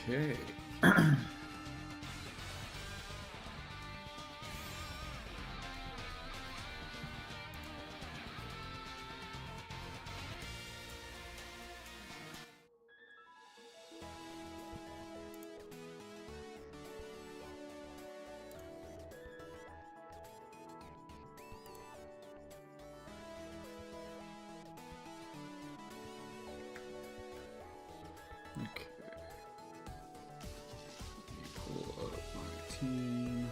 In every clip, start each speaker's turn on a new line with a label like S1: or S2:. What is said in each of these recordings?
S1: Okay. Okay. Let me pull up my team.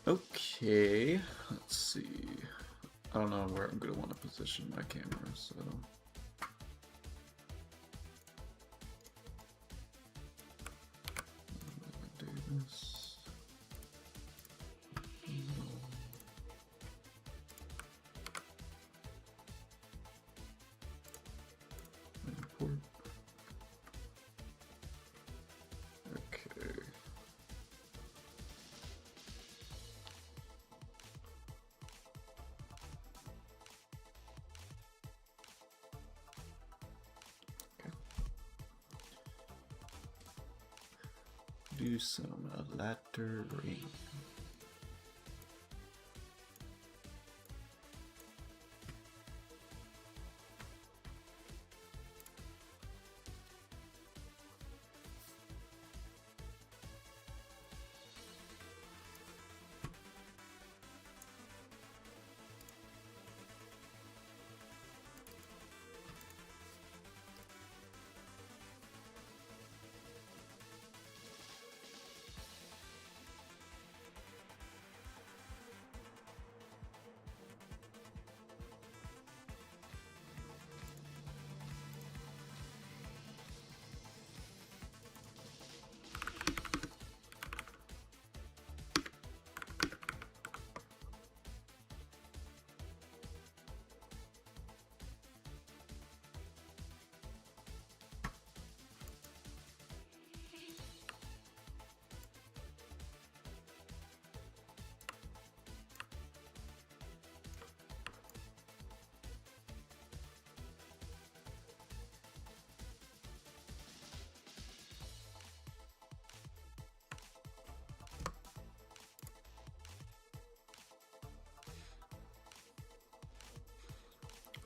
S1: Okay, let's see. I don't know where I'm going to want to position my camera, so... do this. Import. Okay. Do some lettering.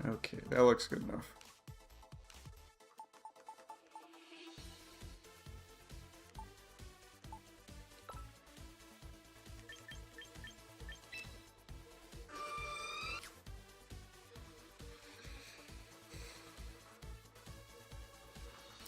S1: Okay, that looks good enough.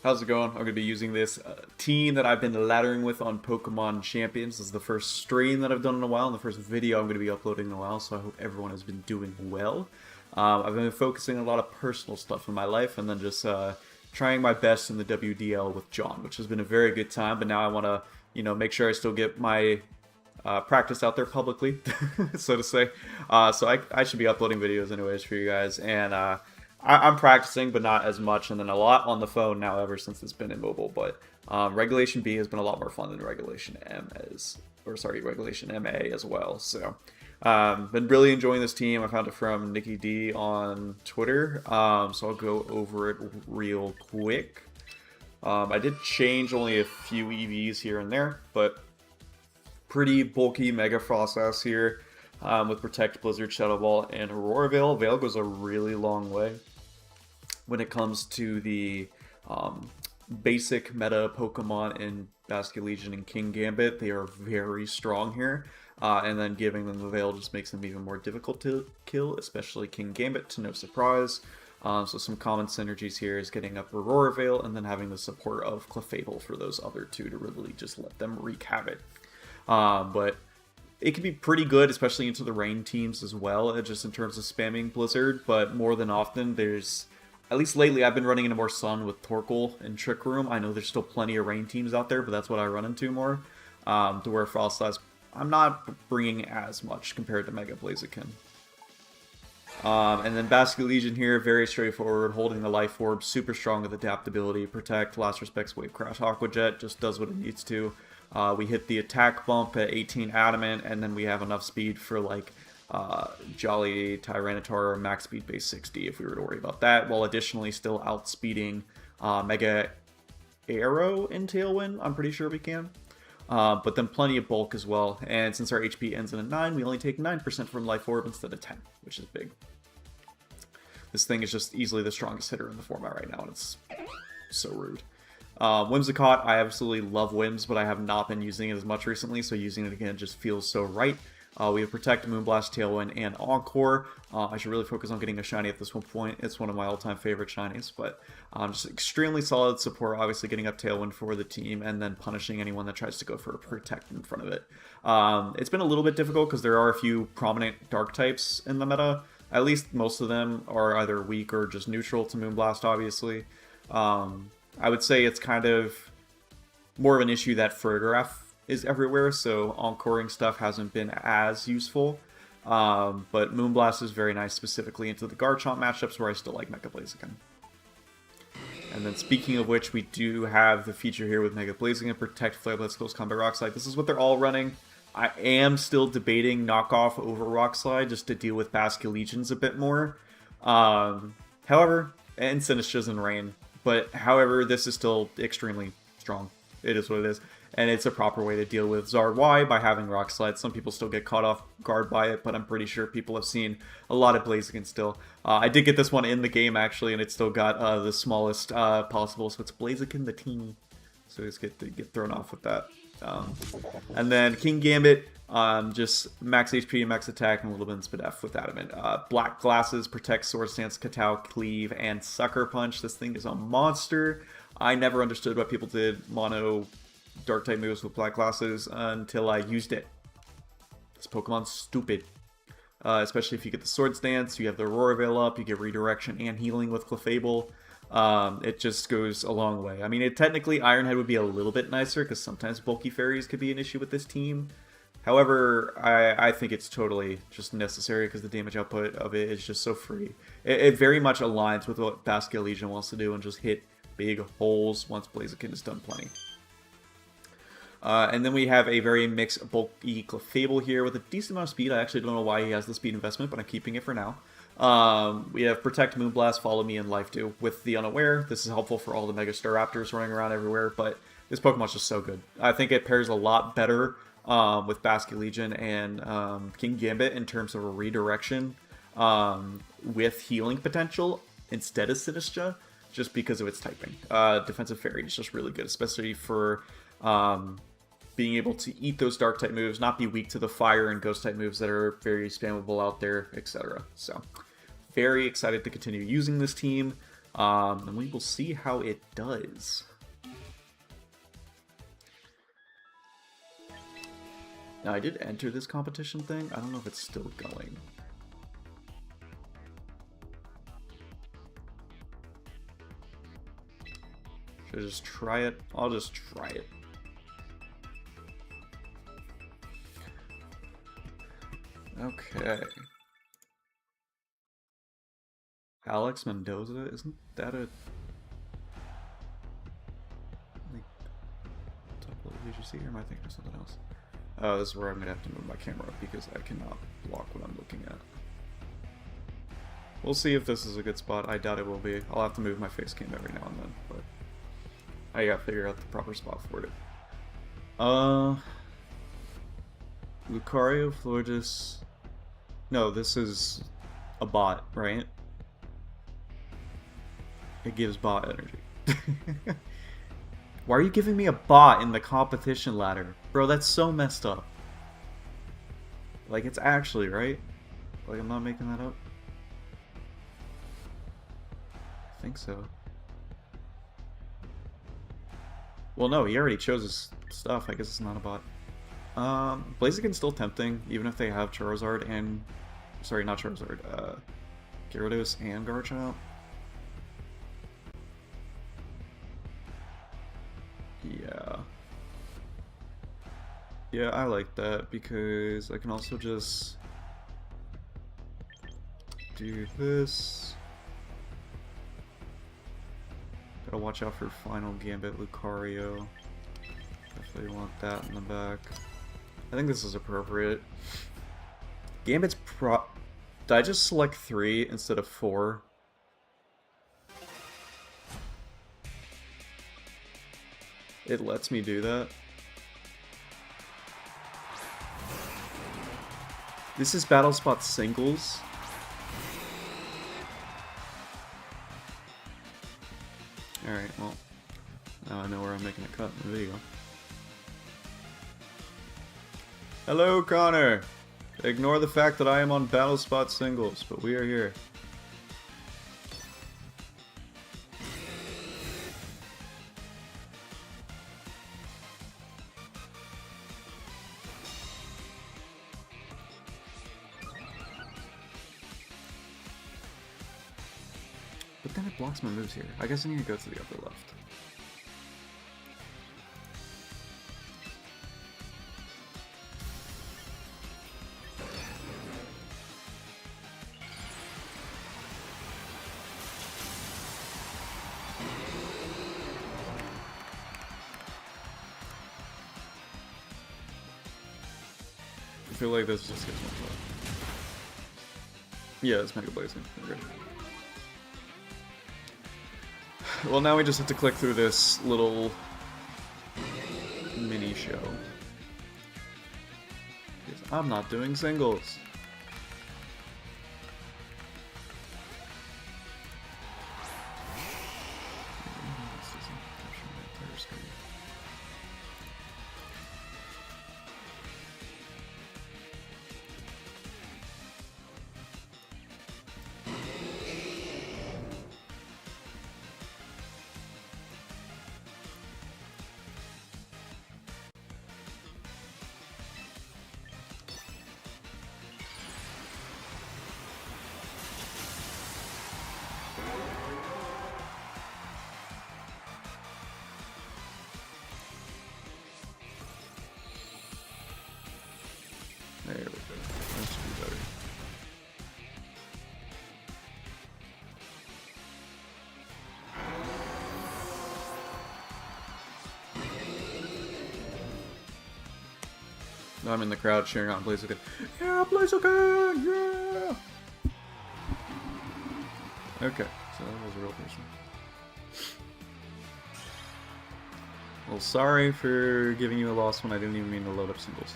S1: How's it going? I'm going to be using this team that I've been laddering with on Pokemon Champions. This is the first stream that I've done in a while, and the first video I'm going to be uploading in a while, so I hope everyone has been doing well. I've been focusing on a lot of personal stuff in my life, and then just trying my best in the WDL with John, which has been a very good time, but now I want to, make sure I still get my practice out there publicly, so to say. So I should be uploading videos anyways for you guys, and I'm practicing, but not as much, and then a lot on the phone now ever since it's been in mobile. But Regulation B has been a lot more fun than Regulation Regulation MA as well. So, been really enjoying this team. I found it from Nikki D on Twitter, so I'll go over it real quick. I did change only a few EVs here and there, but pretty bulky Mega Frost here. With Protect, Blizzard, Shadow Ball, and Aurora Veil. Veil goes a really long way when it comes to the basic meta Pokemon in Basket Legion and King Gambit. They are very strong here, and then giving them the Veil just makes them even more difficult to kill, especially King Gambit, to no surprise. So some common synergies here is getting up Aurora Veil and then having the support of Clefable for those other two to really just let them wreak havoc. But it can be pretty good, especially into the rain teams as well, just in terms of spamming Blizzard, but more than often there's, at least lately, I've been running into more Sun with Torkoal and Trick Room. I know there's still plenty of rain teams out there, but that's what I run into more, to where Frost Size, I'm not bringing as much compared to Mega Blaziken. And then Basket Legion here, very straightforward, holding the Life Orb, super strong with adaptability, Protect, Last Respects, Wave Crash, Aqua Jet, just does what it needs to. We hit the attack bump at 18 Adamant, and then we have enough speed for like Jolly Tyranitar or max speed base 60 if we were to worry about that, while additionally still outspeeding Mega Arrow in Tailwind, I'm pretty sure we can. But then plenty of bulk as well, and since our HP ends in a 9, we only take 9% from Life Orb instead of 10, which is big. This thing is just easily the strongest hitter in the format right now, and it's so rude. Whimsicott, I absolutely love Whims, but I have not been using it as much recently, so using it again just feels so right. We have Protect, Moonblast, Tailwind, and Encore. I should really focus on getting a shiny at this one point. It's one of my all-time favorite shinies, but just extremely solid support, obviously getting up Tailwind for the team, and then punishing anyone that tries to go for a Protect in front of it. It's been a little bit difficult because there are a few prominent Dark types in the meta. At least most of them are either weak or just neutral to Moonblast, obviously. I would say it's kind of more of an issue that Ferograph is everywhere, so encoring stuff hasn't been as useful. But Moonblast is very nice, specifically into the Garchomp matchups where I still like Mega Blaziken. And then speaking of which, we do have the feature here with Mega Blaziken, Protect, Flare Blitz, Close Combat Rock Slide. This is what they're all running. I am still debating knockoff over Rock Slide just to deal with Basket Legions a bit more. However, and Sinistras and Rain. But however, this is still extremely strong. It is what it is. And it's a proper way to deal with Zard Y by having Rock Slide. Some people still get caught off guard by it, but I'm pretty sure people have seen a lot of Blaziken still. I did get this one in the game, actually, and it still got the smallest possible. So it's Blaziken the teeny. So just get thrown off with that. And then King Gambit, just max HP, max attack, and a little bit of Speed F with Adamant. Black Glasses, Protect, Sword Stance, Katao, Cleave, and Sucker Punch. This thing is a monster. I never understood why people did mono Dark type moves with Black Glasses until I used it. This Pokemon's stupid. Especially if you get the Sword Stance, you have the Aurora Veil up, you get Redirection and Healing with Clefable. It just goes a long way. I mean, technically Iron Head would be a little bit nicer because sometimes bulky fairies could be an issue with this team. However, I think it's totally just necessary because the damage output of it is just so free. It very much aligns with what Basket Legion wants to do and just hit big holes once Blaziken has done plenty. And then we have a very mixed bulky Clefable here with a decent amount of speed. I actually don't know why he has the speed investment, but I'm keeping it for now. We have Protect, Moonblast, Follow Me, and Life Dew with the Unaware. This is helpful for all the Mega Staraptors running around everywhere, but this Pokemon's just so good. I think it pairs a lot better with Basket Legion and King Gambit in terms of a redirection. with healing potential instead of Sinistra, just because of its typing. Defensive Fairy is just really good, especially for being able to eat those dark type moves, not be weak to the fire and ghost type moves that are very spammable out there, etc. So, very excited to continue using this team, and we will see how it does. Now, I did enter this competition thing. I don't know if it's still going. Should I just try it? I'll just try it. Okay. Alex Mendoza? Isn't that a... like... top level VGC, or am I thinking of something else? Oh, this is where I'm going to have to move my camera because I cannot block what I'm looking at. We'll see if this is a good spot. I doubt it will be. I'll have to move my face cam every now and then, but I gotta figure out the proper spot for it. Lucario, Florges... No, this is a bot, right? It gives bot energy. Why are you giving me a bot in the competition ladder? Bro, that's so messed up. Like, it's actually, right? Like, I'm not making that up? I think so. Well, no, he already chose his stuff. I guess it's not a bot. Blaziken's still tempting, even if they have Charizard and... Sorry, not Charizard. Gyarados and Garchomp. Yeah. Yeah, I like that because I can also just do this. Gotta watch out for Final Gambit Lucario. Definitely want that in the back. I think this is appropriate. Gambit's Did I just select 3 instead of 4? It lets me do that. This is Battle Spot singles. Alright, well, now I know where I'm making a cut in the video. Hello, Connor! Ignore the fact that I am on Battle Spot singles, but we are here. But then it blocks my moves here. I guess I need to go to the upper left. I feel like this just gets one shot. Yeah, it's Mega Blaziken. Okay. Well, now we just have to click through this little mini show. Because I'm not doing singles. There we go. That should be better. Now I'm in the crowd cheering on Blaziken. Yeah, Blaziken! Yeah! Okay, so that was a real person. Well, sorry for giving you a loss when I didn't even mean to load up singles.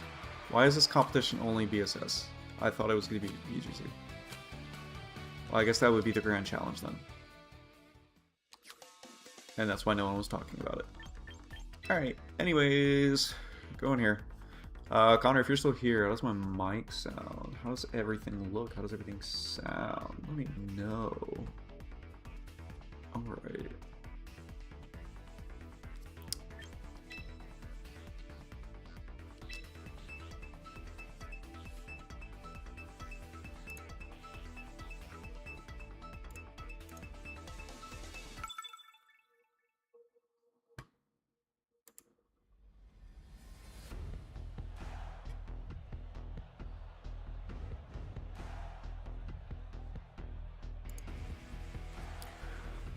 S1: Why is this competition only BSS? I thought it was going to be EGC. Well, I guess that would be the grand challenge then. And that's why no one was talking about it. Alright, anyways, go in here. Connor, if you're still here, how does my mic sound? How does everything look? How does everything sound? Let me know. Alright.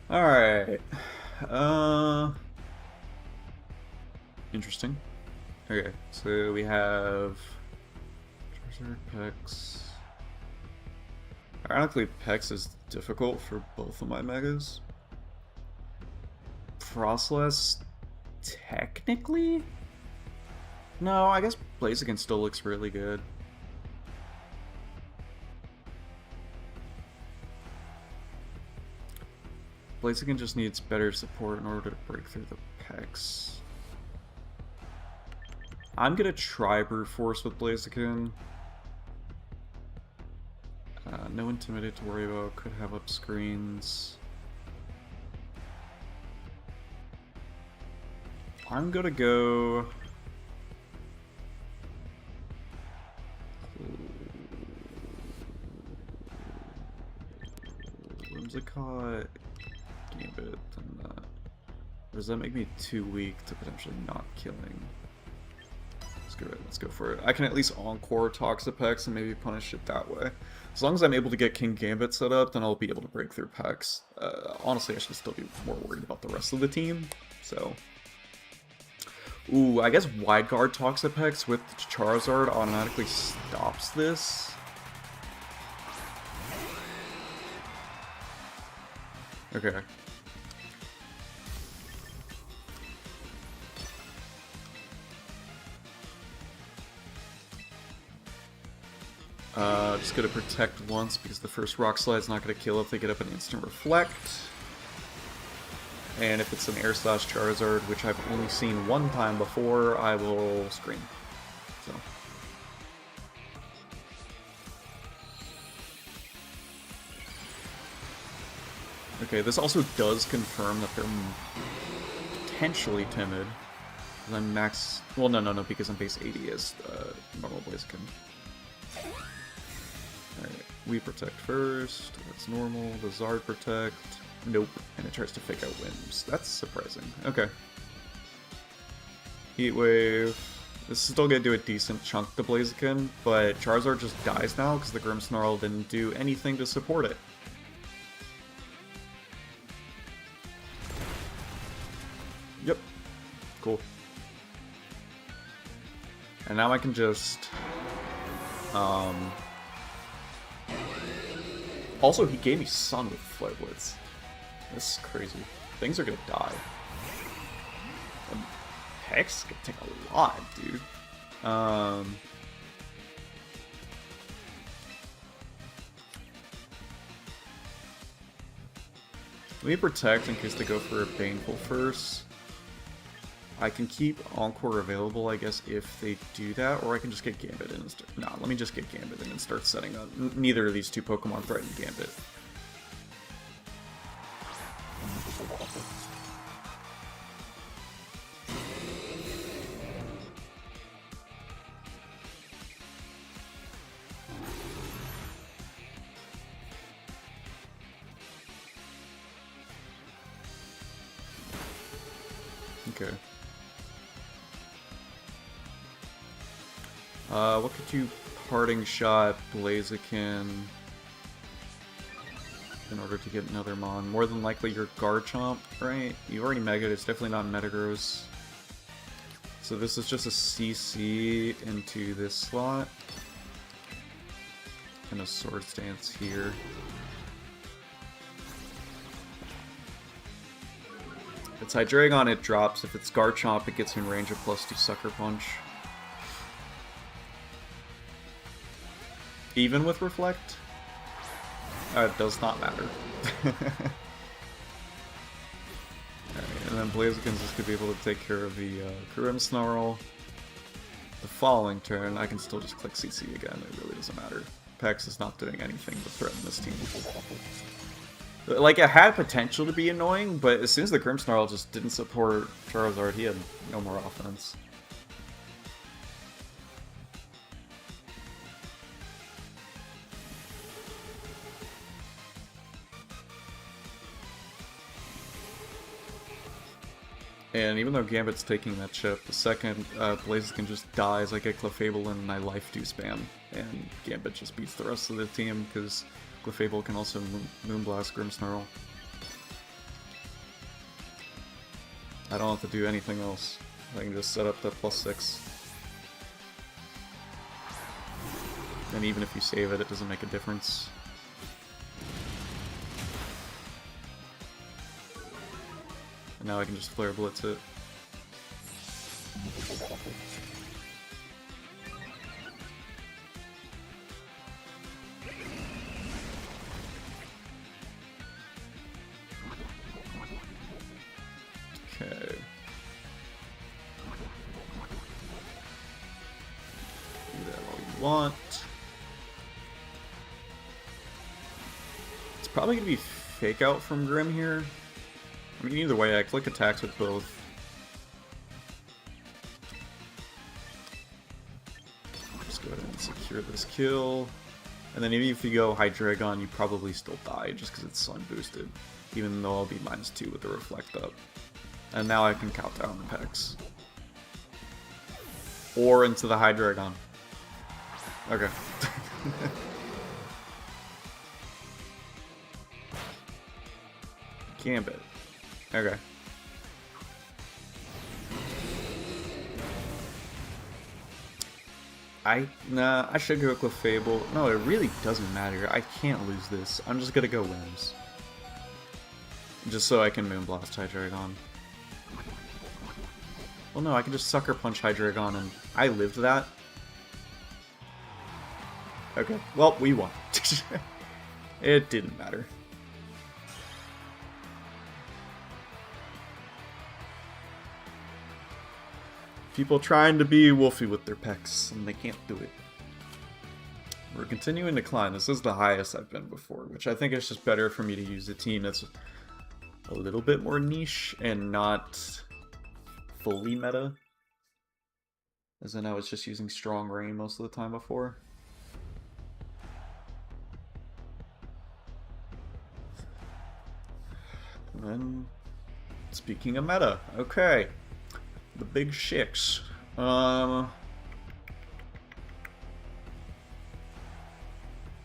S1: Alright. Interesting. Okay, so we have Charizard, Pex. Ironically, Pex is difficult for both of my megas. Frostless, technically? No, I guess Blaziken still looks really good. Blaziken just needs better support in order to break through the Pex. I'm gonna try Brute Force with Blaziken. No Intimidate to worry about, could have up screens. I'm gonna go... Whimsicott, Gambit, and that. Or does that make me too weak to potentially not killing? Let's go for it. I can at least Encore Toxapex and maybe punish it that way. As long as I'm able to get King Gambit set up, then I'll be able to break through Pex. Honestly, I should still be more worried about the rest of the team, so... Ooh, I guess Wide Guard Toxapex with Charizard automatically stops this. Okay. Just gonna protect once because the first Rock Slide's not gonna kill if they get up an instant Reflect. And if it's an Air Slash Charizard, which I've only seen one time before, I will scream. So. Okay, this also does confirm that they're potentially timid. I'm max... Well, no, because I'm base 80 as normal Blaziken. Alright, we protect first. That's normal. The Zard protect. Nope. And it tries to fake out Whims. That's surprising. Okay. Heat Wave. This is still gonna do a decent chunk to Blaziken, but Charizard just dies now because the Grimmsnarl didn't do anything to support it. Yep. Cool. And now I can just... Also, he gave me Sun with Flare Blitz. This is crazy. Things are gonna die. And Hex is gonna take a lot, dude. Let me protect in case they go for a Baneful first. I can keep Encore available, I guess, if they do that, or I can just get Gambit in and start... Nah, let me just get Gambit in and start setting up. Neither of these two Pokemon threaten Gambit. Okay. What could you Parting Shot Blaziken in order to get another Mon? More than likely your Garchomp, right? You already Mega'd, it's definitely not Metagross. So this is just a CC into this slot. And a Swords Dance here. If it's Hydreigon, it drops. If it's Garchomp, it gets in range of +2 Sucker Punch. Even with Reflect? It does not matter. Alright, and then Blaziken's just gonna be able to take care of the Grimmsnarl. The following turn, I can still just click CC again, it really doesn't matter. Pex is not doing anything to threaten this team. Like, it had potential to be annoying, but as soon as the Grimmsnarl just didn't support Charizard, he had no more offense. And even though Gambit's taking that chip, the second Blaziken just dies, I get Clefable and I life do spam. And Gambit just beats the rest of the team, because Clefable can also Moonblast Grimmsnarl. I don't have to do anything else. I can just set up the +6. And even if you save it, it doesn't make a difference. And now I can just Flare Blitz it. Okay. Do that all you want. It's probably gonna be Fake Out from Grim here. I mean, either way, I click attacks with both. Just go ahead and secure this kill. And then even if you go Hydreigon, you probably still die just because it's Sun boosted. Even though I'll be -2 with the Reflect up. And now I can count down the Pex. Or into the Hydreigon. Okay. Gambit. Okay. Nah, I should go Clefable. No, it really doesn't matter. I can't lose this. I'm just gonna go Wims. Just so I can Moonblast Hydreigon. Well, no, I can just Sucker Punch Hydreigon, and I lived that. Okay, well, we won. It didn't matter. People trying to be Wolfie with their pecs, and they can't do it. We're continuing to climb. This is the highest I've been before, which I think is just better for me to use a team that's a little bit more niche and not fully meta. As in I was just using Strong Rain most of the time before. And then, speaking of meta, okay. The big shicks. Let's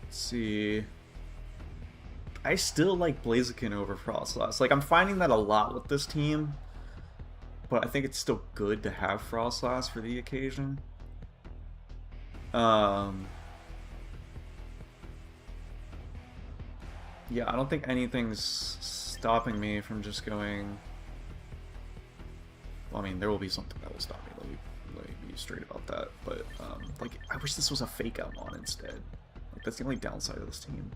S1: see. I still like Blaziken over Frostlass. Like, I'm finding that a lot with this team. But I think it's still good to have Frostlass for the occasion. Yeah, I don't think anything's stopping me from just going... Well, I mean, there will be something that will stop me. Let me be straight about that. But, like, I wish this was a Fake Out on instead. Like, that's the only downside of this team.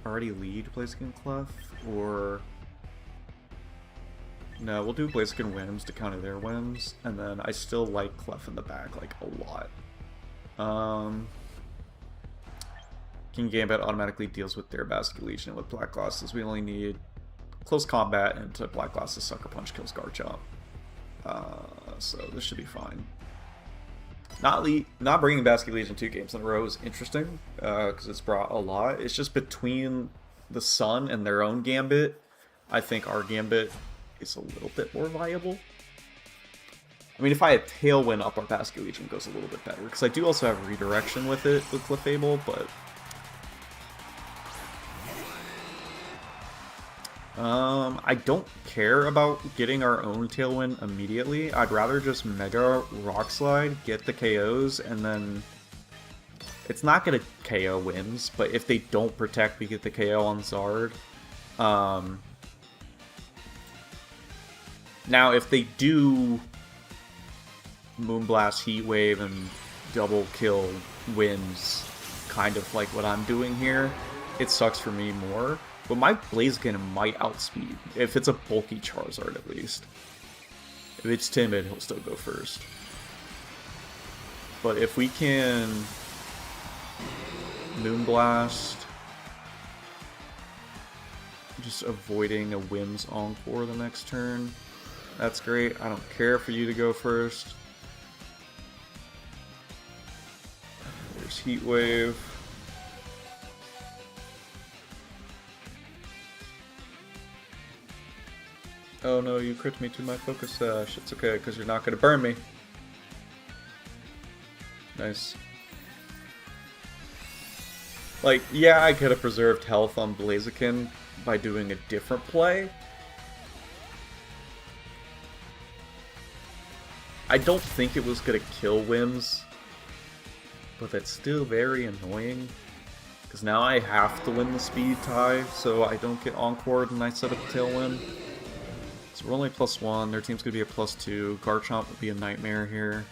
S1: Already lead Blaziken Clef, or... No, we'll do Blaziken Wims to counter their Wims, and then I still like Clef in the back, like, a lot. King Gambit automatically deals with their Basket Legion with Black Glasses. We only need close combat into Black Glasses Sucker Punch kills Garchomp. So this should be fine. Not bringing Basket Legion 2 games in a row is interesting, because it's brought a lot. It's just between the Sun and their own Gambit, I think our Gambit is a little bit more viable. I mean, if I had Tailwind up, our Basket Legion goes a little bit better, because I do also have Redirection with it, with Clefable, but... I don't care about getting our own Tailwind immediately. I'd rather just Mega Rock Slide, get the KOs, and then... It's not going to KO Wims, but if they don't protect, we get the KO on Zard. Now, if they do Moonblast, Heat Wave, and double kill wins, kind of like what I'm doing here, it sucks for me more. But my Blaziken might outspeed, if it's a bulky Charizard at least. If it's timid, he'll still go first. But if we can Moonblast, just avoiding a Whim's Encore the next turn, that's great. I don't care for you to go first. There's Heat Wave. Oh no, you crit me to my Focus Sash. It's okay, because you're not going to burn me. Nice. Like, yeah, I could have preserved health on Blaziken by doing a different play. I don't think it was going to kill Whims, but that's still very annoying. Because now I have to win the speed tie, so I don't get encored and I set up a Tailwind. So we're only +1, their team's going to be a +2. Garchomp would be a nightmare here.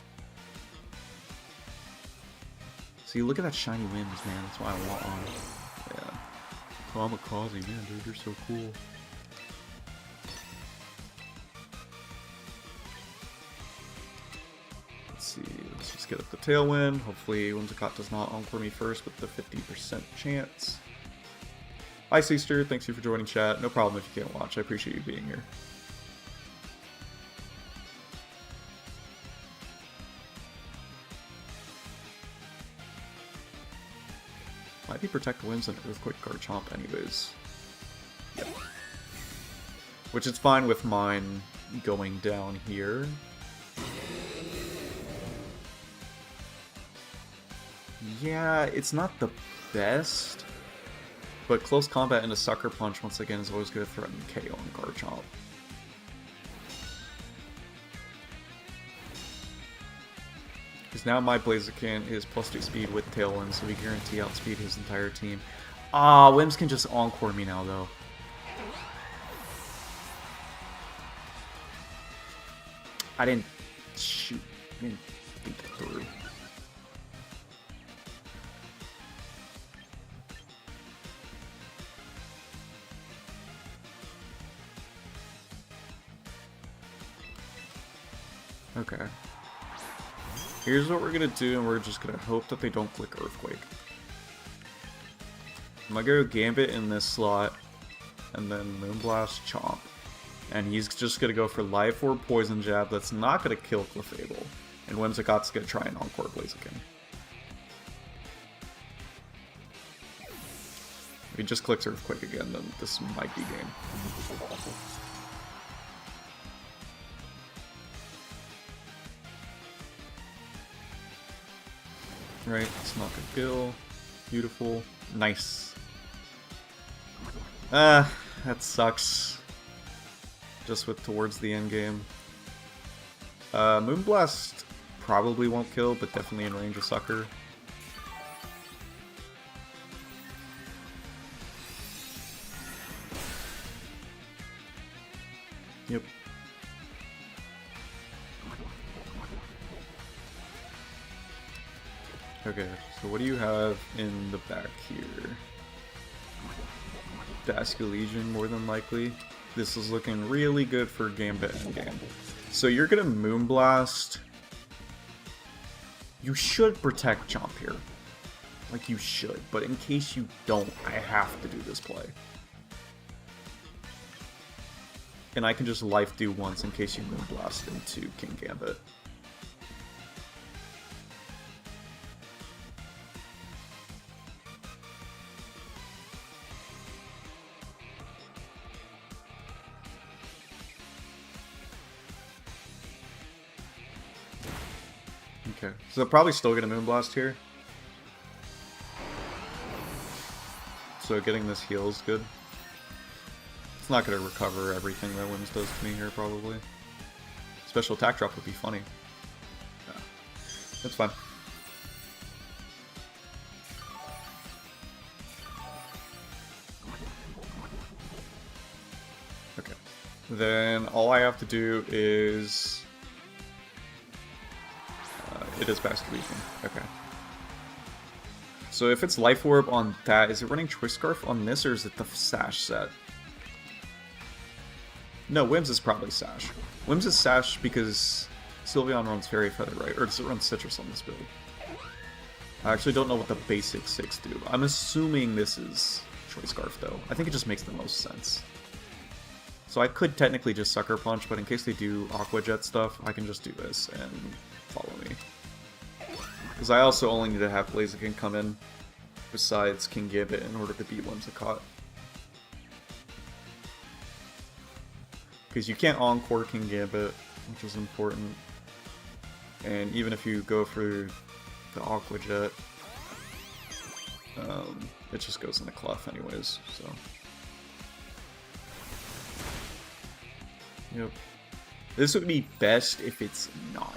S1: See, look at that shiny Whims, man. That's why I want one. Yeah. Kamikaze, man, dude, you're so cool. Let's see, let's just get up the Tailwind. Hopefully Whimsicott does not encore me first with the 50% chance. Hi, Seaster, thanks you for joining chat. No problem if you can't watch, I appreciate you being here. Might be Protect Winds and Earthquake Garchomp anyways. Yep. Which is fine with mine going down here. Yeah, it's not the best, but close combat and a Sucker Punch once again is always going to threaten KO on Garchomp. Because now my Blaziken is +2 speed with Tailwind, so we guarantee outspeed his entire team. Ah, Whims can just encore me now, though. I didn't shoot. I didn't think that through. Okay. Here's what we're gonna do, and we're just gonna hope that they don't click Earthquake. I'm gonna go Gambit in this slot, and then Moonblast Chomp. And he's just gonna go for Life Orb Poison Jab that's not gonna kill Clefable. And Whimsicott's gonna try and encore Blaziken. If he just clicks Earthquake again, then this might be game. Right, it's not gonna kill. Beautiful. Nice. Ah, that sucks. Just with towards the end game. Moonblast probably won't kill, but definitely in range of Sucker. Yep. Okay, so what do you have in the back here? Dacia Legion, more than likely. This is looking really good for Gambit endgame. So you're gonna Moonblast. You should protect Chomp here. Like, you should, but in case you don't, I have to do this play. And I can just Life Dew once in case you Moonblast into King Gambit. Okay, so they're probably still gonna Moonblast here. So getting this heal is good. It's not gonna recover everything that Whims does to me here, probably. Special attack drop would be funny. Yeah, that's fine. Okay, then all I have to do is It is Blaziken. Okay. So if it's Life Orb on that, is it running Choice Scarf on this, or is it the Sash set? No, Whims is probably Sash. Whims is Sash because Sylveon runs Fairy Feather, right? Or does it run Citrus on this build? I actually don't know what the basic 6 do. I'm assuming this is Choice Scarf, though. I think it just makes the most sense. So I could technically just Sucker Punch, but in case they do Aqua Jet stuff, I can just do this and follow me. Because I also only need to have Blaziken come in, besides King Gambit, in order to beat Whimsicott. Because you can't Encore King Gambit, which is important. And even if you go for the Aqua Jet, it just goes in the Clef anyways, so... Yep. This would be best if it's not.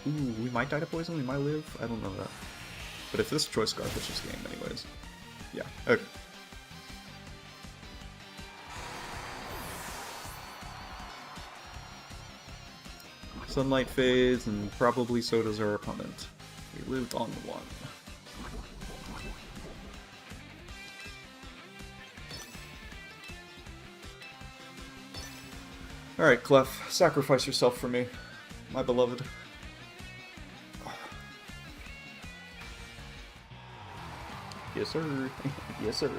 S1: Ooh, we might die to poison, we might live. I don't know that. But if this Choice Scarf, it's just game anyways. Yeah, okay. Sunlight fades, and probably so does our opponent. We lived on the 1. Alright, Clef, sacrifice yourself for me, my beloved. Yes, sir. Yes, sir.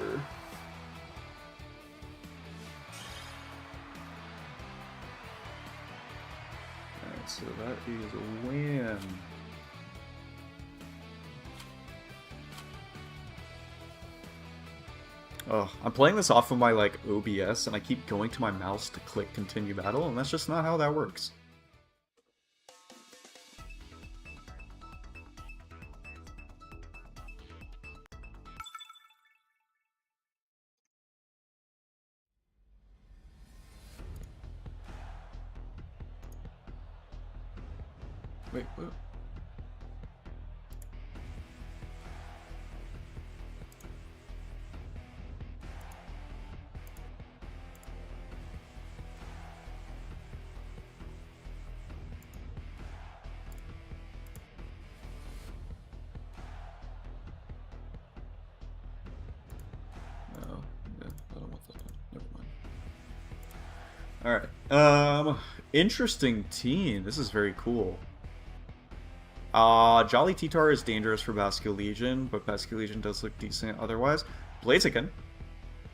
S1: Alright, so that is a win. Oh, I'm playing this off of my, like, OBS, and I keep going to my mouse to click continue battle, and that's just not how that works. Wait, what? Alright, interesting team. This is very cool. Jolly T-Tar is dangerous for Basculegion, but Basculegion does look decent otherwise. Blaziken,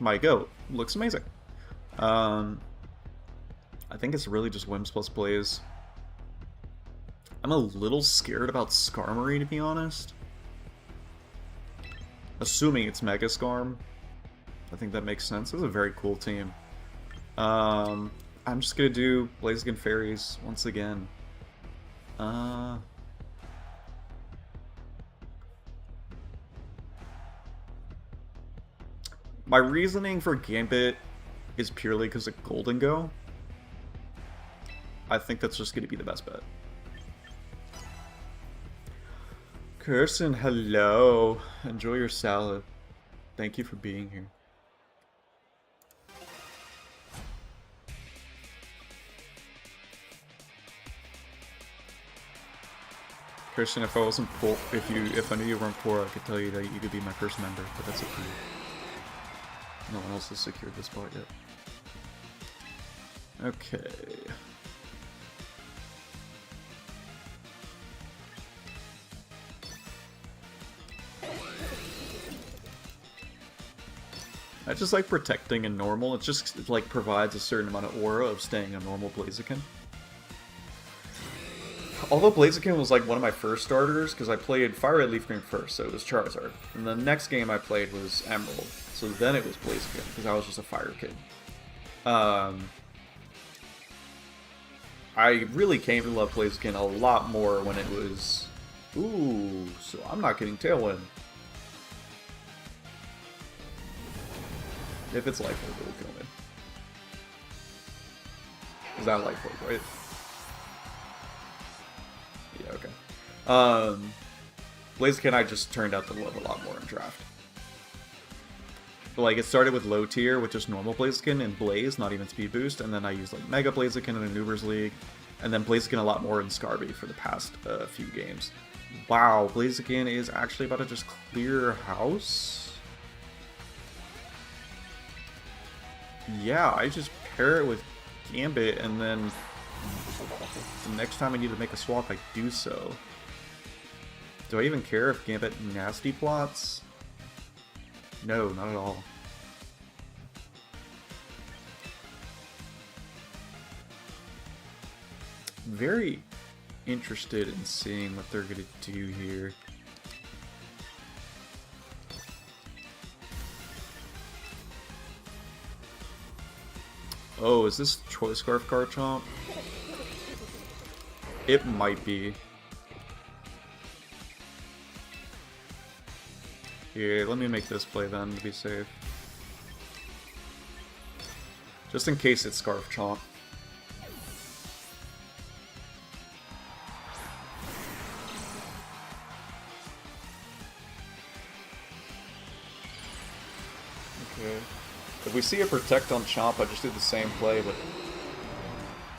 S1: my goat, looks amazing. I think it's really just Whims plus Blaze. I'm a little scared about Skarmory, to be honest. Assuming it's Mega Skarm. I think that makes sense. This is a very cool team. I'm just gonna do Blaziken Fairies once again. My reasoning for Gambit is purely because of Golden Go. I think that's just gonna be the best bet. Kirsten, hello. Enjoy your salad. Thank you for being here. Christian, if I wasn't poor, if I knew you weren't poor, I could tell you that you could be my first member, but that's up to you. No one else has secured this spot yet. Okay. I just like protecting in normal. It just like provides a certain amount of aura of staying a normal Blaziken. Although Blaziken was like one of my first starters, because I played Fire Red Leaf Green first, so it was Charizard. And the next game I played was Emerald, so then it was Blaziken, because I was just a fire kid. I really came to love Blaziken a lot more when it was... Ooh, so I'm not getting Tailwind. If it's Life Orb, it will kill me. Is that Life Orb, right? Yeah, okay. Blaziken I just turned out to love a lot more in draft. But like, it started with low tier with just normal Blaziken and Blaze, not even speed boost, and then I used like Mega Blaziken in a Noobers League, And then Blaziken a lot more in Scarby for the past few games. Wow, Blaziken is actually about to just clear house? Yeah, I just pair it with Gambit, and then the next time I need to make a swap, I do so. Do I even care if Gambit nasty plots? No, not at all. Very interested in seeing what they're going to do here. Oh, is this Choice Scarf Garchomp? It might be. Here, let me make this play then to be safe. Just in case it's Scarf Chomp. Okay. If we see a Protect on Chomp, I just do the same play, but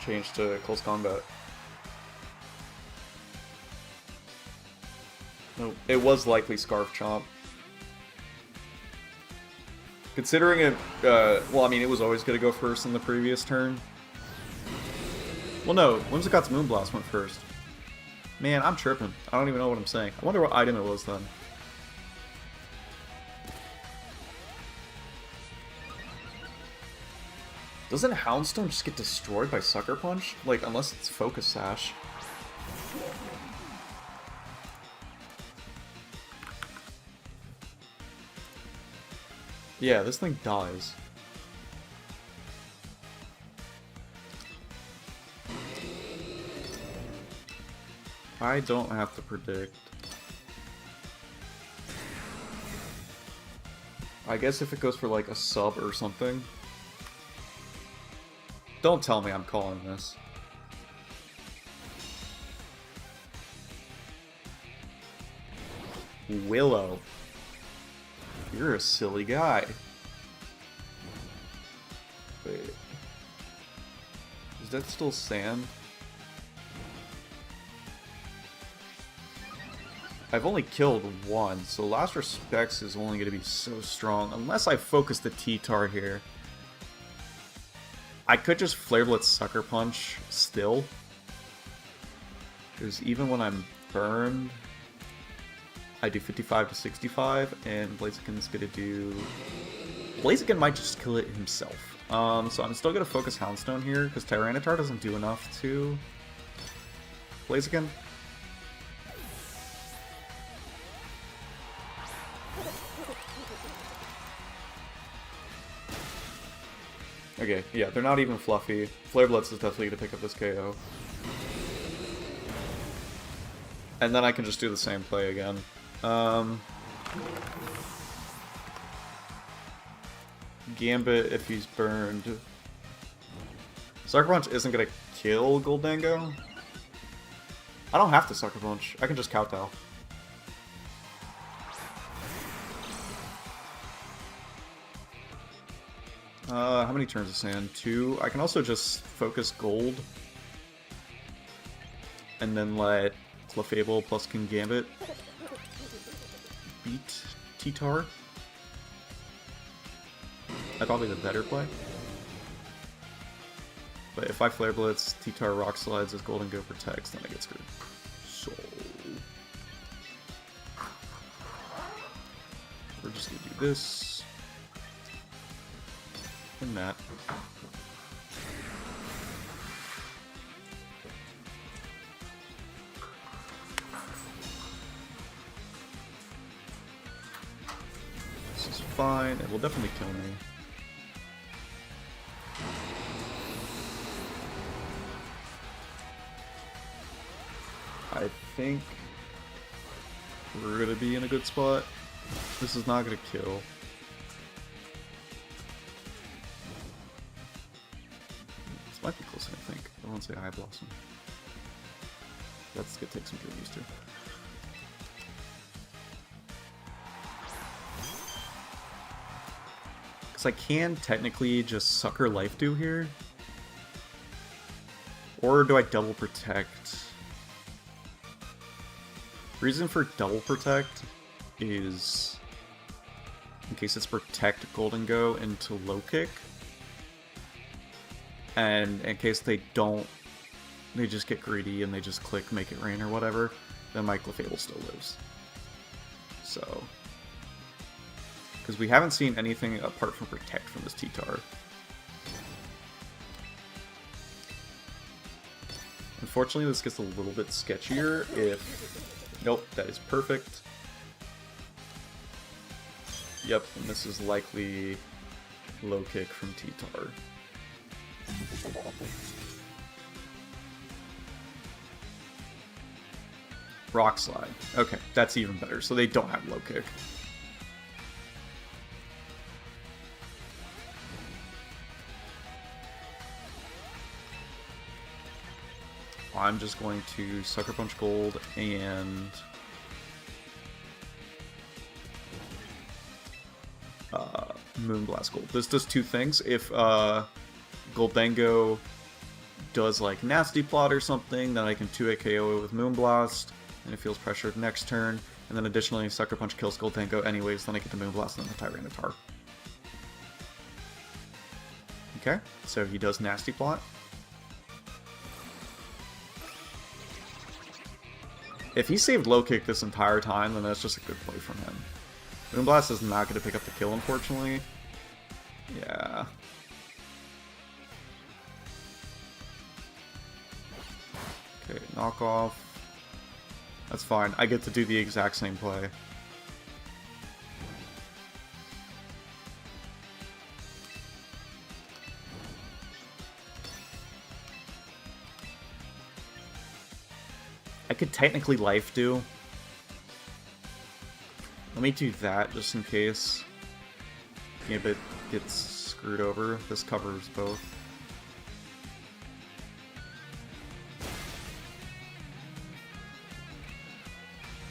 S1: change to Close Combat. Nope. It was likely Scarf Chomp. Considering it, well, I mean, it was always going to go first in the previous turn. Well, no, Whimsicott's Moonblast went first. Man, I'm tripping. I don't even know what I'm saying. I wonder what item it was then. Doesn't Houndstone just get destroyed by Sucker Punch? Like, unless it's Focus Sash. Yeah, this thing dies. I don't have to predict. I guess if it goes for like a sub or something. Don't tell me I'm calling this. Willow. You're a silly guy. Wait. Is that still sand? I've only killed one, so Last Respects is only going to be so strong. Unless I focus the T-Tar here. I could just Flare Blitz Sucker Punch still. Because even when I'm burned, I do 55 to 65, and Blaziken's gonna do... Blaziken might just kill it himself. So I'm still gonna focus Houndstone here, because Tyranitar doesn't do enough to... Blaziken. Okay, yeah, they're not even fluffy. Flare Blitz is definitely gonna pick up this KO. And then I can just do the same play again. Gambit if he's burned. Sucker Punch isn't gonna kill Goldango. I don't have to Sucker Punch. I can just kowtow. How many turns of sand? 2. I can also just focus gold. And then let Clefable plus King Gambit beat T-Tar. That's probably the better play. But if I Flare Blitz, T-Tar Rock Slides as Golden Go protects, then I get screwed. So... we're just gonna do this. And that. This is fine. It will definitely kill me. I think we're gonna be in a good spot. This is not gonna kill. This might be close, I think. I won't say Eye Blossom. That's gonna take some getting used to. Because I can technically just Sucker Life Dew here. Or do I double protect? Reason for double protect is in case it's protect Golden Go into low kick. And in case they don't, they just get greedy and they just click make it rain or whatever, then my Clefable still lives. So, because we haven't seen anything apart from protect from this T-Tar. Unfortunately, this gets a little bit sketchier if... Nope, that is perfect. Yep, and this is likely low kick from T-Tar. Rock Slide. Okay, that's even better. So they don't have low kick. I'm just going to Sucker Punch Gold and Moonblast Gold. This does two things. If Goldengo does like Nasty Plot or something, then I can 2-hit KO it with Moonblast, and it feels pressured next turn. And then additionally, Sucker Punch kills Goldengo anyways, then I get the Moonblast and then the Tyranitar. Okay, so he does Nasty Plot. If he saved low kick this entire time, then that's just a good play from him. Moonblast is not going to pick up the kill, unfortunately. Yeah. Okay, knock off. That's fine. I get to do the exact same play. I could technically life do. Let me do that just in case Gambit gets screwed over. This covers both.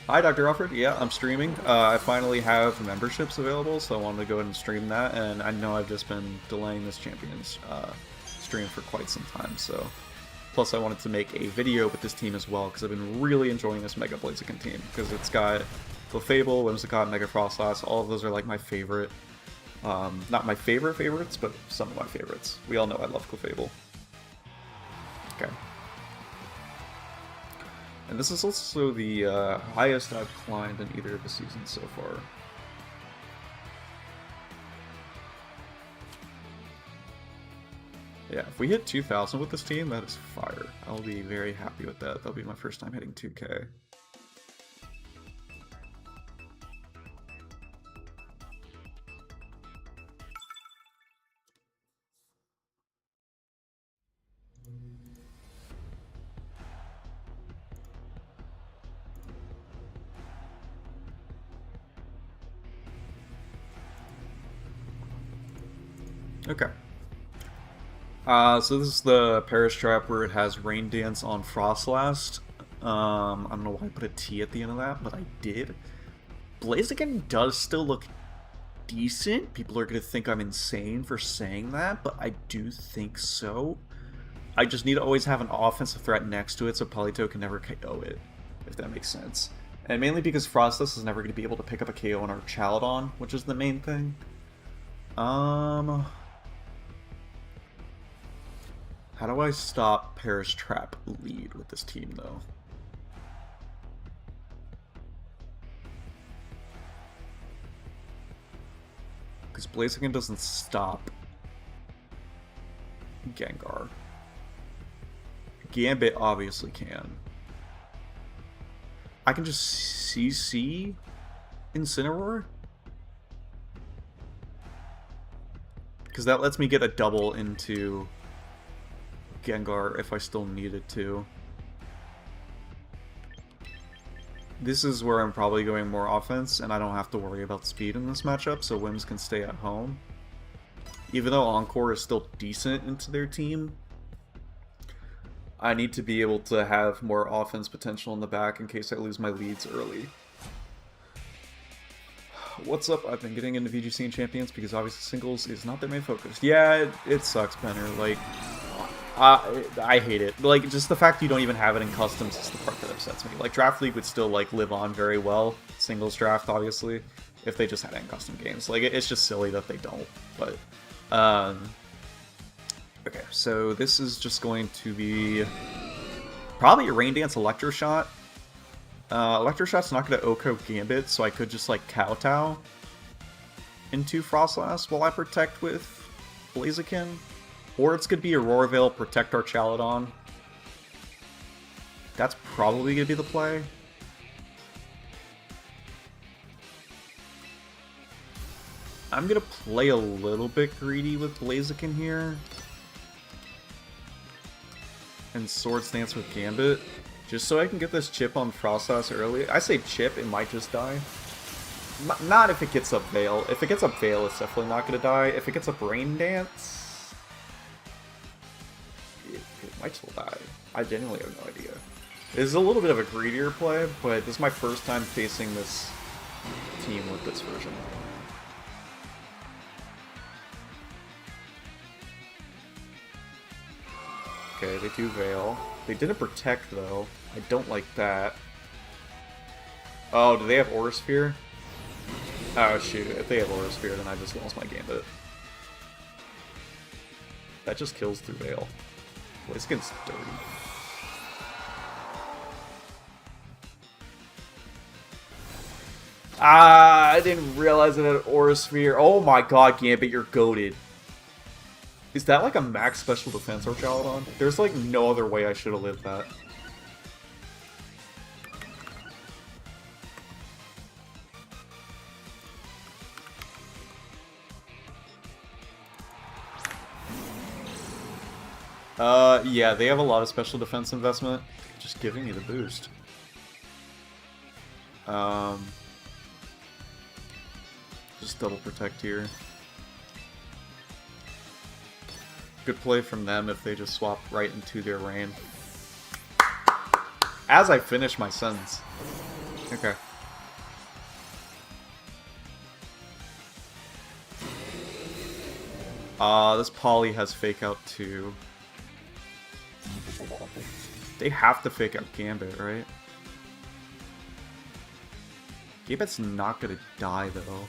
S1: Hi, Dr. Alfred. Yeah, I'm streaming. I finally have memberships available, so I wanted to go ahead and stream that. And I know I've just been delaying this Champions stream for quite some time, so... Plus, I wanted to make a video with this team as well, because I've been really enjoying this Mega Blaziken team, because it's got Clefable, Whimsicott, Mega Frostlass. All of those are like my favorite. Not my favorites, but some of my favorites. We all know I love Clefable. Okay. And this is also the highest I've climbed in either of the seasons so far. Yeah, if we hit 2,000 with this team, that is fire. I'll be very happy with that. That'll be my first time hitting 2K. Okay. So this is the Paris Trap where it has Rain Dance on Frostlass. I don't know why I put a T at the end of that, but I did. Blaziken does still look decent. People are going to think I'm insane for saying that, but I do think so. I just need to always have an offensive threat next to it so Polito can never KO it, if that makes sense. And mainly because Frostlass is never going to be able to pick up a KO on our Chaladon, which is the main thing. How do I stop Paris Trap lead with this team, though? Because Blaziken doesn't stop Gengar. Gambit obviously can. I can just CC Incineroar? Because that lets me get a double into Gengar if I still needed to. This is where I'm probably going more offense, and I don't have to worry about speed in this matchup, so Wims can stay at home. Even though Encore is still decent into their team, I need to be able to have more offense potential in the back in case I lose my leads early. What's up? I've been getting into VGC and Champions because obviously singles is not their main focus. Yeah, it sucks, Benner. Like, I hate it. Like, just the fact you don't even have it in customs is the part that upsets me. Like, Draft League would still, like, live on very well, singles draft, obviously, if they just had it in custom games. Like, it's just silly that they don't, but, okay, so this is just going to be probably a Rain Dance Electroshot. Electroshot's not going to Oko Gambit, so I could just, like, kowtow into Frostlass while I protect with Blaziken. Or it's going to be Aurora Veil, protect our Chaladon. That's probably going to be the play. I'm going to play a little bit greedy with Blaziken here. And Swords Dance with Gambit. Just so I can get this chip on Frostlass early. I say chip, it might just die. Not if it gets up Veil. If it gets up Veil, it's definitely not going to die. If it gets up Rain Dance... It might still die. I genuinely have no idea. This is a little bit of a greedier play, but this is my first time facing this team with this version. Okay, they do Veil. They didn't protect, though. I don't like that. Oh, do they have Aura Sphere? Oh, shoot. If they have Aura Sphere, then I just lost my Gambit. That just kills through Veil. Blaziken's dirty. Ah, I didn't realize it had Aura Sphere. Oh my god, Gambit, you're goated. Is that like a max special defense or Chaladon? There's like no other way I should have lived that. Yeah, they have a lot of special defense investment. Just giving me the boost. Just double protect here. Good play from them if they just swap right into their rain. As I finish my sentence. Okay. This Poly has Fake Out too. They have to Fake Out Gambit, right? Gambit's not gonna die though.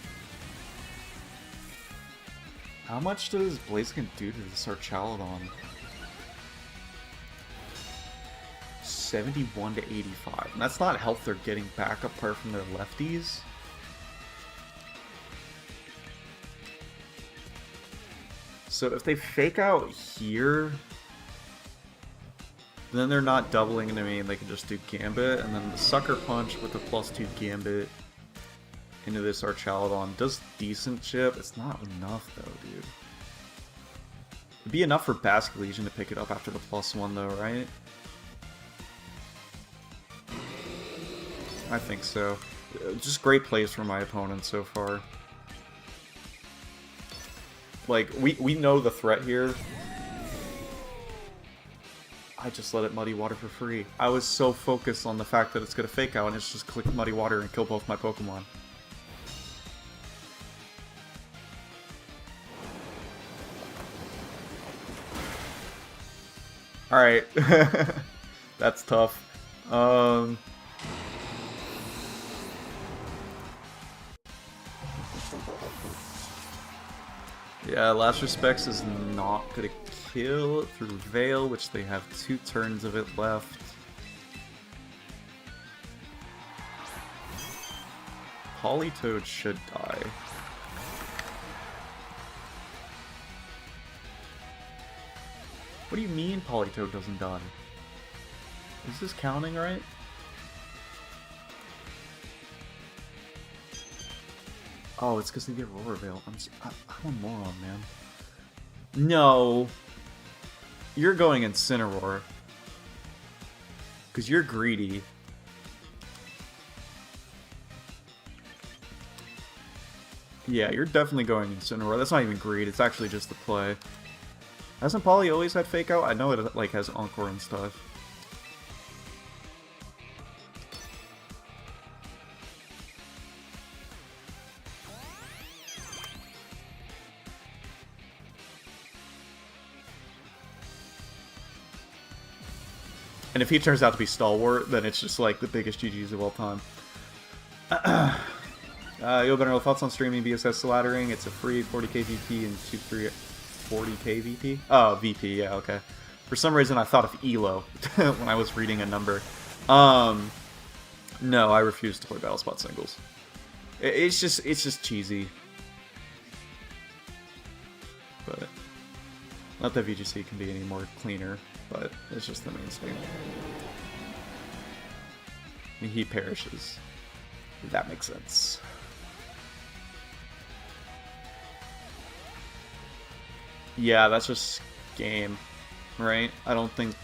S1: How much does Blaziken do to this Chaladon? 71 to 85. And that's not health they're getting back apart from their lefties. So if they Fake Out here, then they're not doubling into me and they can just do Gambit. And then the Sucker Punch with the +2 Gambit into this Chaladon does decent chip. It's not enough though, dude. It'd be enough for Basket Legion to pick it up after the +1 though, right? I think so. Just great plays from my opponent so far. Like, we know the threat here. I just let it Muddy Water for free. I was so focused on the fact that it's gonna Fake Out and it's just click Muddy Water and kill both my Pokemon. Alright. That's tough. Yeah, Last Respects is not gonna kill through Veil, which they have 2 turns of it left. Politoed should die. What do you mean Politoed doesn't die? Is this counting right? Oh, it's because they get Roar Veil. I'm a moron, man. No. You're going Incineroar. Because you're greedy. Yeah, you're definitely going Incineroar. That's not even greed, it's actually just the play. Hasn't Poly always had Fake Out? I know it like has Encore and stuff. And if he turns out to be Stalwart, then it's just like the biggest GGs of all time. Yo, General, thoughts on streaming BSS laddering? It's a free 40k VP and 40k VP? Oh, VP, yeah, okay. For some reason I thought of ELO when I was reading a number. No, I refuse to play Battle Spot singles. It's just cheesy. But not that VGC can be any more cleaner, but it's just the mainstay. He perishes. That makes sense. Yeah, that's just game, right? I don't think...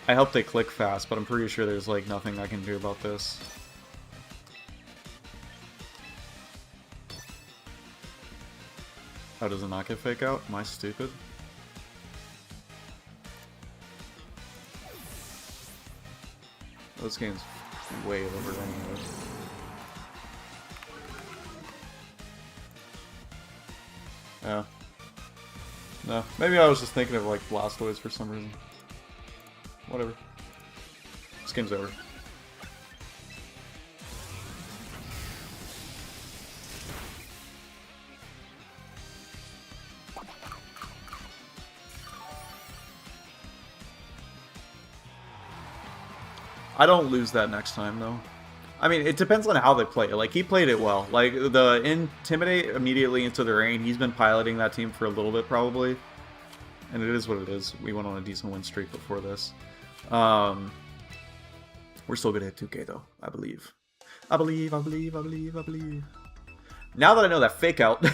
S1: I hope they click fast, but I'm pretty sure there's like nothing I can do about this. How does it not get fake out? Am I stupid? This game's way over anyway. Yeah. No, maybe I was just thinking of like Blastoise for some reason. Whatever. This game's over. I don't lose that next time, though. I mean, it depends on how they play it. Like, he played it well. Like, the Intimidate immediately into the rain, he's been piloting that team for a little bit, probably. And it is what it is. We went on a decent win streak before this. We're still gonna hit 2K, though, I believe. I believe. Now that I know that Fake Out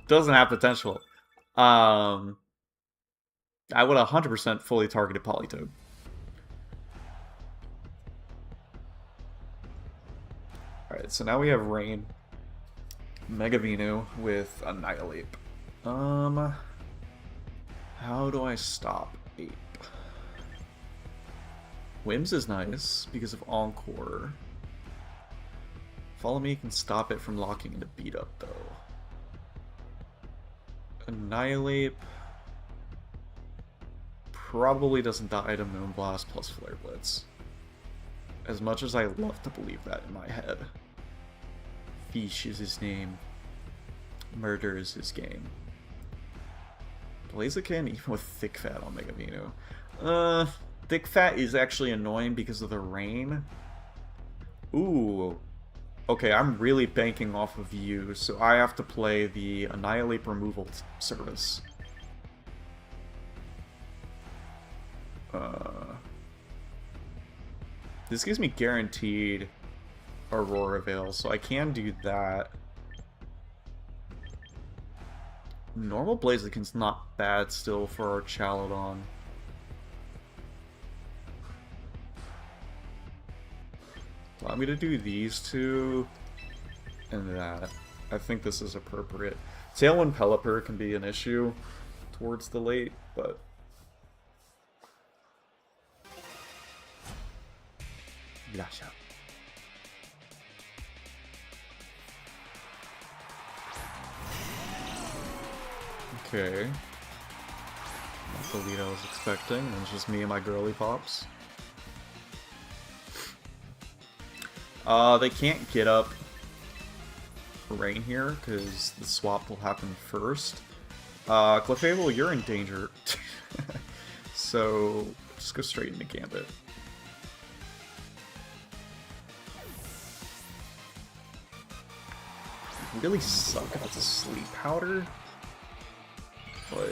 S1: doesn't have potential, I would 100% fully targeted Politoed. Alright, so now we have Rain, Mega Venu with Annihilate. How do I stop Ape? Whims is nice because of Encore. Follow Me can stop it from locking into beat up though. Annihilate probably doesn't die to Moonblast plus Flare Blitz. As much as I love to believe that in my head. Fish is his name. Murder is his game. Blaziken, even with Thick Fat on Mega Venu. Thick Fat is actually annoying because of the rain. Ooh. Okay, I'm really banking off of you, so I have to play the Annihilate removal service. This gives me guaranteed Aurora Veil, so I can do that. Normal Blaziken's not bad still for our Chalodon. Allow me to do these two and that. I think this is appropriate. Tailwind Pelipper can be an issue towards the late, but... Gotcha. Okay. Not the lead I was expecting. It's just me and my girly pops. They can't get up Rain here, because the swap will happen first. Clefable, you're in danger. So, just go straight into Gambit. Really suck at the Sleep Powder. But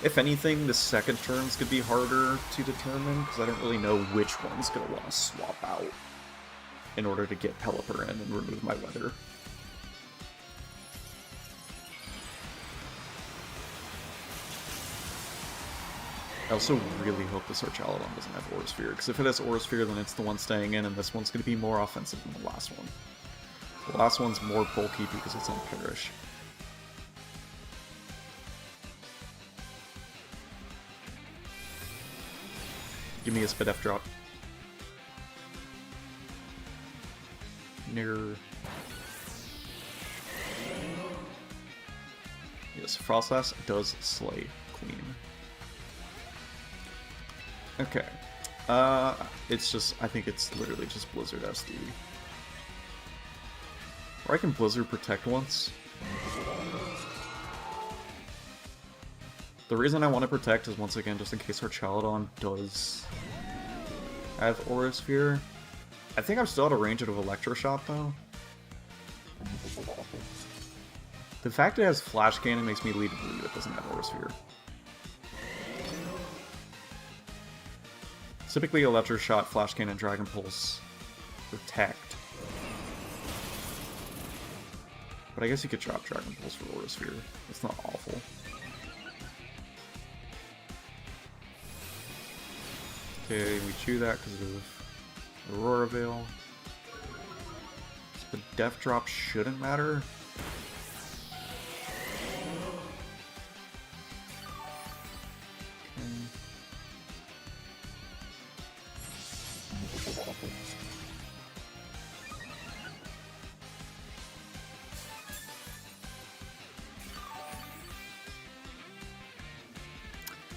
S1: if anything, the second turn's could be harder to determine, because I don't really know which one's going to want to swap out in order to get Pelipper in and remove my weather. I also really hope this Archalodon doesn't have Aura Sphere, because if it has Aura Sphere, then it's the one staying in, and this one's going to be more offensive than the last one. The last one's more bulky because it's on Perish. Give me a Spit F drop. Near. Yes, Frostlass does slay Queen. Okay. It's just, I think it's literally just Blizzard SD. Or I can Blizzard Protect once. The reason I want to Protect is, once again, just in case our Chaladon does have Aura Sphere. I think I'm still out of range of Electroshock, though. The fact it has Flash Cannon makes me lead to believe it doesn't have Aura Sphere. Typically, Electroshock, Flash Cannon, Dragon Pulse, Protect. But I guess you could drop Dragon Pulse for Aura Sphere. It's not awful. Okay, we chew that because of Aurora Veil. So the Death Drop shouldn't matter.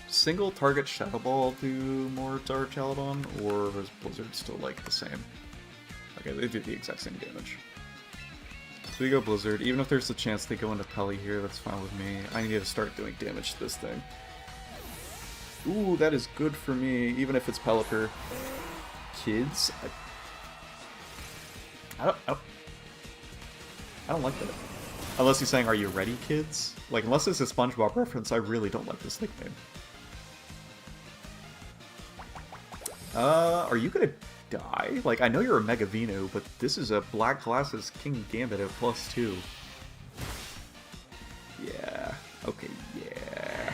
S1: Single target Shadow Ball do more to our Chaladon, or is Blizzard still like the same? Okay, they do the exact same damage. So we go Blizzard. Even if there's a chance they go into Pelly here, that's fine with me. I need to start doing damage to this thing. Ooh, that is good for me, even if it's Pelipper. Kids? I don't like that. Unless he's saying, are you ready, kids? Like, unless it's a SpongeBob reference, I really don't like this nickname. Are you gonna die? Like, I know you're a Mega Vino, but this is a Black Glasses King Gambit at +2. Yeah. Okay, yeah.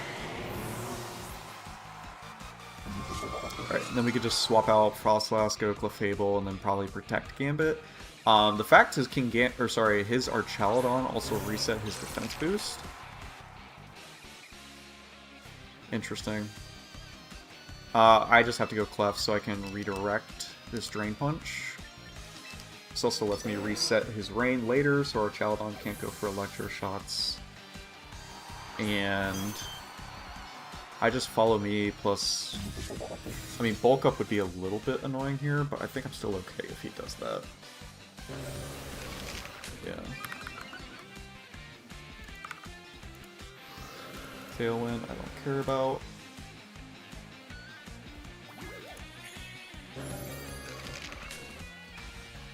S1: Alright, then we could just swap out Frostlass, go Clefable, and then probably Protect Gambit. The fact is his Archaladon also reset his defense boost. Interesting. I just have to go Clef so I can redirect this Drain Punch. This also lets me reset his Rain later, so our Chaladon can't go for Electro Shots. And I just follow me, plus... I mean, Bulk Up would be a little bit annoying here, but I think I'm still okay if he does that. Yeah. Tailwind, I don't care about.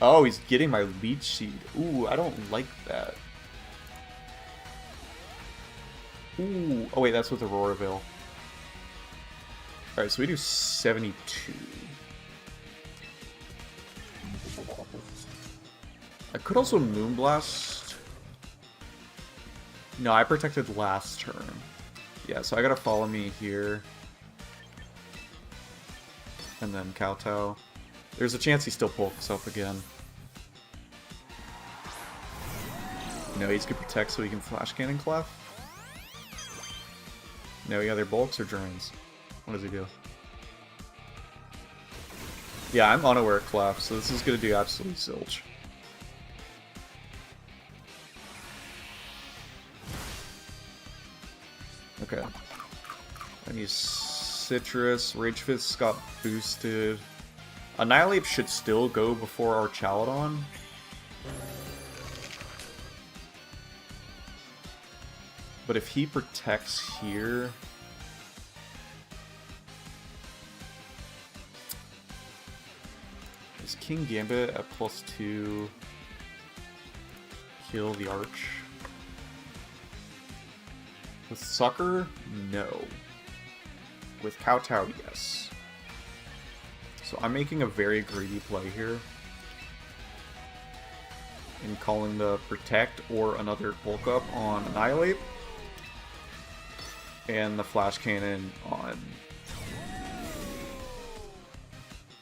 S1: Oh, he's getting my Leech Seed. Ooh, I don't like that. Ooh, oh wait, that's with Aurora Veil. Alright, so we do 72. I could also Moonblast. No, I protected last turn. Yeah, so I gotta follow me here. And then Kowtow. There's a chance he still bulks up again. No, he's gonna protect so he can Flash Cannon Clef. No, he either bulks or drains. What does he do? Yeah, I'm unaware of Clef, so this is gonna do absolute zilch. Okay. I use Citrus. Rage Fist got boosted. Annihilate should still go before our Chaladon. But if he protects here... Is King Gambit at +2 kill the Arch? With Sucker? No. With Kowtow, yes. So I'm making a very greedy play here. In calling the Protect or another Bulk Up on Annihilate. And the Flash Cannon on...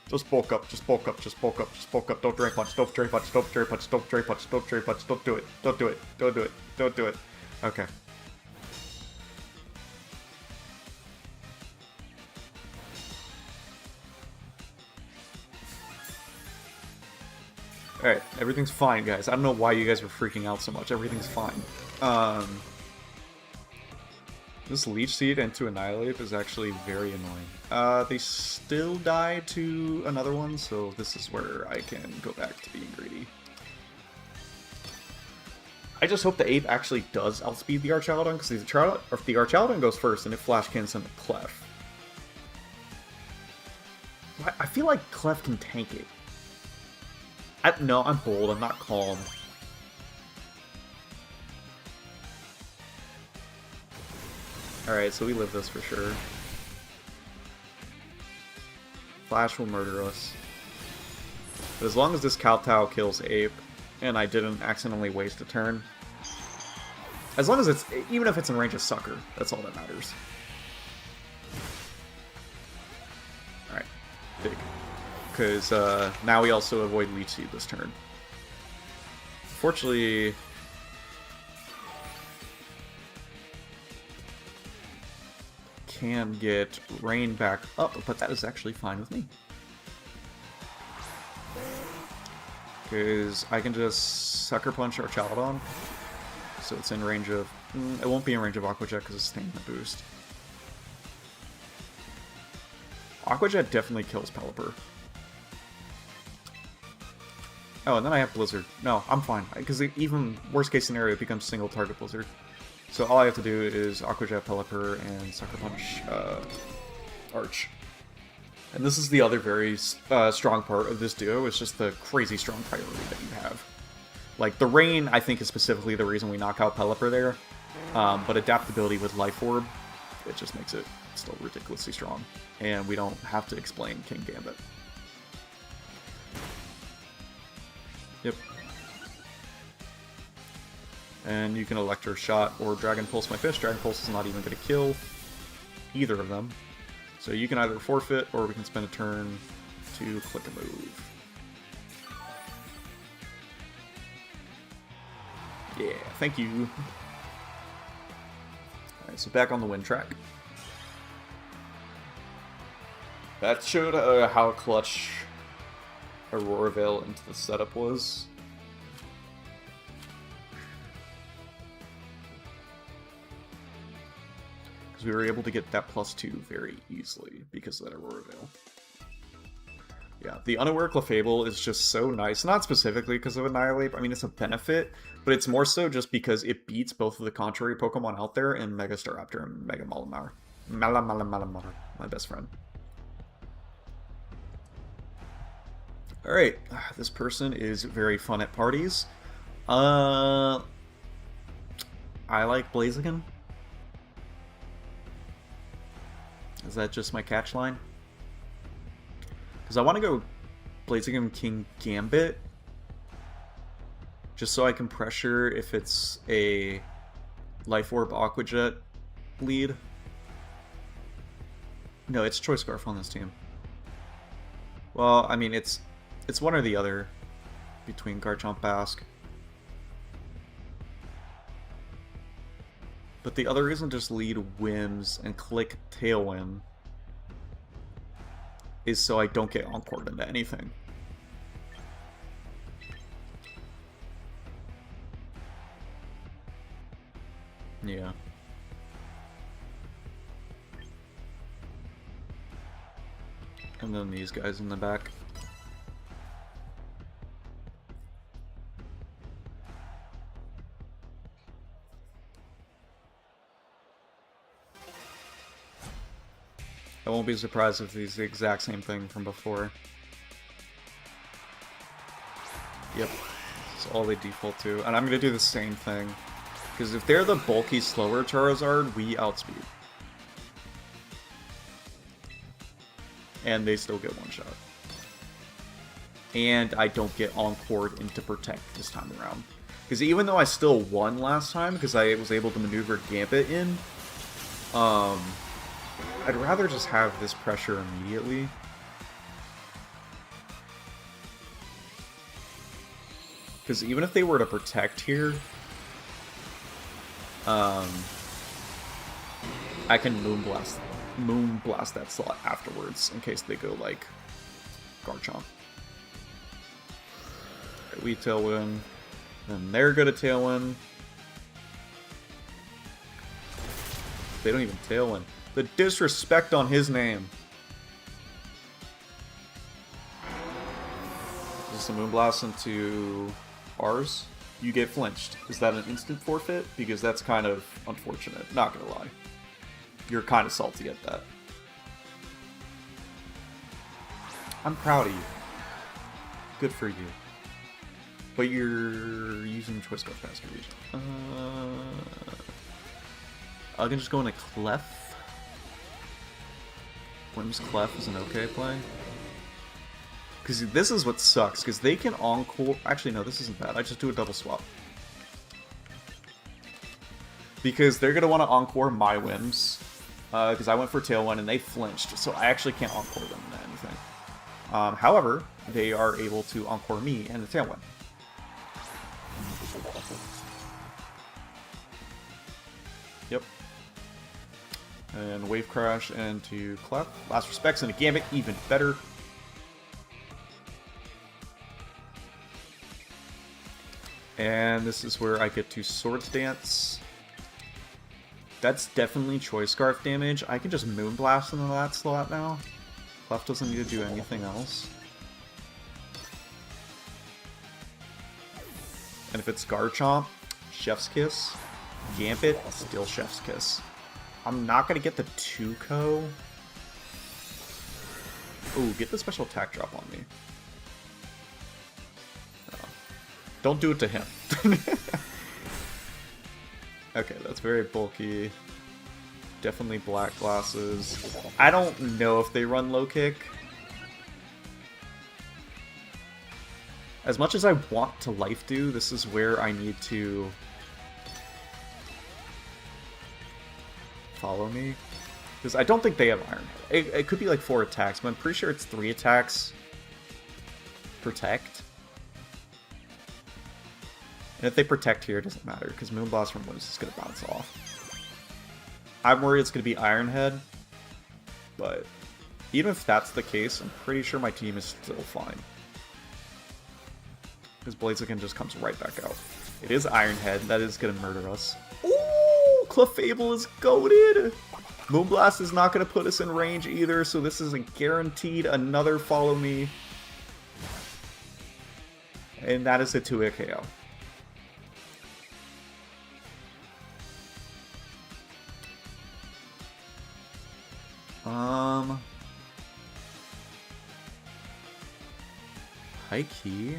S1: Just bulk up, just bulk up, just bulk up, just bulk up. Don't Drain Punch, don't Drain Punch, don't Drain Punch, don't Drain Punch, don't Drain Punch, don't do it, don't do it, don't do it, don't do it. Okay. Alright, everything's fine, guys. I don't know why you guys were freaking out so much. Everything's fine. This Leech Seed into Annihilate is actually very annoying. They still die to another one, so this is where I can go back to being greedy. I just hope the Ape actually does outspeed the Archaludon, because if the Archaludon goes first and it Flash Cans into Clef. I feel like Clef can tank it. No, I'm bold, I'm not calm. Alright, so we live this for sure. Flash will murder us. But as long as this Kowtow kills Ape, and I didn't accidentally waste a turn, as long as it's, even if it's in range of Sucker, that's all that matters. Alright, big. Because now we also avoid Leech Seed this turn. Unfortunately, can get Rain back up, but that is actually fine with me. Because I can just Sucker Punch Archaludon, so it's in range of... it won't be in range of Aqua Jet because it's Stamina Boost. Aqua Jet definitely kills Pelipper. Oh, and then I have Blizzard. No, I'm fine, because even worst case scenario, it becomes single target Blizzard. So all I have to do is Aqua Jet, Pelipper, and Sucker Punch Arch. And this is the other very strong part of this duo, is just the crazy strong priority that you have. Like, the Rain, I think, is specifically the reason we knock out Pelipper there. But adaptability with Life Orb, it just makes it still ridiculously strong. And we don't have to explain King Gambit. Yep. And you can Electro Shot or Dragon Pulse my fish. Dragon Pulse is not even going to kill either of them. So you can either forfeit, or we can spend a turn to click a move. Yeah, thank you. Alright, so back on the win track. That showed how clutch Aurora Veil into the setup was. We were able to get that +2 very easily because of that Aurora Veil. Yeah, the Unaware Clefable is just so nice. Not specifically because of Annihilate, I mean it's a benefit, but it's more so just because it beats both of the contrary Pokemon out there in Mega Staraptor and Mega Malamar. Malamar, my best friend. Alright, this person is very fun at parties. I like Blaziken. Is that just my catch line? Because I want to go Blaziken King Gambit, just so I can pressure if it's a Life Orb Aqua Jet lead. No, it's Choice Scarf on this team. Well, I mean, it's one or the other between Garchomp Basque. But the other reason just lead Whims and click Tailwind is so I don't get encored into anything. Yeah. And then these guys in the back. I won't be surprised if it's the exact same thing from before. Yep, that's all they default to. And I'm going to do the same thing. Because if they're the bulky, slower Charizard, we outspeed. And they still get one shot. And I don't get encored into Protect this time around. Because even though I still won last time, because I was able to maneuver Gambit in, I'd rather just have this pressure immediately. Because even if they were to Protect here, I can Moonblast that slot afterwards in case they go like Garchomp. Right, we Tailwind, then they're good at Tailwind. They don't even Tailwind. The disrespect on his name. Just a Moonblast into ours. You get flinched. Is that an instant forfeit? Because that's kind of unfortunate. Not gonna lie. You're kind of salty at that. I'm proud of you. Good for you. But you're using Choice Scarf Master Region. I can just go into Clef. Whim's Clef is an okay play. Because this is what sucks, because they can Encore... Actually, no, this isn't bad. I just do a double swap. Because they're going to want to Encore my Whims. Because I went for Tailwind and they flinched, so I actually can't Encore them into anything. However, they are able to Encore me and the Tailwind. Yep. And Wave Crash into Clef. Last Respects into Gambit, even better. And this is where I get to Swords Dance. That's definitely Choice Scarf damage. I can just Moonblast into that slot now. Clef doesn't need to do anything else. And if it's Garchomp, Chef's Kiss. Gambit, still Chef's Kiss. I'm not going to get the 2-ko. Ooh, get the special attack drop on me. Don't do it to him. Okay, that's very bulky. Definitely black glasses. I don't know if they run low kick. As much as I want to life do, this is where I need to follow me. Because I don't think they have Iron Head. It could be like 4 attacks, but I'm pretty sure it's 3 attacks. Protect. And if they protect here, it doesn't matter, because Moonblast from Whims is going to bounce off. I'm worried it's going to be Iron Head, but even if that's the case, I'm pretty sure my team is still fine. Because Blaziken just comes right back out. It is Iron Head, that is going to murder us. Ooh, Clefable is goated! Moonblast is not going to put us in range either, so this is a guaranteed another follow me. And that is a 2-hit KO. High key.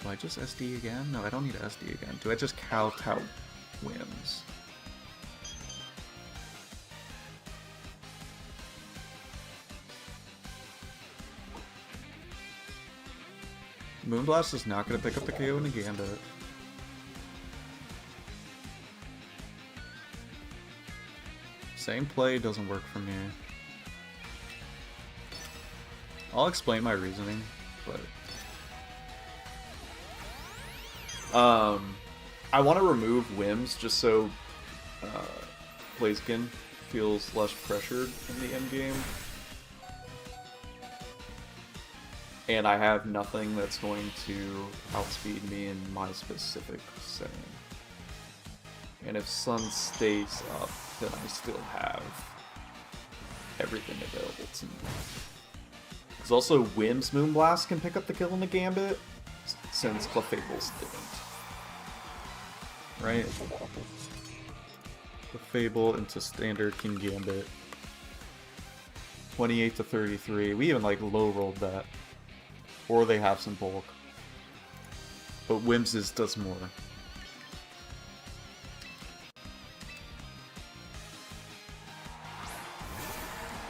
S1: Do I just SD again? No, I don't need to SD again. Do I just kowtow Whims? Moonblast is not going to pick up the KO in the Gambit. Same play doesn't work for me. I'll explain my reasoning, but I want to remove Whims just so Blaziken feels less pressured in the end game. And I have nothing that's going to outspeed me in my specific setting. And if Sun stays up, then I still have everything available to me. Because also Whims Moonblast can pick up the kill in the Gambit, since Clefables didn't. Right? Clefable into standard King Gambit. 28 to 33. We even like low rolled that. Or they have some bulk. But Whims's does more.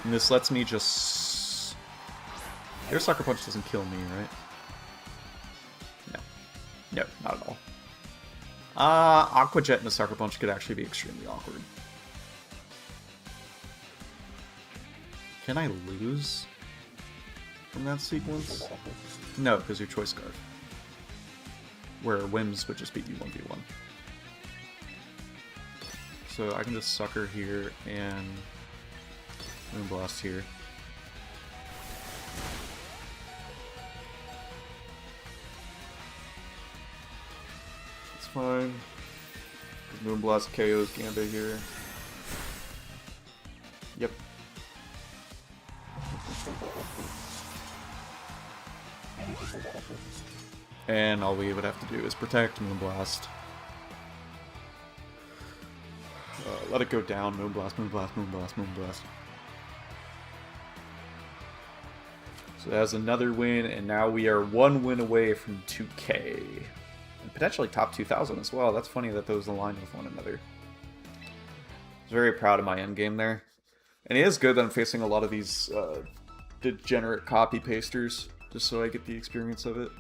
S1: And this lets me just... Their Sucker Punch doesn't kill me, right? No. No, not at all. Aqua Jet and a Sucker Punch could actually be extremely awkward. Can I lose from that sequence? No, because you're Choice Scarf. Where Whims would just beat you 1v1. So I can just Sucker here and Moonblast here. It's fine. Moonblast KOs Gambit here. Yep. And all we would have to do is protect Moonblast. Let it go down. Moonblast, Moonblast, Moonblast, Moonblast. So that's another win, and now we are 1 win away from 2K. And potentially top 2,000 as well. That's funny that those align with one another. I was very proud of my endgame there. And it is good that I'm facing a lot of these degenerate copy-pasters, just so I get the experience of it.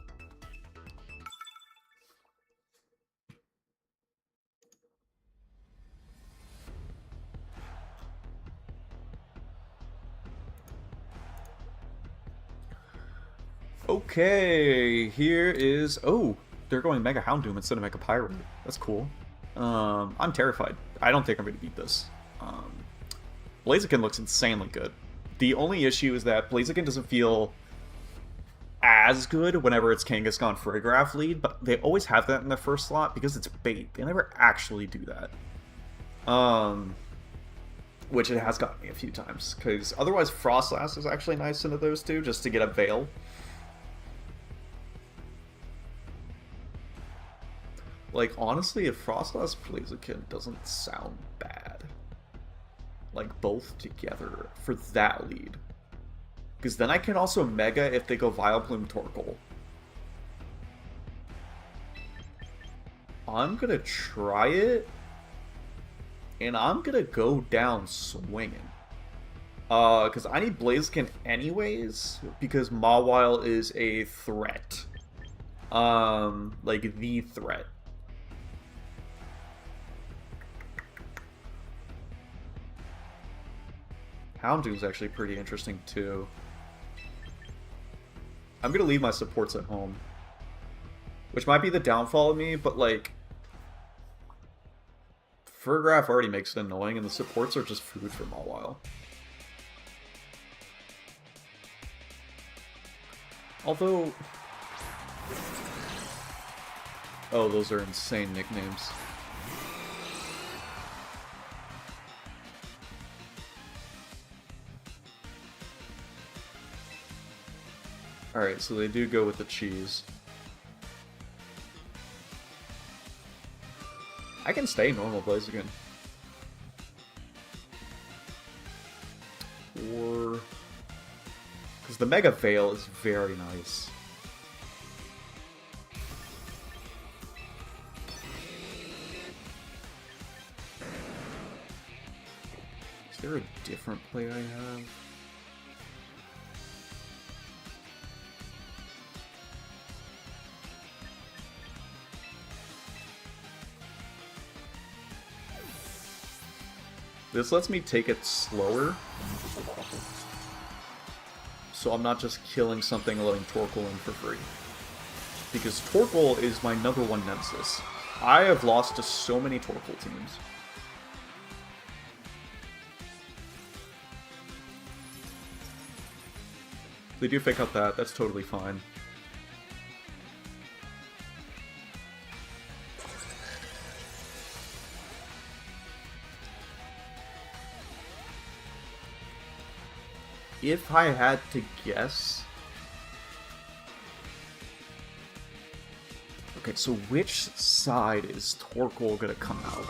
S1: Okay, here is... Oh, they're going Mega Houndoom instead of Mega Pyro. That's cool. I'm terrified. I don't think I'm going to beat this. Blaziken looks insanely good. The only issue is that Blaziken doesn't feel as good whenever it's Kangaskhan Farigiraf lead, but they always have that in the first slot because it's bait. They never actually do that. Which it has gotten me a few times, because otherwise Frostlass is actually nice into those two, just to get a Veil. Like, honestly, if Frostlass Blaziken doesn't sound bad, like, both together for that lead. Because then I can also Mega if they go Vileplume Torkoal. I'm gonna try it, and I'm gonna go down swinging. Because I need Blaziken anyways, because Mawile is a threat. Like, the threat. Houndoom's actually pretty interesting, too. I'm gonna leave my supports at home. Which might be the downfall of me, but, like... Farigiraf already makes it annoying, and the supports are just food for Mawile. Although... Oh, those are insane nicknames. Alright, so they do go with the cheese. I can stay normal Blaziken. Or... Because the Mega Veil is very nice. Is there a different play I have? This lets me take it slower, so I'm not just killing something and letting Torkoal in for free. Because Torkoal is my #1 nemesis. I have lost to so many Torkoal teams. They do fake out that, that's totally fine. If I had to guess... Okay, so which side is Torkoal gonna come out?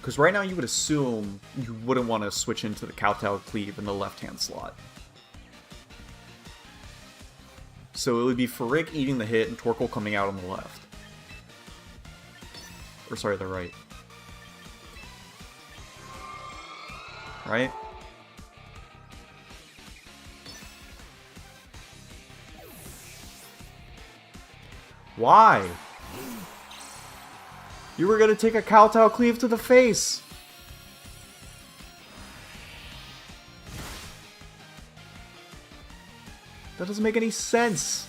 S1: Because right now you would assume you wouldn't want to switch into the Kowtow Cleave in the left-hand slot. So it would be Farig eating the hit and Torkoal coming out on the left. Or sorry, the right. Right? Why? You were gonna take a Kowtow Cleave to the face! That doesn't make any sense!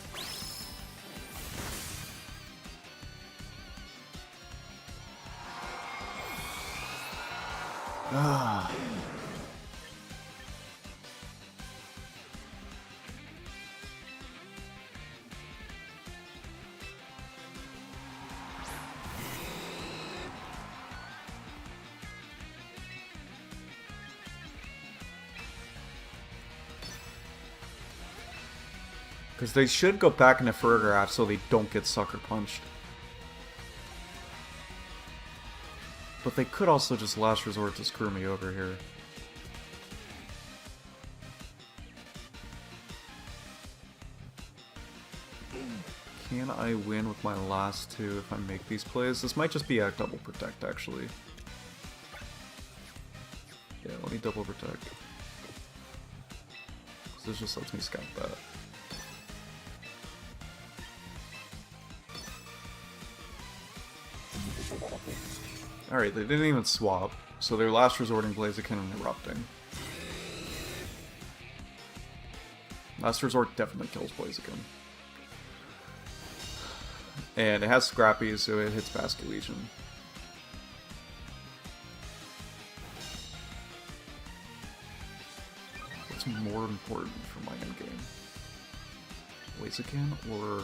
S1: Ah. Because they should go back into Ferograph so they don't get sucker punched. But they could also just last resort to screw me over here. Can I win with my last two if I make these plays? This might just be a double protect, actually. Yeah, let me double protect. This just lets me scout that. Alright, they didn't even swap, so their last resorting Blaziken and Erupting. Last resort definitely kills Blaziken. And it has Scrappy, so it hits Basket Legion. What's more important for my endgame? Blaziken or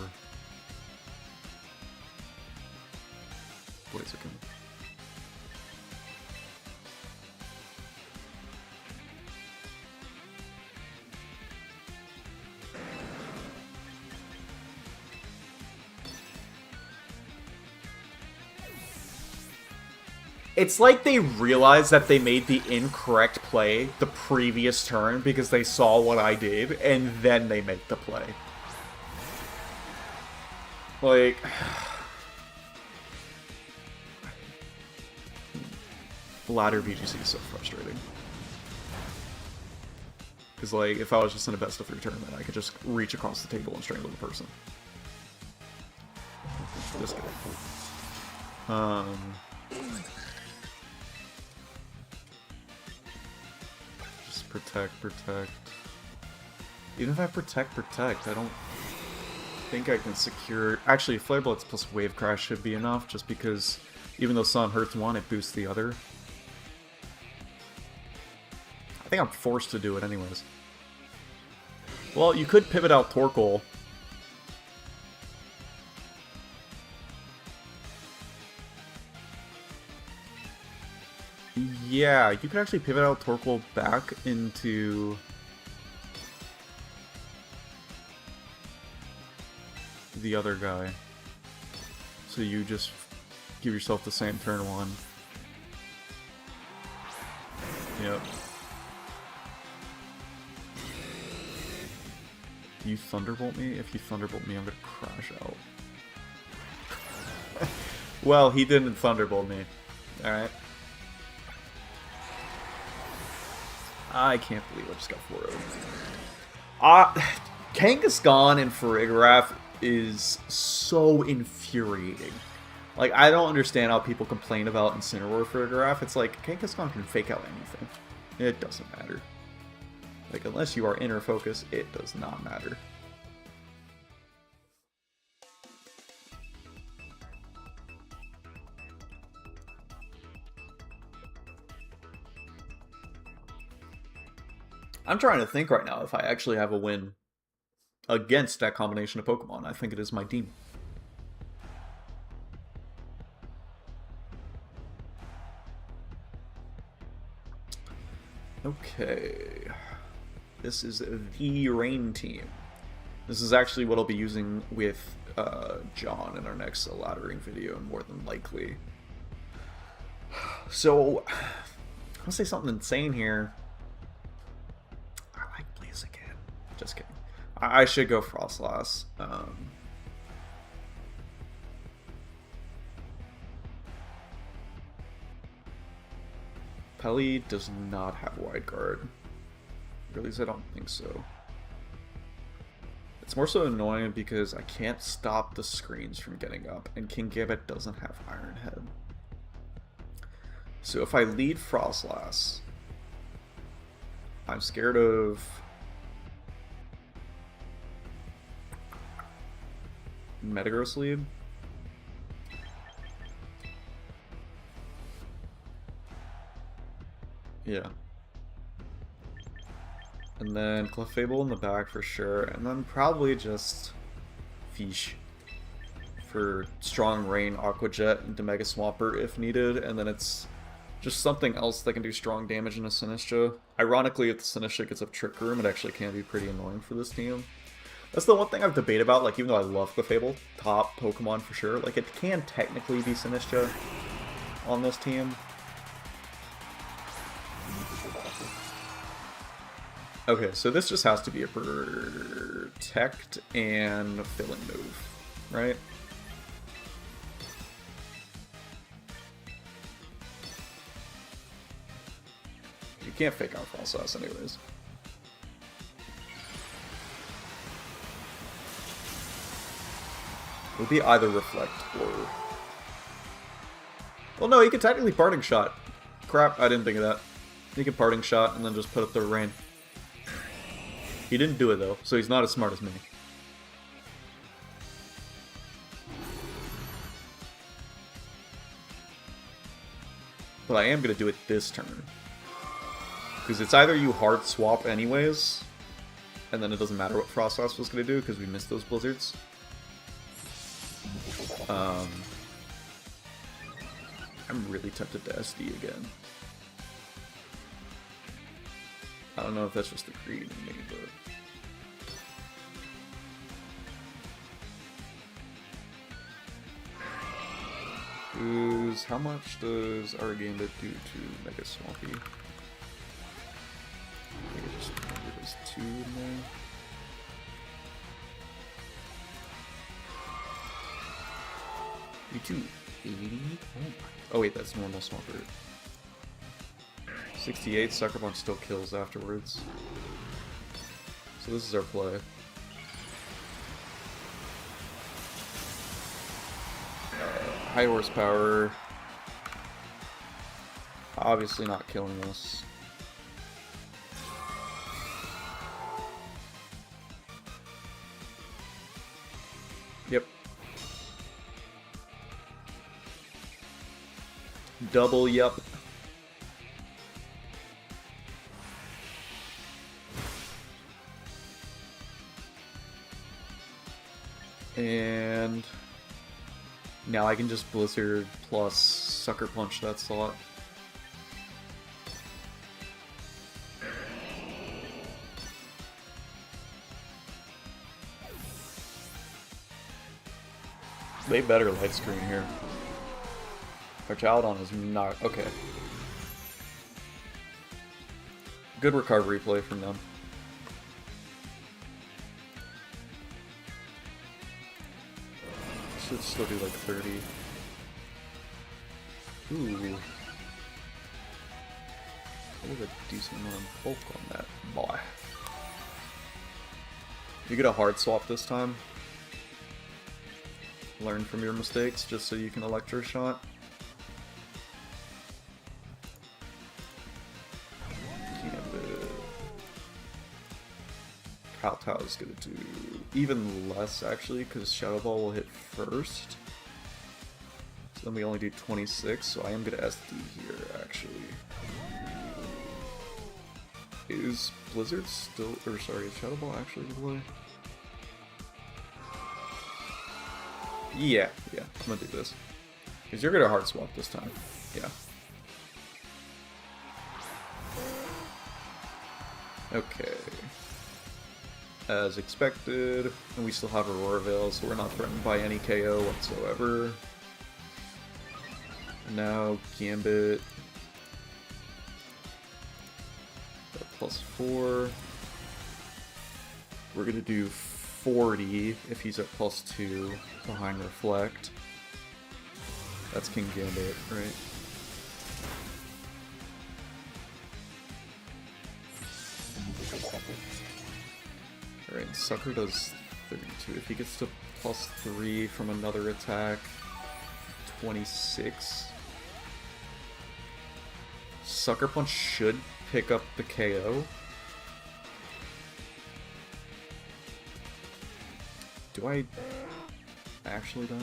S1: Blaziken? It's like they realized that they made the incorrect play the previous turn because they saw what I did, and then they make the play. Like... Ladder VGC is so frustrating. Because, like, if I was just in a best-of-3 tournament, I could just reach across the table and strangle the person. This guy. Protect. Even if I protect, I don't think I can secure... Actually, Flare Blitz plus Wave Crash should be enough, just because even though Sun hurts one, it boosts the other. I think I'm forced to do it anyways. Well, you could pivot out Torkoal. Yeah, you could actually pivot out Torkoal back into the other guy. So you just give yourself the same turn one. Yep. You Thunderbolt me? If you Thunderbolt me, I'm gonna crash out. Well, he didn't Thunderbolt me. Alright. I can't believe I just got 4-0. Kangaskhan and Farigiraf is so infuriating. Like, I don't understand how people complain about Incineroar Farigiraf. It's like, Kangaskhan can fake out anything. It doesn't matter. Like, unless you are inner focus, it does not matter. I'm trying to think right now if I actually have a win against that combination of Pokemon. I think it is my team. Okay. This is the Rain team. This is actually what I'll be using with John in our next laddering video, more than likely. So, I'm gonna say something insane here. Just kidding. I should go Frostlass. Pelly does not have Wide Guard. Or at least I don't think so. It's more so annoying because I can't stop the screens from getting up, and King Gibbet doesn't have Iron Head. So if I lead Frostlass, I'm scared of... Metagross lead. Yeah. And then Clefable in the back for sure, and then probably just Fish for Strong Rain, Aqua Jet, into Mega Swampert if needed, and then it's just something else that can do strong damage in a Sinistcha. Ironically, if the Sinistcha gets up Trick Room, it actually can be pretty annoying for this team. That's the one thing I've debated about, like, even though I love Clefable, top Pokemon for sure, like, it can technically be Sinistcha on this team. Okay, so this just has to be a protect and fill-in move, right? You can't fake out False Sass anyways. It would be either Reflect or... Well, no, he could technically Parting Shot. Crap, I didn't think of that. He could Parting Shot and then just put up the Rain. He didn't do it, though, so he's not as smart as me. But I am going to do it this turn. Because it's either you hard swap anyways, and then it doesn't matter what Frost Sass was going to do, because we missed those Blizzards. I'm really tempted to SD again. I don't know if that's just the greed in me, but... How much does our Gambit do to Mega Swampy? I think it just there's 2 in there. You 280? Oh wait, that's normal Swampert. 68, Sucker Punch still kills afterwards. So this is our play. High horsepower. Obviously not killing us. Yep. Double yep. And now I can just Blizzard plus Sucker Punch that slot. They better light screen here. Our Chaldon is not... Okay. Good recovery play from them. Should still do like 30. Ooh. That was a decent amount of bulk on that boy. You get a hard swap this time. Learn from your mistakes just so you can Electro Shot. Kowtow is going to do even less actually because Shadow Ball will hit first. So then we only do 26, so I am going to SD here actually. Is Blizzard still, or sorry, is Shadow Ball actually the play? Yeah, I'm gonna do this. Because you're gonna hard swap this time. Yeah. Okay. As expected, and we still have Aurora Veil, so we're not threatened by any KO whatsoever. Now, Gambit. +4. We're gonna do 40 if he's at +2 behind Reflect. That's King Gambit, right? Alright, Sucker does 32. If he gets to +3 from another attack, 26. Sucker Punch should pick up the KO. Do I actually die?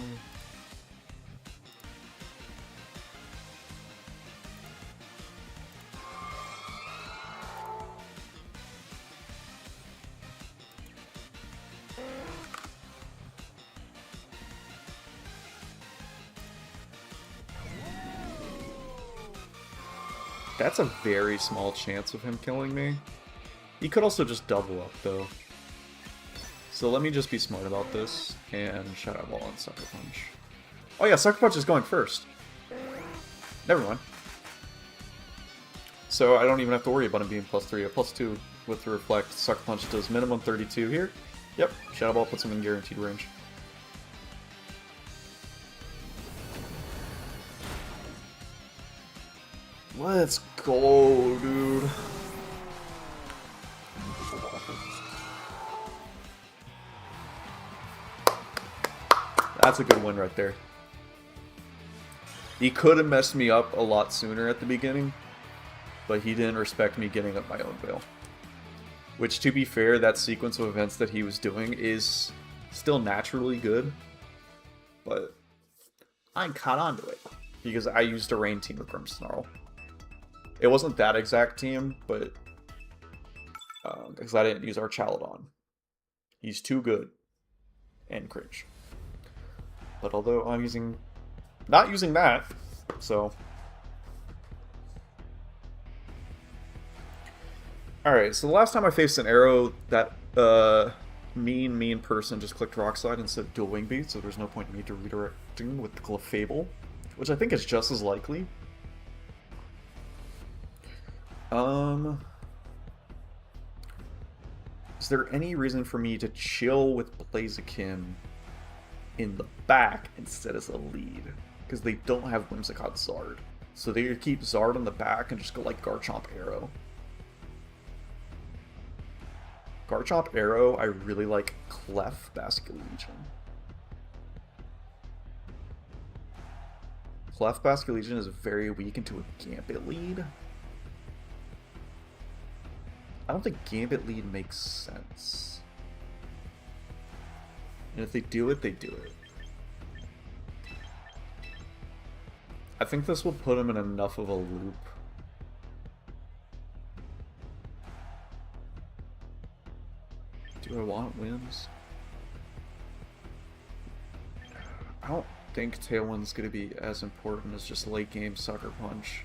S1: That's a very small chance of him killing me. He could also just double up, though. So let me just be smart about this and Shadow Ball and Sucker Punch. Oh yeah, Sucker Punch is going first. Never mind. So I don't even have to worry about him being +3. A +2 with the Reflect. Sucker Punch does minimum 32 here. Yep, Shadow Ball puts him in guaranteed range. Let's go, dude. That's a good win right there. He could have messed me up a lot sooner at the beginning, but he didn't respect me getting up my own veil. Which, to be fair, that sequence of events that he was doing is still naturally good, but I caught on to it because I used a rain team with Grimmsnarl. It wasn't that exact team, but because I didn't use our Chaladon. He's too good and cringe. But although I'm not using that, so. Alright, so the last time I faced an arrow, that mean person just clicked Rock Slide instead of Dual Wing Beat, so there's no point in me to redirecting with the Clefable, which I think is just as likely. Is there any reason for me to chill with Blaziken in the back instead as a lead? Because they don't have Whimsicott Zard. So they could keep Zard in the back and just go like Garchomp Arrow. Garchomp Arrow, I really like Clef Basculegion. Clef Basculegion is very weak into a Gambit lead. I don't think Gambit lead makes sense. And if they do it, they do it. I think this will put him in enough of a loop. Do I want wins? I don't think Tailwind's going to be as important as just late game Sucker Punch.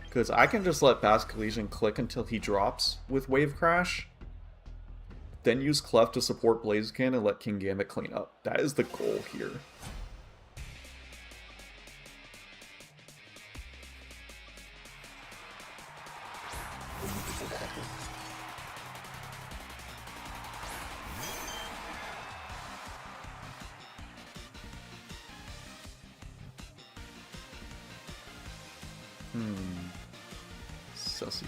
S1: Because I can just let Basculegion click until he drops with Wave Crash. Then use Clef to support Blaziken and let Kingambit clean up. That is the goal here. Sussy.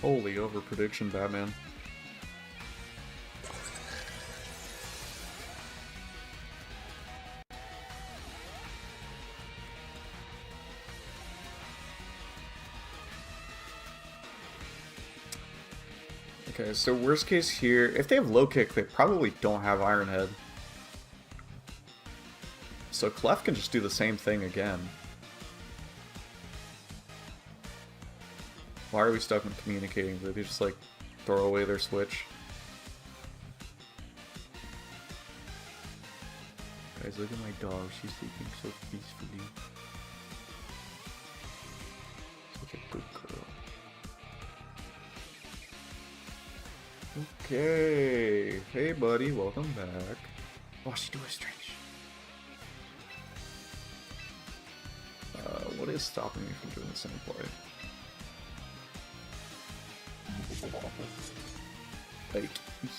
S1: Holy over prediction, Batman. Okay, so worst case here, if they have low kick, they probably don't have Iron Head. So Clef can just do the same thing again. Why are we stuck in communicating? Did they just like throw away their switch? Guys, look at my dog. She's sleeping so peacefully. Such a good girl. Okay. Hey, buddy. Welcome back. Oh, she do a stretch. What is stopping me from doing the same play? Like,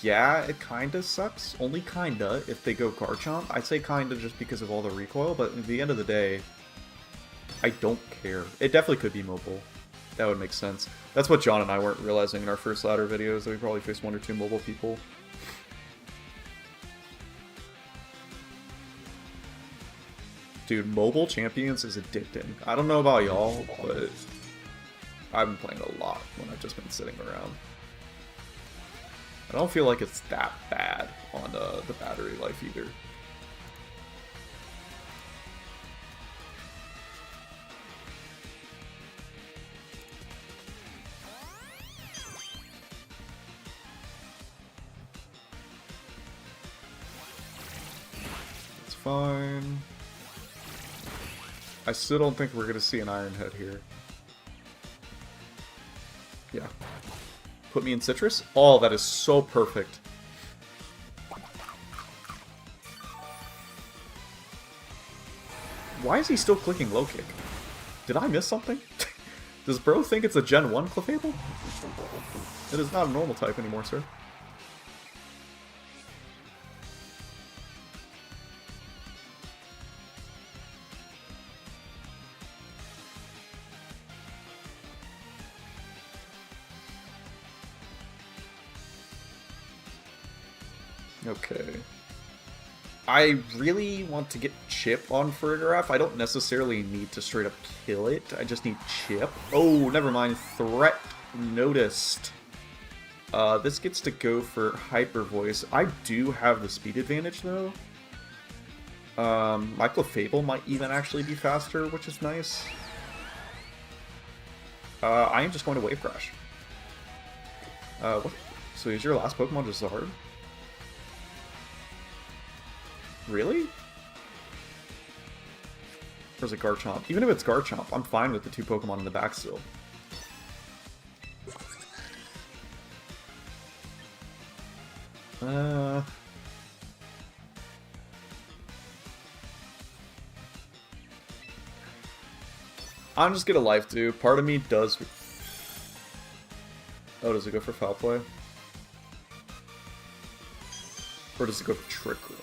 S1: yeah, it kinda sucks. Only kinda if they go Garchomp. I'd say kinda just because of all the recoil, but at the end of the day, I don't care. It definitely could be mobile. That would make sense. That's what John and I weren't realizing in our first ladder videos, that we probably faced 1 or 2 mobile people. Dude, mobile champions is addicting. I don't know about y'all, but I've been playing a lot when I've just been sitting around. I don't feel like it's that bad on the battery life either. It's fine. I still don't think we're going to see an Iron Head here. Yeah. Put me in Citrus? Oh, that is so perfect. Why is he still clicking low kick? Did I miss something? Does bro think it's a Gen 1 Clefable? It is not a normal type anymore, sir. Okay. I really want to get Chip on Farigiraf. I don't necessarily need to straight up kill it. I just need Chip. Oh, never mind. Threat noticed. This gets to go for Hyper Voice. I do have the speed advantage, though. My Clefable might even actually be faster, which is nice. I am just going to Wave Crash. What? So is your last Pokemon just Zard? Really? Or is it Garchomp? Even if it's Garchomp, I'm fine with the 2 Pokemon in the back still. I'm just gonna Life Dew. Part of me does... Oh, does it go for Foul Play? Or does it go for Trick Room?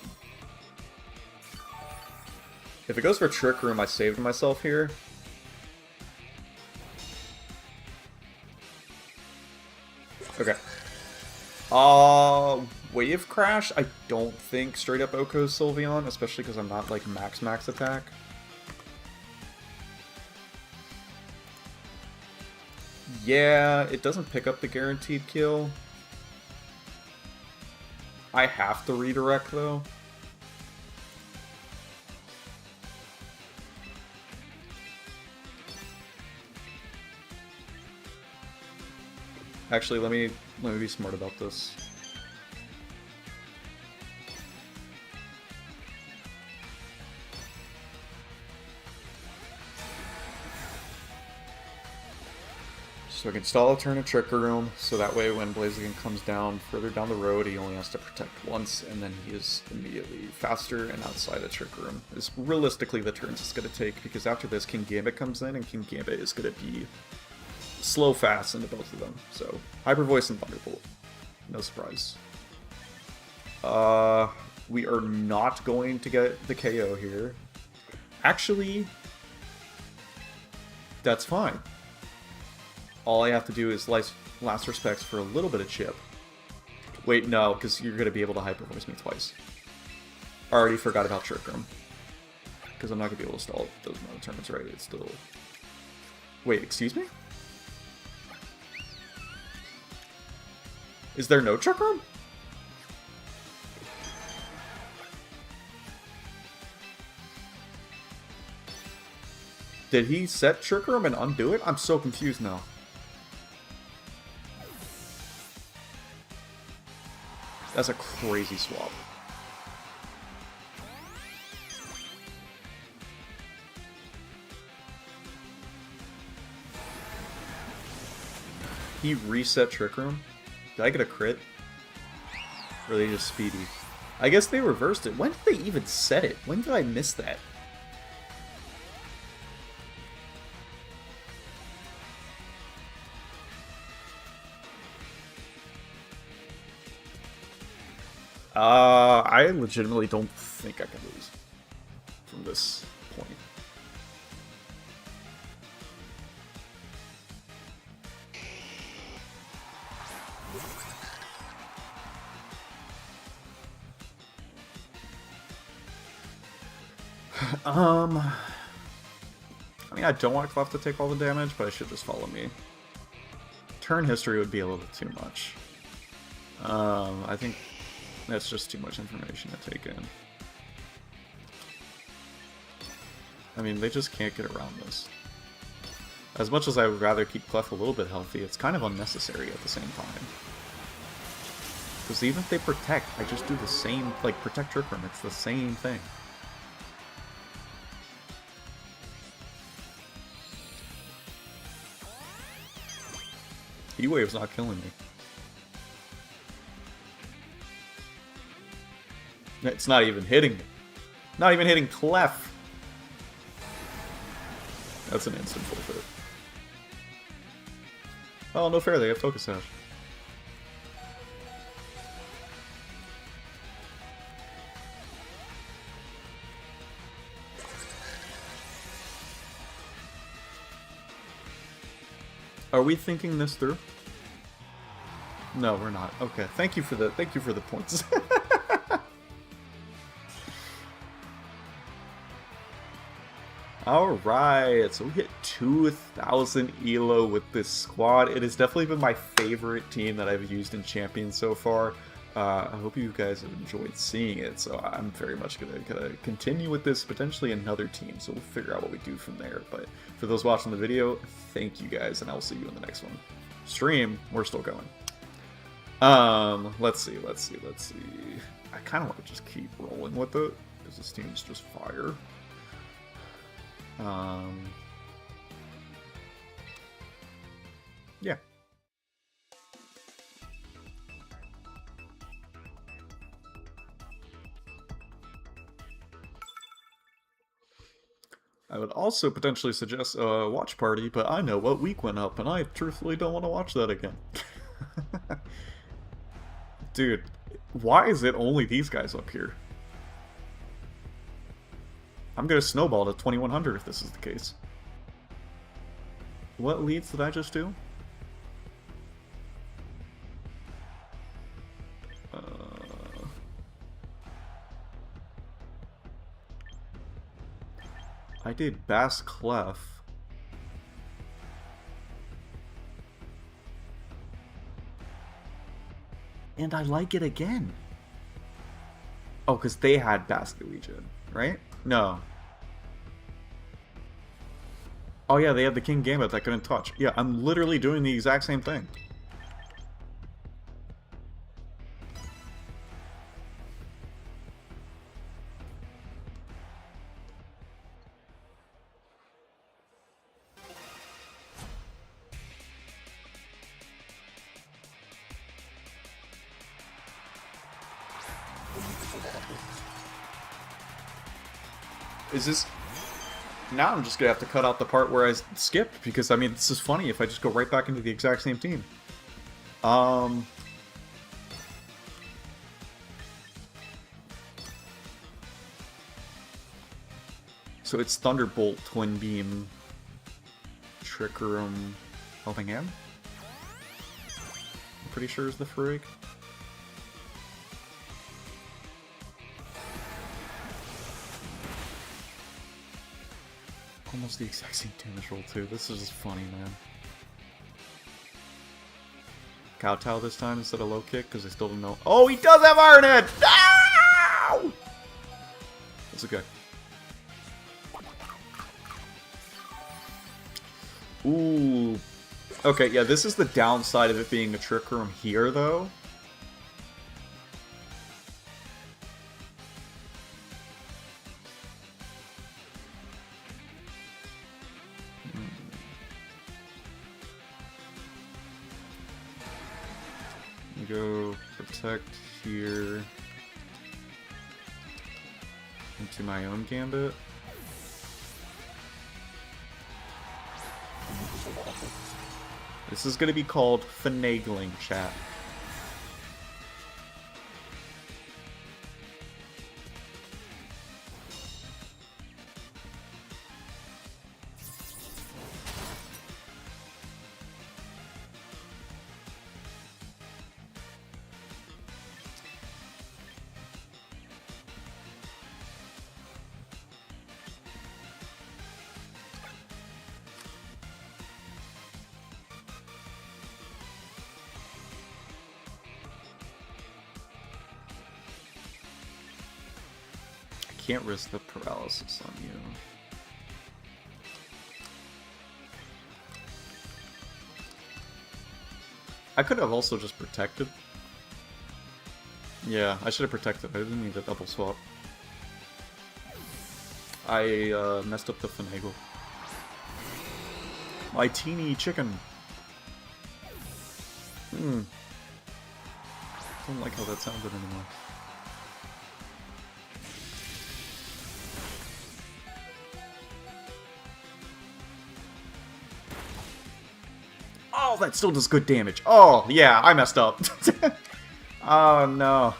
S1: If it goes for Trick Room, I saved myself here. Okay. Wave Crash? I don't think straight up Oko's Sylveon, especially because I'm not like max attack. Yeah, it doesn't pick up the guaranteed kill. I have to redirect though. Actually, let me be smart about this. So I can stall a turn of Trick Room, so that way when Blaziken comes down further down the road, he only has to protect once, and then he is immediately faster and outside of Trick Room. Is realistically the turns it's going to take, because after this, King Gambit comes in, and King Gambit is going to be slow fast into both of them. So Hyper Voice and Thunderbolt. No surprise. We are not going to get the KO here. Actually, that's fine. All I have to do is last respects for a little bit of Chip. Wait, no, because you're going to be able to Hyper Voice me twice. I already forgot about Trick Room. Because I'm not going to be able to stall those amount of turns, right? It's still... Wait, excuse me? Is there no Trick Room? Did he set Trick Room and undo it? I'm so confused now. That's a crazy swap. He reset Trick Room? Did I get a crit? Or are they just speedy? I guess they reversed it. When did they even set it? When did I miss that? I legitimately don't think I can lose from this point. I mean, I don't want Clef to take all the damage, but I should just follow me. Turn history would be a little too much. I think that's just too much information to take in. I mean, they just can't get around this. As much as I would rather keep Clef a little bit healthy, it's kind of unnecessary at the same time. Because even if they protect, I just do the same, like, protect Trick Room, it's the same thing. E-Wave's not killing me. It's not even hitting me. Not even hitting Clef. That's an instant forfeit. Oh, no fair, they have Focus Sash. Are we thinking this through? No, we're not. Okay, thank you for the points. Alright, so we hit 2,000 ELO with this squad. It has definitely been my favorite team that I've used in Champions so far. I hope you guys have enjoyed seeing it, so I'm very much gonna continue with this, potentially another team, so we'll figure out what we do from there. But for those watching the video, thank you guys, and I will see you in the next one. Stream, we're still going. Let's see. I kind of want to just keep rolling with it, because this team's just fire. Yeah. I would also potentially suggest a watch party, but I know what week went up, and I truthfully don't want to watch that again. Dude, why is it only these guys up here? I'm gonna snowball to 2100 if this is the case. What leads did I just do? I did Bass Clef. And I like it again. Oh, because they had Basket Legion, right? No. Oh yeah, they had the King Gambit that couldn't touch. Yeah, I'm literally doing the exact same thing. Is this... Now I'm just gonna have to cut out the part where I skipped, because, I mean, this is funny if I just go right back into the exact same team. So it's Thunderbolt, Twin Beam, Trick Room, Helping Hand? I'm pretty sure is the Farig. Almost the exact same damage roll too. This is just funny, man. Kowtow this time instead of low kick because I still don't know. Oh, he does have Iron Head! No! That's okay. Ooh. Okay, yeah, this is the downside of it being a Trick Room here, though. Go protect here into my own Gambit. This is going to be called finagling, chat. can't risk the paralysis on you. I could have also just protected. Yeah, I should have protected. I didn't need a double swap. I messed up the finagle. My teeny chicken. Don't like how that sounded anymore. Oh, that still does good damage. Oh, yeah, I messed up. Oh, no.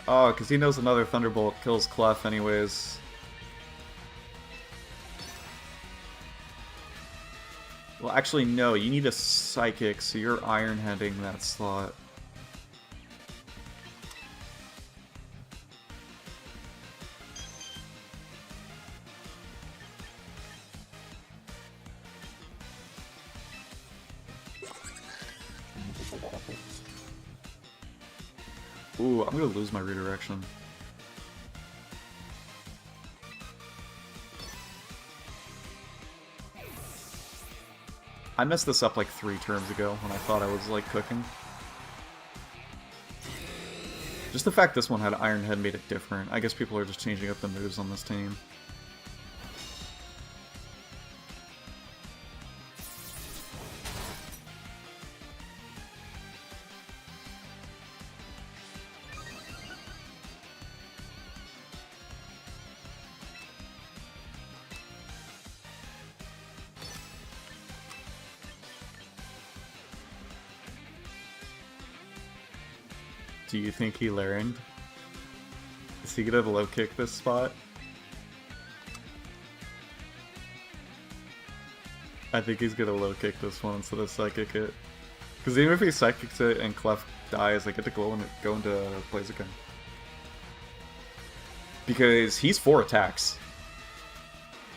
S1: Oh, because he knows another Thunderbolt kills Clef anyways. Well, actually, no. You need a Psychic, so you're Iron-Heading that slot. Ooh, I'm gonna lose my redirection. I messed this up like 3 turns ago when I thought I was like cooking. Just the fact this one had Iron Head made it different. I guess people are just changing up the moves on this team. Do you think he Larringed? Is he gonna low kick this spot? I think he's gonna low kick this one instead of psychic it. Because even if he psychics it and Clef dies, I get to go into Blaziken. Because he's 4 attacks.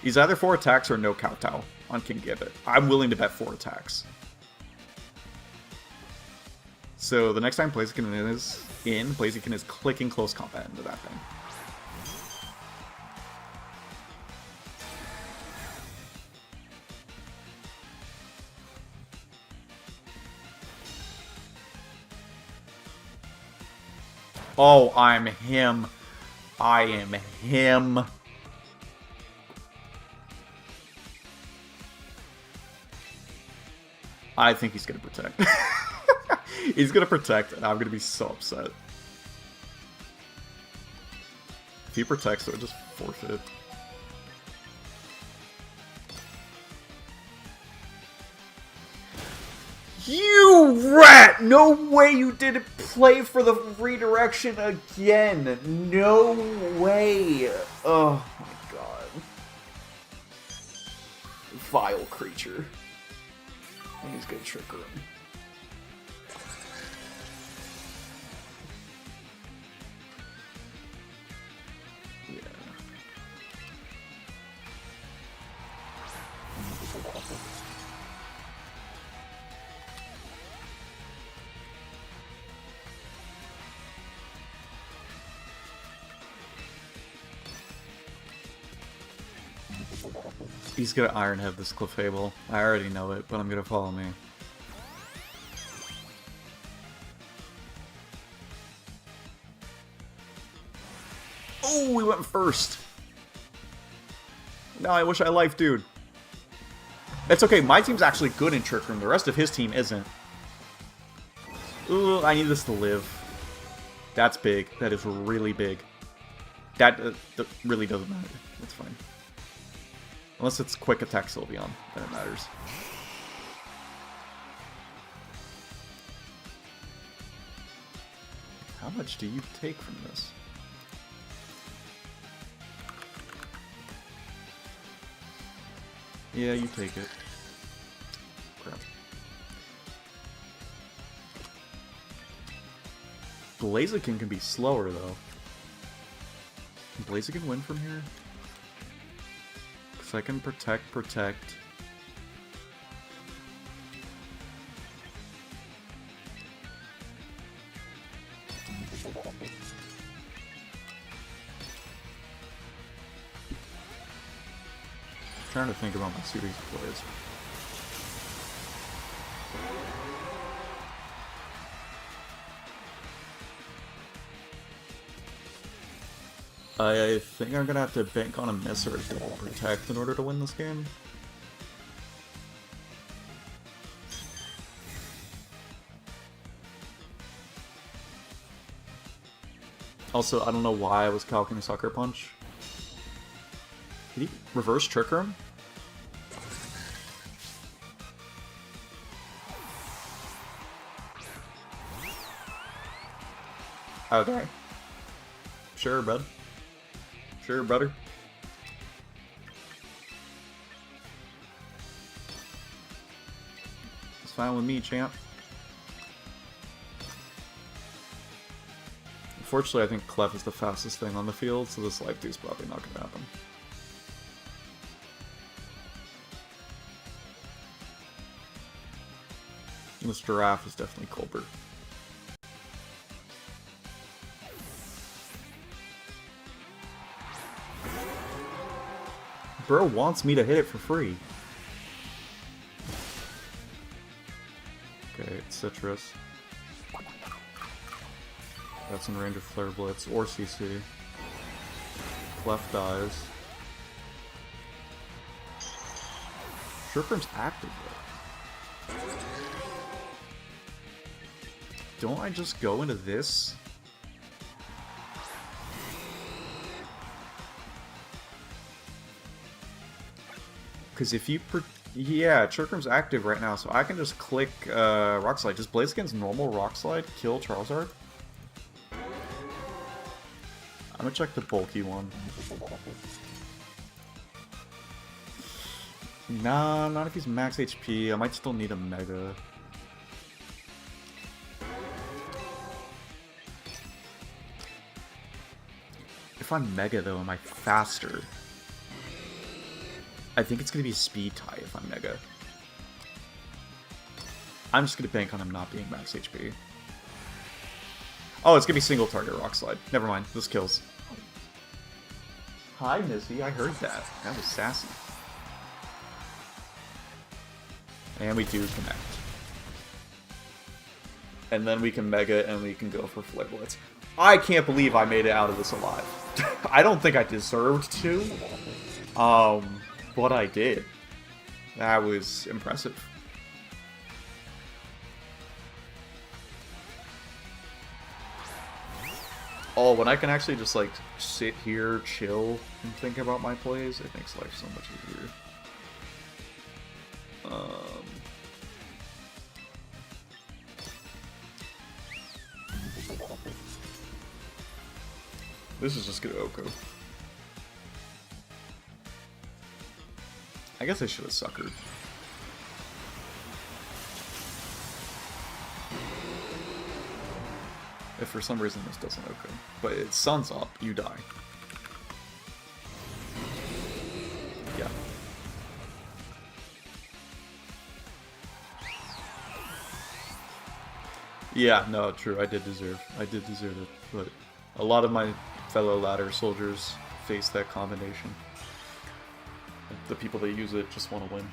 S1: He's either 4 attacks or no kowtow on King Gambit. I'm willing to bet 4 attacks. So the next time Blaziken is in, Blaziken is clicking close combat into that thing. Oh, I'm him. I am him. I think he's gonna protect. He's gonna protect, and I'm gonna be so upset. If he protects, it would just forfeit. You rat! No way you didn't play for the redirection again! No way! Oh my god. Vile creature. And he's gonna trigger him. He's gonna Iron Head this Clefable. I already know it, but I'm gonna follow me. Oh, we went first! No, I wish I life, dude. It's okay, my team's actually good in Trick Room. The rest of his team isn't. Ooh, I need this to live. That's big. That is really big. That really doesn't matter. It's fine. Unless it's quick attack Sylveon, then it matters. How much do you take from this? Yeah, you take it. Crap. Blaziken can be slower, though. Can Blaziken win from here? Because I can protect. trying to think about my series of plays. I think I'm gonna have to bank on a miss or a double protect in order to win this game. Also, I don't know why I was calcing a Sucker Punch. Did he reverse Trick Room? Okay. Sure, bud. Sure, brother. It's fine with me, champ. Unfortunately, I think Clef is the fastest thing on the field, so this Life Dew is probably not going to happen. This Giraffe is definitely Colbert. Bro wants me to hit it for free. Okay, it's Citrus. That's in range of Flare Blitz or CC. Clef dies. Sherprim's active though. Don't I just go into this? Because if you... yeah, Churkram's active right now, so I can just click Rock Slide. Just Blaziken's normal Rock Slide kill Charizard? I'm gonna check the bulky one. Nah, not if he's max HP. I might still need a Mega. If I'm Mega though, am I faster? I think it's going to be a speed tie if I'm Mega. I'm just going to bank on him not being max HP. Oh, it's going to be single target Rock Slide. Never mind, this kills. Hi, Missy, I heard that. That was sassy. And we do connect. And then we can Mega and we can go for Flare Blitz. I can't believe I made it out of this alive. I don't think I deserved to. But I did. That was impressive. Oh, when I can actually just like sit here, chill, and think about my plays, it makes life so much easier. This is just gonna Oko. I guess I should have suckered. If for some reason this doesn't Oko. But it's sun's up, you die. Yeah. Yeah, no, true, I did deserve it. But a lot of my fellow ladder soldiers face that combination. The people that use it just want to win.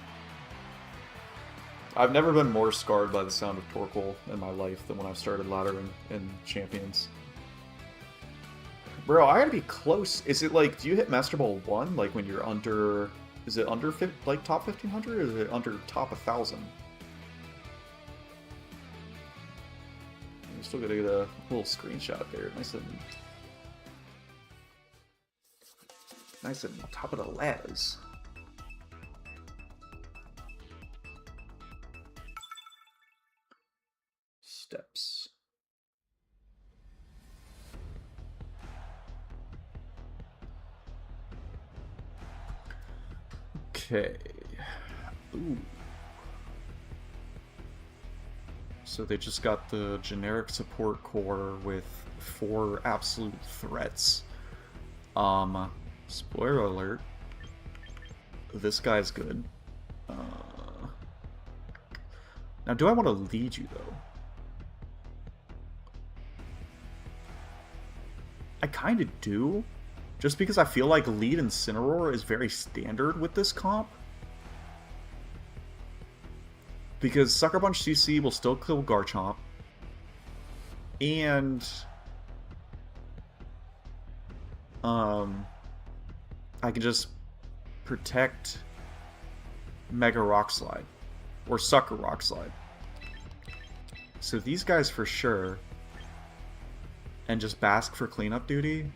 S1: I've never been more scarred by the sound of Torkoal in my life than when I started laddering in Champions. Bro, I gotta be close. Is it like, do you hit Master Ball 1? Like when you're under... Is it under like top 1500 or is it under top 1000? I'm still gonna get a little screenshot there. Nice and top of the ladders. Steps. Okay. Ooh. So they just got the generic support core with 4 absolute threats. Spoiler alert. This guy's good. Now, do I want to lead you, though? I kind of do. Just because I feel like lead Incineroar is very standard with this comp. Because Sucker Punch CC will still kill Garchomp. And I can just protect Mega Rock Slide. Or Sucker Rock Slide. So these guys for sure. And just Bask for cleanup duty.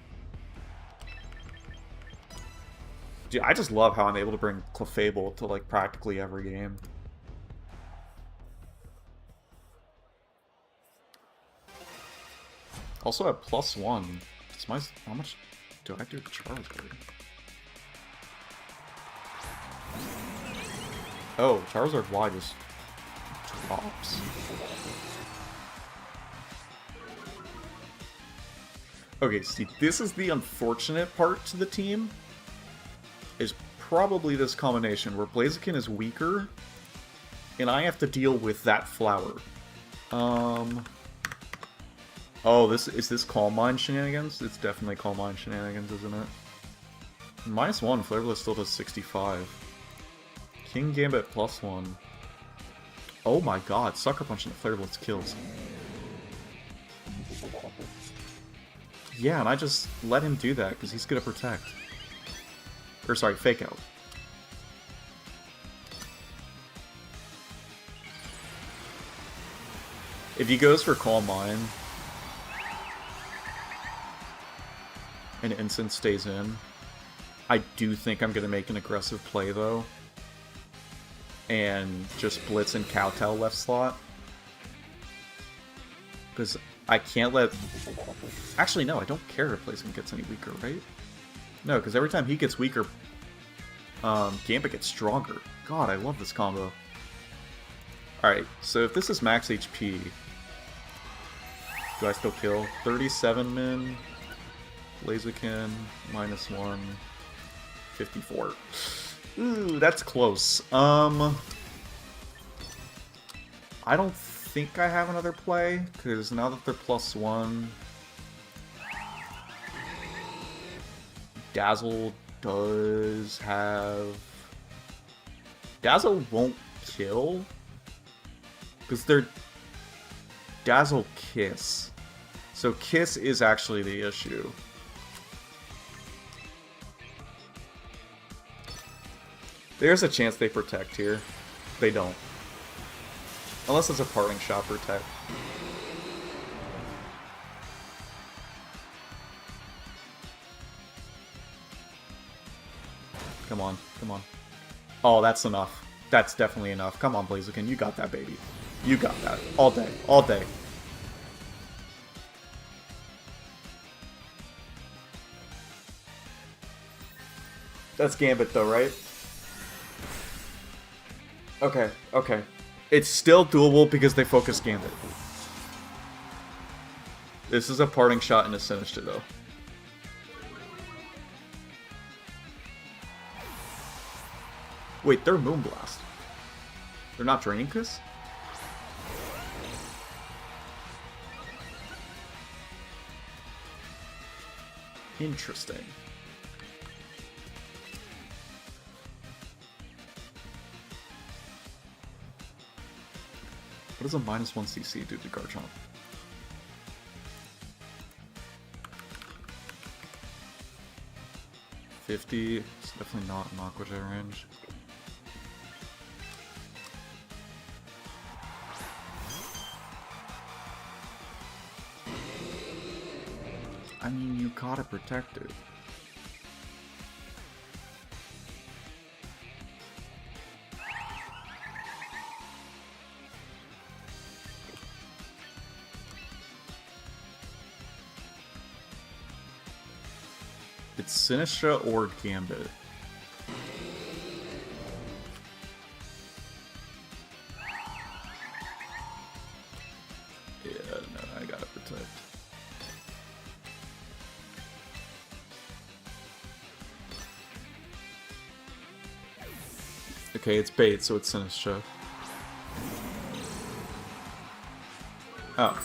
S1: Dude, I just love how I'm able to bring Clefable to like practically every game. Also at +1. It's my, how much do I do to Charizard? Oh, Charizard Y just drops. Okay, see, this is the unfortunate part to the team. Is probably this combination where Blaziken is weaker, and I have to deal with that flower. Oh, is this Calm Mind shenanigans? It's definitely Calm Mind shenanigans, isn't it? -1, Flavorless still does 65. King Gambit +1. Oh my god, Sucker Punch and Flavorless kills. Yeah, and I just let him do that, because he's gonna protect. Or sorry, Fake Out. If he goes for Calm Mind, and Instant stays in, I do think I'm going to make an aggressive play, though. And just Blitz and Kowtow left slot. Because I can't let... Actually, no, I don't care if Blaziken gets any weaker, right? No, because every time he gets weaker, Gambit gets stronger. God, I love this combo. Alright, so if this is max HP, do I still kill? 37 min, Blaziken, -1, 54. Ooh, that's close. I don't think I have another play, because now that they're +1, Dazzle does have... Dazzle won't kill, because they're Dazzle Kiss. So Kiss is actually the issue. There's a chance they protect here. They don't. Unless it's a parting shot protect. Come on, come on. Oh, that's enough. That's definitely enough. Come on, Blaziken, you got that, baby. You got that. All day, all day. That's Gambit though, right? Okay, okay. It's still doable because they focus Gambit. This is a parting shot and a Sinister though. Wait, they're Moonblast. They're not Draining Kiss? Interesting. What does a -1 CC do to Garchomp? $50. It's definitely not in Aqua Jet range. I mean, you gotta protect it. It's Sinistra or Gambit. Yeah, no, I gotta protect. Okay, it's bait, so it's Sinistra. Oh.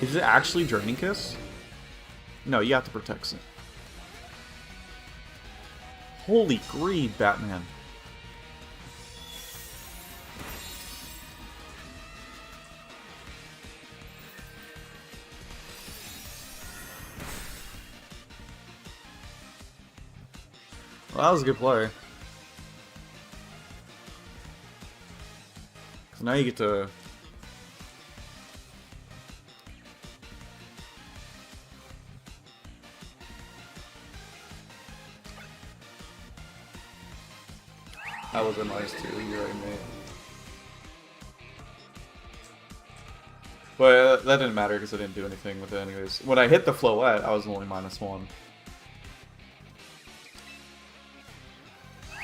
S1: Is it actually Draining Kiss? No, you have to protect it. Holy greed, Batman. Well, that was a good play. So now you get to... That was a nice too, you're right, mate. But that didn't matter because I didn't do anything with it anyways. When I hit the Floette, I was only -1.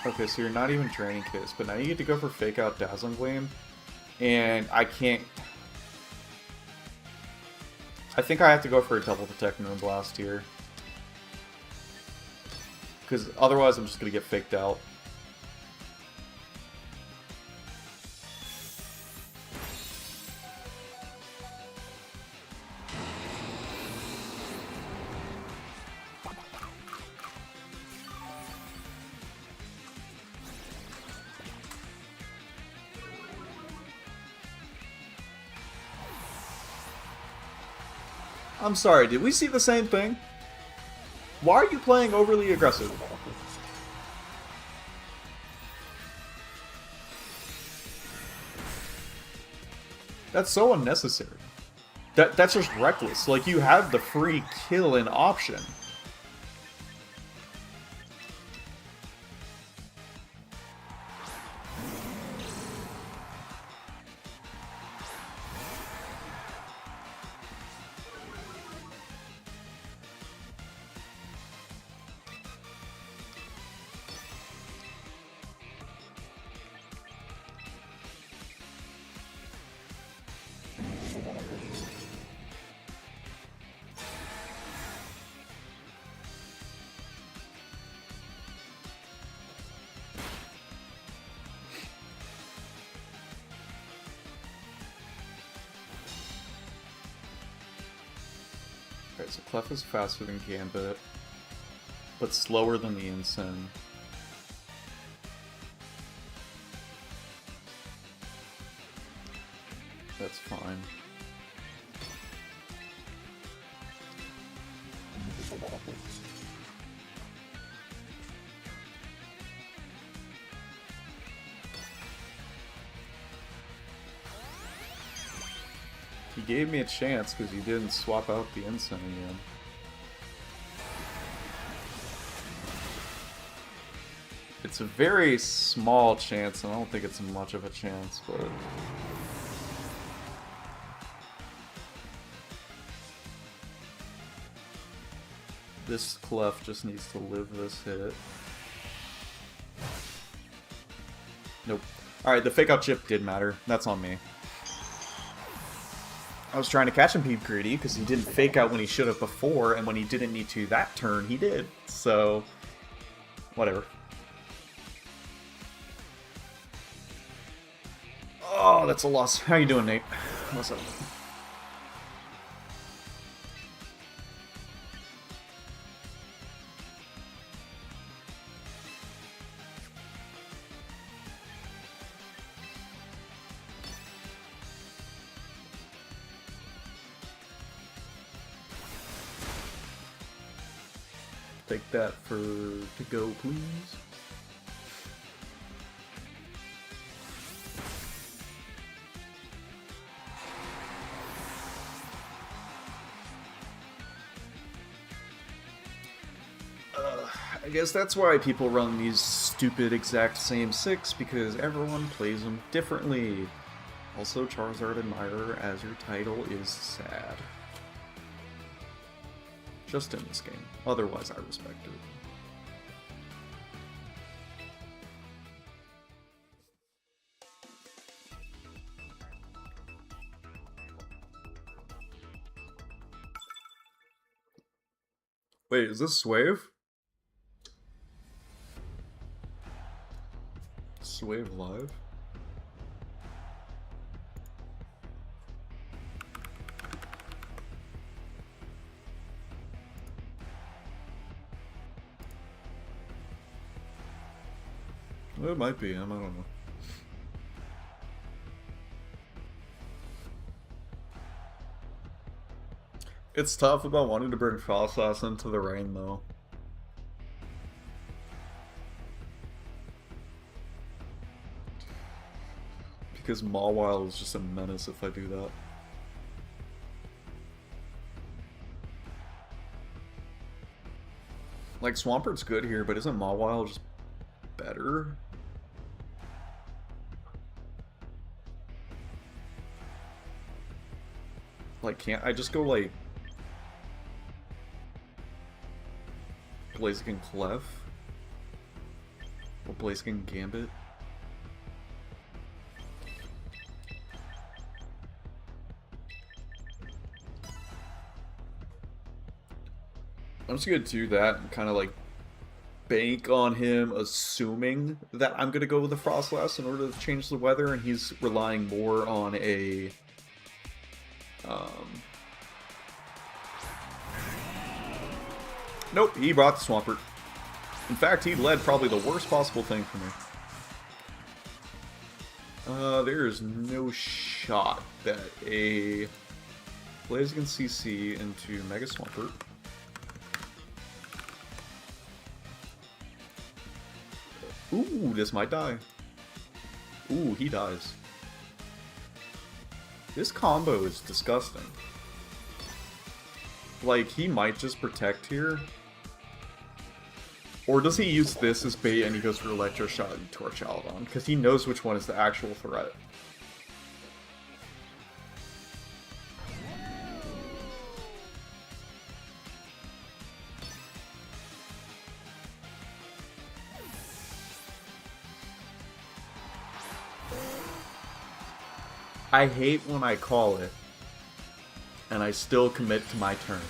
S1: Okay, so you're not even Draining Kiss, but now you get to go for Fake Out Dazzling Gleam. And I can't... I think I have to go for a double Protect Moonblast here. Because otherwise I'm just going to get faked out. I'm sorry, did we see the same thing? Why are you playing overly aggressive? That's so unnecessary. That's just reckless. Like, you have the free kill in option. Alright, so Clef is faster than Gambit, but slower than the Ensign. That's fine. He gave me a chance because he didn't swap out the Ensign again. It's a very small chance, and I don't think it's much of a chance, but... This Clef just needs to live this hit. Nope. Alright, the fake out chip did matter. That's on me. I was trying to catch him being greedy because he didn't fake out when he should have before, and when he didn't need to that turn, he did. So, whatever. Oh, that's a loss. How you doing, Nate? What's up? Take that for to go, please. I guess that's why people run these stupid exact same 6, because everyone plays them differently. Also, Charizard Admirer as your title is sad. Just in this game. Otherwise, I respect it. Wait, is this Swave? Swave live? It might be him, I don't know. It's tough about wanting to bring Frostlass into the rain, though. Because Mawile is just a menace if I do that. Like, Swampert's good here, but isn't Mawile just better? Like, can't I just go, like... Blaziken Clef? Or Blaziken Gambit? I'm just gonna do that and kind of like bank on him assuming that I'm gonna go with the Frostlass in order to change the weather, and he's relying more on a nope, he brought the Swampert. In fact, he led probably the worst possible thing for me. There is no shot that a Blaziken CC into Mega Swampert. Ooh, this might die. Ooh, he dies. This combo is disgusting. Like, he might just protect here. Or does he use this as bait and he goes for Electro Shot and Torchalodon? Because he knows which one is the actual threat. I hate when I call it, and I still commit to my turn.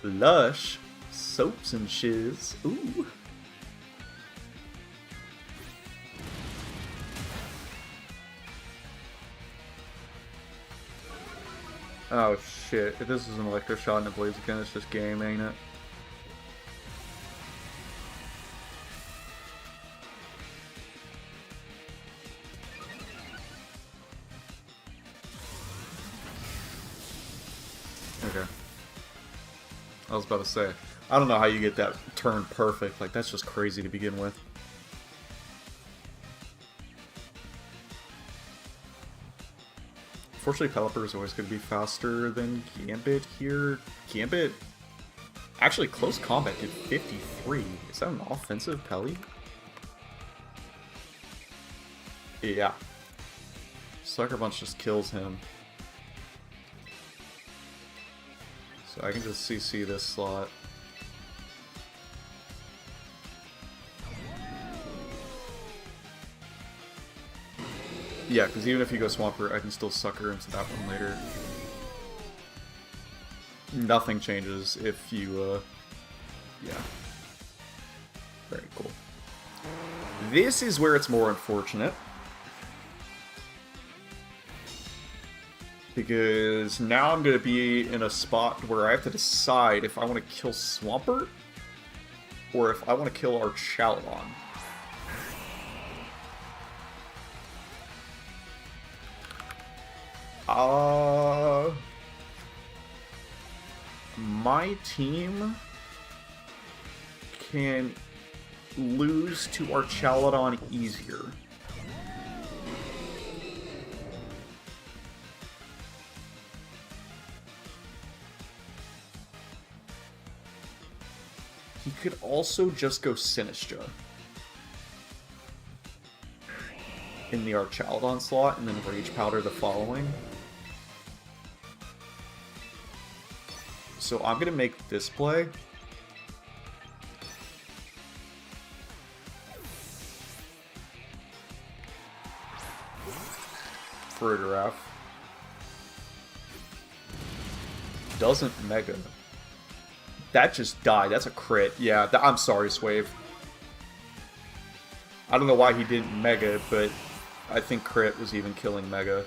S1: Lush, soaps and shiz. Ooh. Oh shit, if this is an Electro Shot and a Blaziken, it's just game, ain't it? Okay. I was about to say, I don't know how you get that turn perfect. Like, that's just crazy to begin with. Unfortunately, Pelipper is always going to be faster than Gambit here. Gambit, actually, close combat did 53. Is that an offensive Peli? Yeah. Sucker Punch just kills him. So I can just CC this slot. Yeah, because even if you go Swampert, I can still sucker into that one later. Nothing changes if you, yeah. Very cool. This is where it's more unfortunate. Because now I'm going to be in a spot where I have to decide if I want to kill Swampert or if I want to kill Archaludon. My team can lose to Archaludon easier. He could also just go Sinistra in the Archaludon slot and then Rage Powder the following. So I'm going to make this play. For a giraffe. Doesn't Mega. That just died. That's a crit. Yeah, I'm sorry, Swave. I don't know why he didn't Mega, but I think crit was even killing Mega.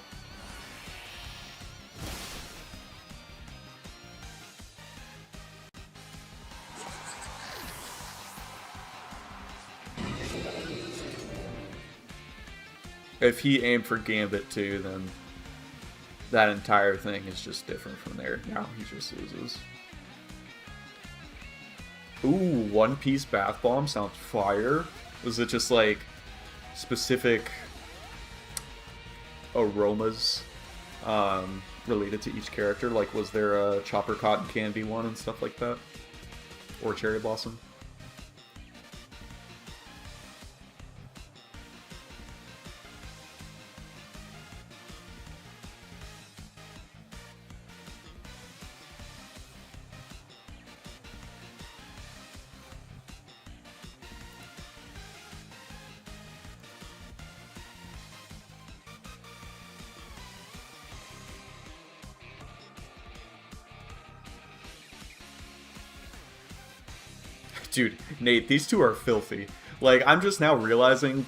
S1: If he aimed for Gambit too, then that entire thing is just different from there. Now he just loses. Ooh, One Piece Bath Bomb sounds fire. Was it just like specific aromas related to each character? Like, was there a Chopper Cotton Candy one and stuff like that? Or Cherry Blossom? Dude, Nate, these two are filthy. Like, I'm just now realizing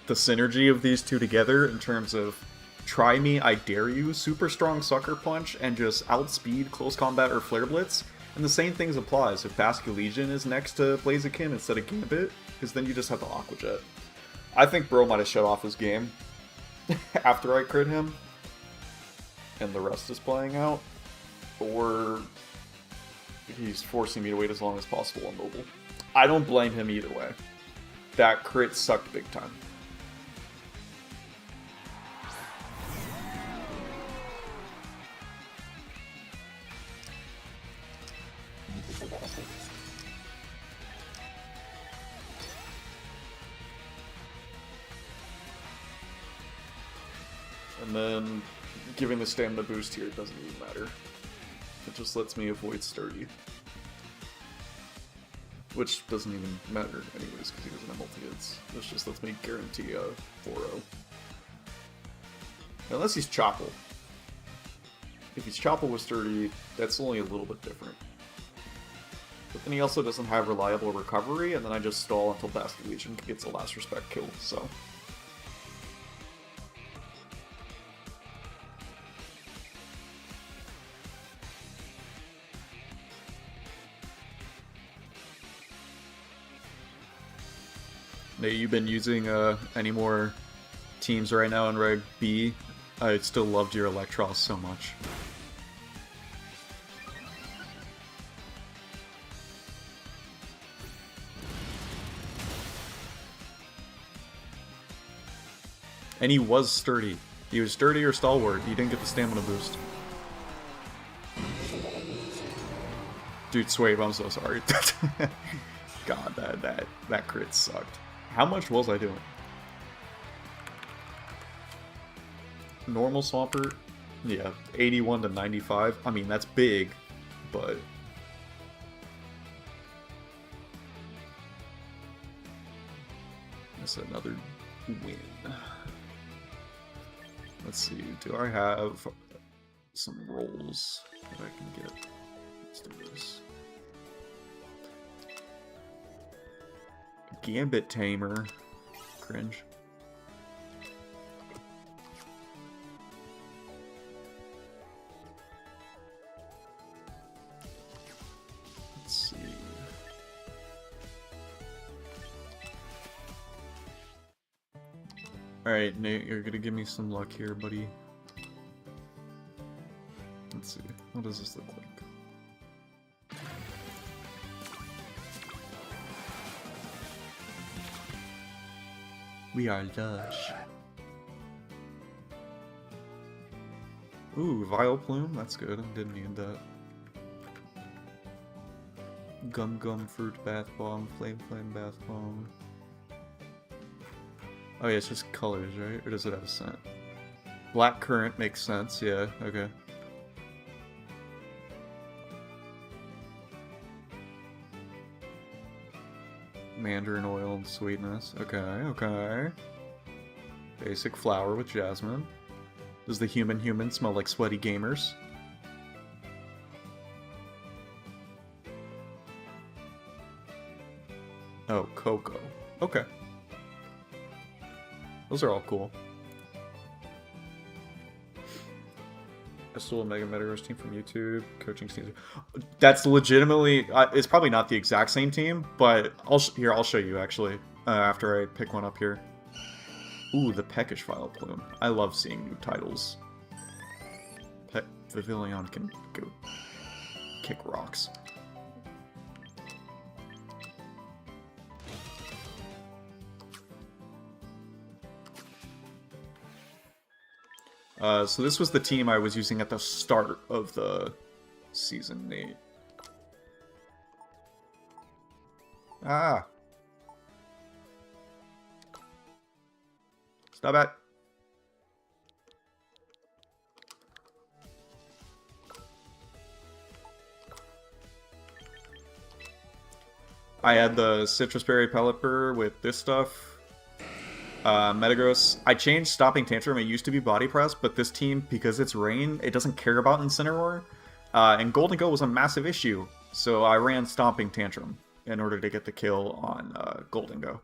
S1: the synergy of these two together in terms of try me, I dare you, super strong Sucker Punch, and just outspeed Close Combat or Flare Blitz. And the same things applies if Basket Legion is next to Blaziken instead of Gambit, because then you just have the Aqua Jet. I think Bro might have shut off his game after I crit him, and the rest is playing out. Or he's forcing me to wait as long as possible on mobile. I don't blame him either way. That crit sucked big time. And then giving the stamina boost here doesn't even matter. It just lets me avoid Sturdy. Which doesn't even matter anyways, because he doesn't have multi-hits. This just lets me guarantee a 4-0. Unless he's Chopple. If he's Chopple with Sturdy, that's only a little bit different. But then he also doesn't have reliable recovery, and then I just stall until Basket Legion gets a last respect kill, so... Nate, you've been using any more teams right now in Reg B? I still loved your Electros so much. And he was sturdy. He was sturdy or stalwart. He didn't get the stamina boost. Dude, Swave, I'm so sorry. God, that crit sucked. How much was I doing? Normal Swampert? Yeah, 81 to 95. I mean, that's big, but... That's another win. Let's see, do I have some rolls that I can get? Let's do this. Gambit Tamer. Cringe. Let's see. Alright, Nate, you're gonna give me some luck here, buddy. Let's see. What does this look like? We are lush. Ooh, Vileplume? That's good. I didn't need that. Gum Gum Fruit Bath Bomb, Flame Flame Bath Bomb. Oh yeah, it's just colors, right? Or does it have a scent? Black Currant makes sense, yeah, okay. Mandarin Oil and Sweetness, okay, okay. Basic Flower with Jasmine. Does the human smell like sweaty gamers? Oh, Cocoa. Okay. Those are all cool. I stole a Mega Metaverse team from YouTube. Coaching team. That's legitimately... it's probably not the exact same team, but I'll show you, actually, after I pick one up here. Ooh, the Peckish Vile Plume. I love seeing new titles. Pavilion can go kick rocks. So this was the team I was using at the start of the season 8. Ah! Stop it! I had the Citrus Berry Pelipper with this stuff. Metagross. I changed Stopping Tantrum. It used to be Body Press, but this team, because it's Rain, it doesn't care about Incineroar. And Golden Go was a massive issue, so I ran Stomping Tantrum in order to get the kill on Golden Go.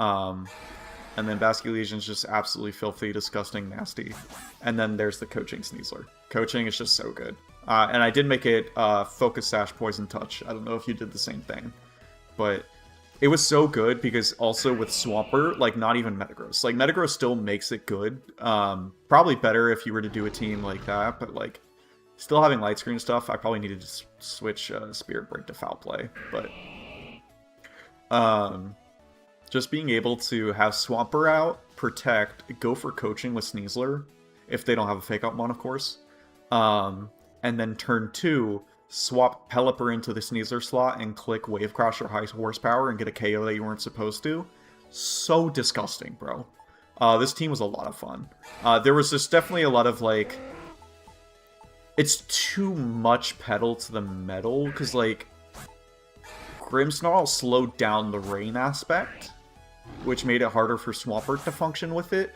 S1: And then Basculesion's just absolutely filthy, disgusting, nasty. And then there's the Coaching Sneasler. Coaching is just so good. And I did make it Focus Sash Poison Touch. I don't know if you did the same thing. But it was so good because also with Swampert, like, not even Metagross. Like, Metagross still makes it good. Probably better if you were to do a team like that, but, like, still having Light Screen stuff, I probably needed to switch Spirit Break to Foul Play. But just being able to have Swampert out, Protect, go for Coaching with Sneasler, if they don't have a Fake Out Mon, of course. And then turn 2... swap Pelipper into the Sneasler slot and click Wave Crash or High Horsepower and get a KO that you weren't supposed to. So disgusting, bro. This team was a lot of fun. There was just definitely a lot of, like... It's too much pedal to the metal, because, like... Grimmsnarl slowed down the rain aspect, which made it harder for Swampert to function with it.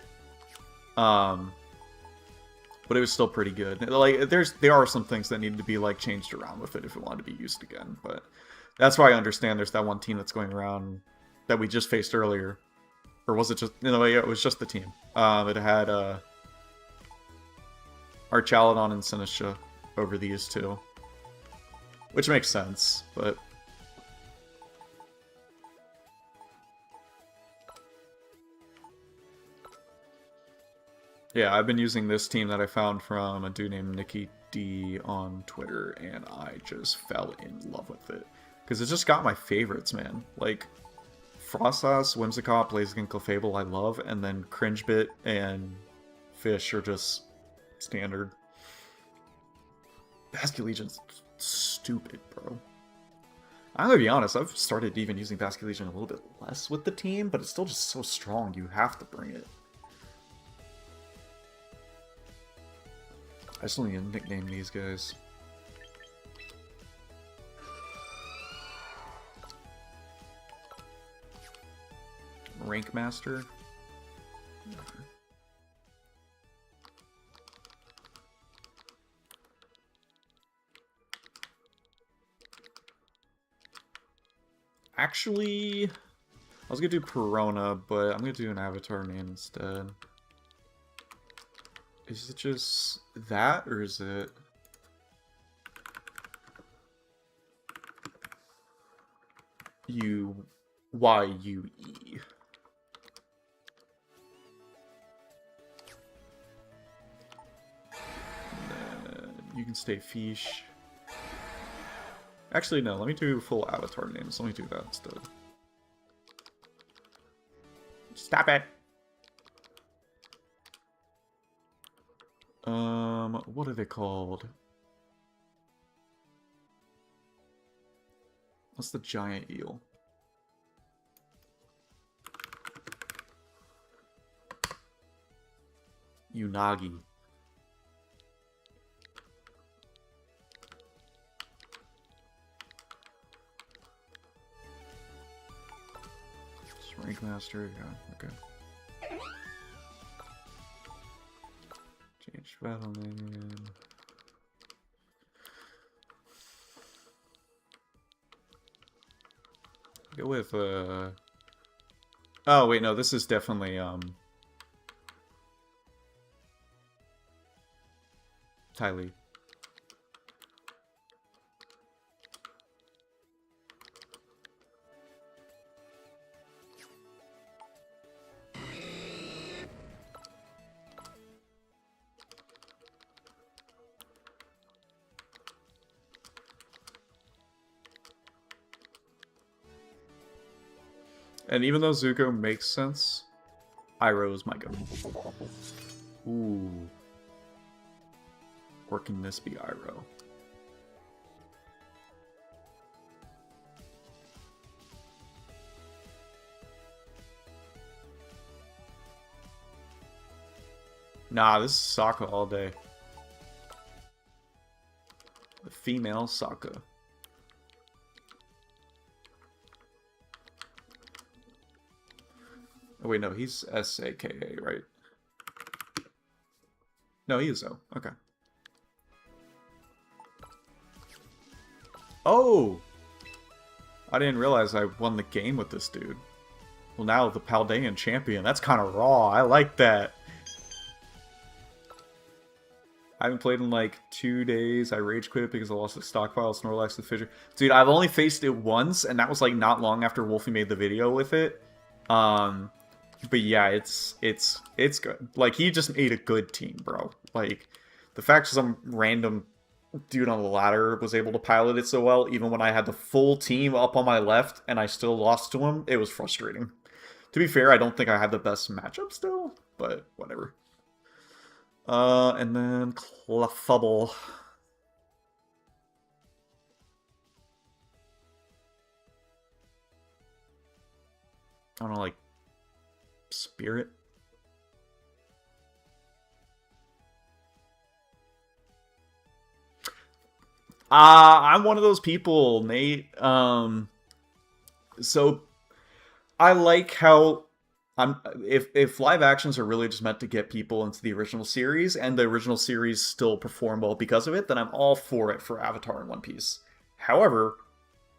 S1: But it was still pretty good. Like, there are some things that needed to be, like, changed around with it if it wanted to be used again. But that's why I understand there's that one team that's going around that we just faced earlier. Or was it just... No, it was just the team. It had Archaludon and Sinistcha over these two. Which makes sense, but... Yeah, I've been using this team that I found from a dude named Nikki D on Twitter, and I just fell in love with it. Because it just got my favorites, man. Like, Frostas, Whimsicott, Blaziken, Clefable, I love, and then Cringebit and Fish are just standard. Basculegion's stupid, bro. I'm gonna be honest, I've started even using Basculegion a little bit less with the team, but it's still just so strong, you have to bring it. I still need to nickname these guys. Rank Master. Actually, I was gonna do Perona, but I'm gonna do an avatar name instead. Is it just that, or is it... Y-U-E? You can stay Fish. Actually, no, let me do full avatar names. Let me do that instead. Stop it! What are they called? What's the giant eel? Unagi. Rank Master, yeah, okay. Change battle name. Go with, oh, wait, no, this is definitely, Ty. And even though Zuko makes sense, Iroh is my go. Ooh. Or can this be Iroh? Nah, this is Sokka all day. The female Sokka. Oh wait, no, he's S-A-K-A, right? No, he is O. Okay. Oh! I didn't realize I won the game with this dude. Well, now the Paldean champion. That's kind of raw. I like that. I haven't played in like 2 days. I rage quit because I lost the stockpile, Snorlax, the Fissure. Dude, I've only faced it once, and that was like not long after Wolfie made the video with it. But yeah, it's good. Like, he just made a good team, bro. Like, the fact some random dude on the ladder was able to pilot it so well, even when I had the full team up on my left and I still lost to him, it was frustrating. To be fair, I don't think I had the best matchup still, but whatever. And then Clefubble. I don't know, like Spirit. I'm one of those people, Nate. So I like how if live actions are really just meant to get people into the original series, and the original series still perform well because of it, then I'm all for it for Avatar and One Piece. However,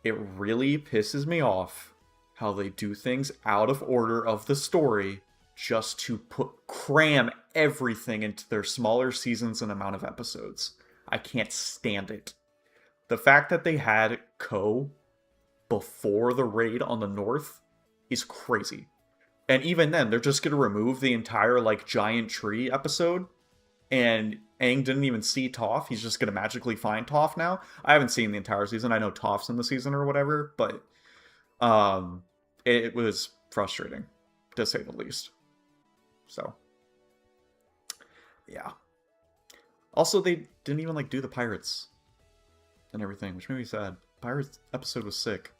S1: it really pisses me off how they do things out of order of the story just to cram everything into their smaller seasons and amount of episodes. I can't stand it. The fact that they had Ko before the raid on the north is crazy. And even then, they're just going to remove the entire, like, giant tree episode. And Aang didn't even see Toph. He's just going to magically find Toph now. I haven't seen the entire season. I know Toph's in the season or whatever. But it was frustrating, to say the least. So, yeah. Also, they didn't even, like, do the pirates and everything, which made me sad. Pirates episode was sick.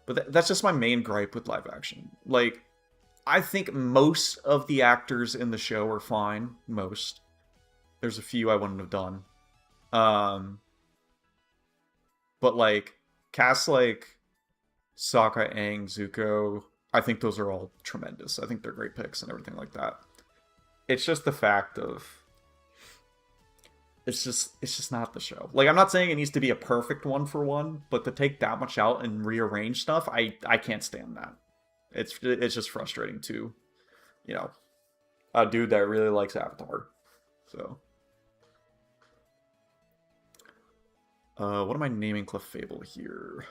S1: But that's just my main gripe with live action. Like, I think most of the actors in the show are fine. Most. There's a few I wouldn't have done. But, like, casts like Sokka, Aang, Zuko, I think those are all tremendous. I think they're great picks and everything like that. It's just the fact of... It's just not the show. Like, I'm not saying it needs to be a perfect one for one, but to take that much out and rearrange stuff, I can't stand that. It's just frustrating to, you know, a dude that really likes Avatar. So, what am I naming Clefable here?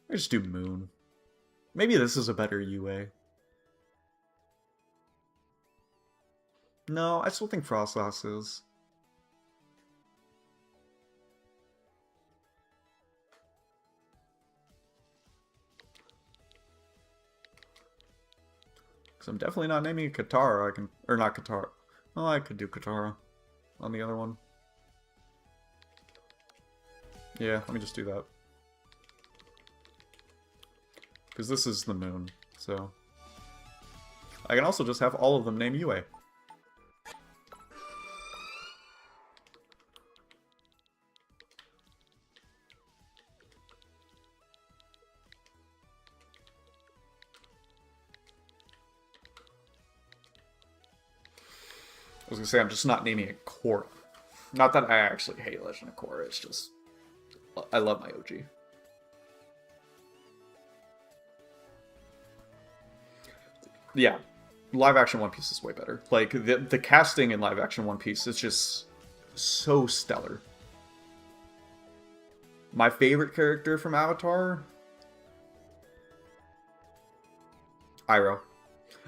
S1: I just do Moon. Maybe this is a better UA. No, I still think Frostlass is. Because I'm definitely not naming Katara. I can, or not Katara. Well, I could do Katara on the other one. Yeah, let me just do that. Because this is the moon, so... I can also just have all of them name UA. I was gonna say, I'm just not naming it Korra. Not that I actually hate Legend of Korra, it's just... I love my OG. Yeah, live action One Piece is way better. Like, the casting in live action One Piece is just so stellar. My favorite character from Avatar? Iroh.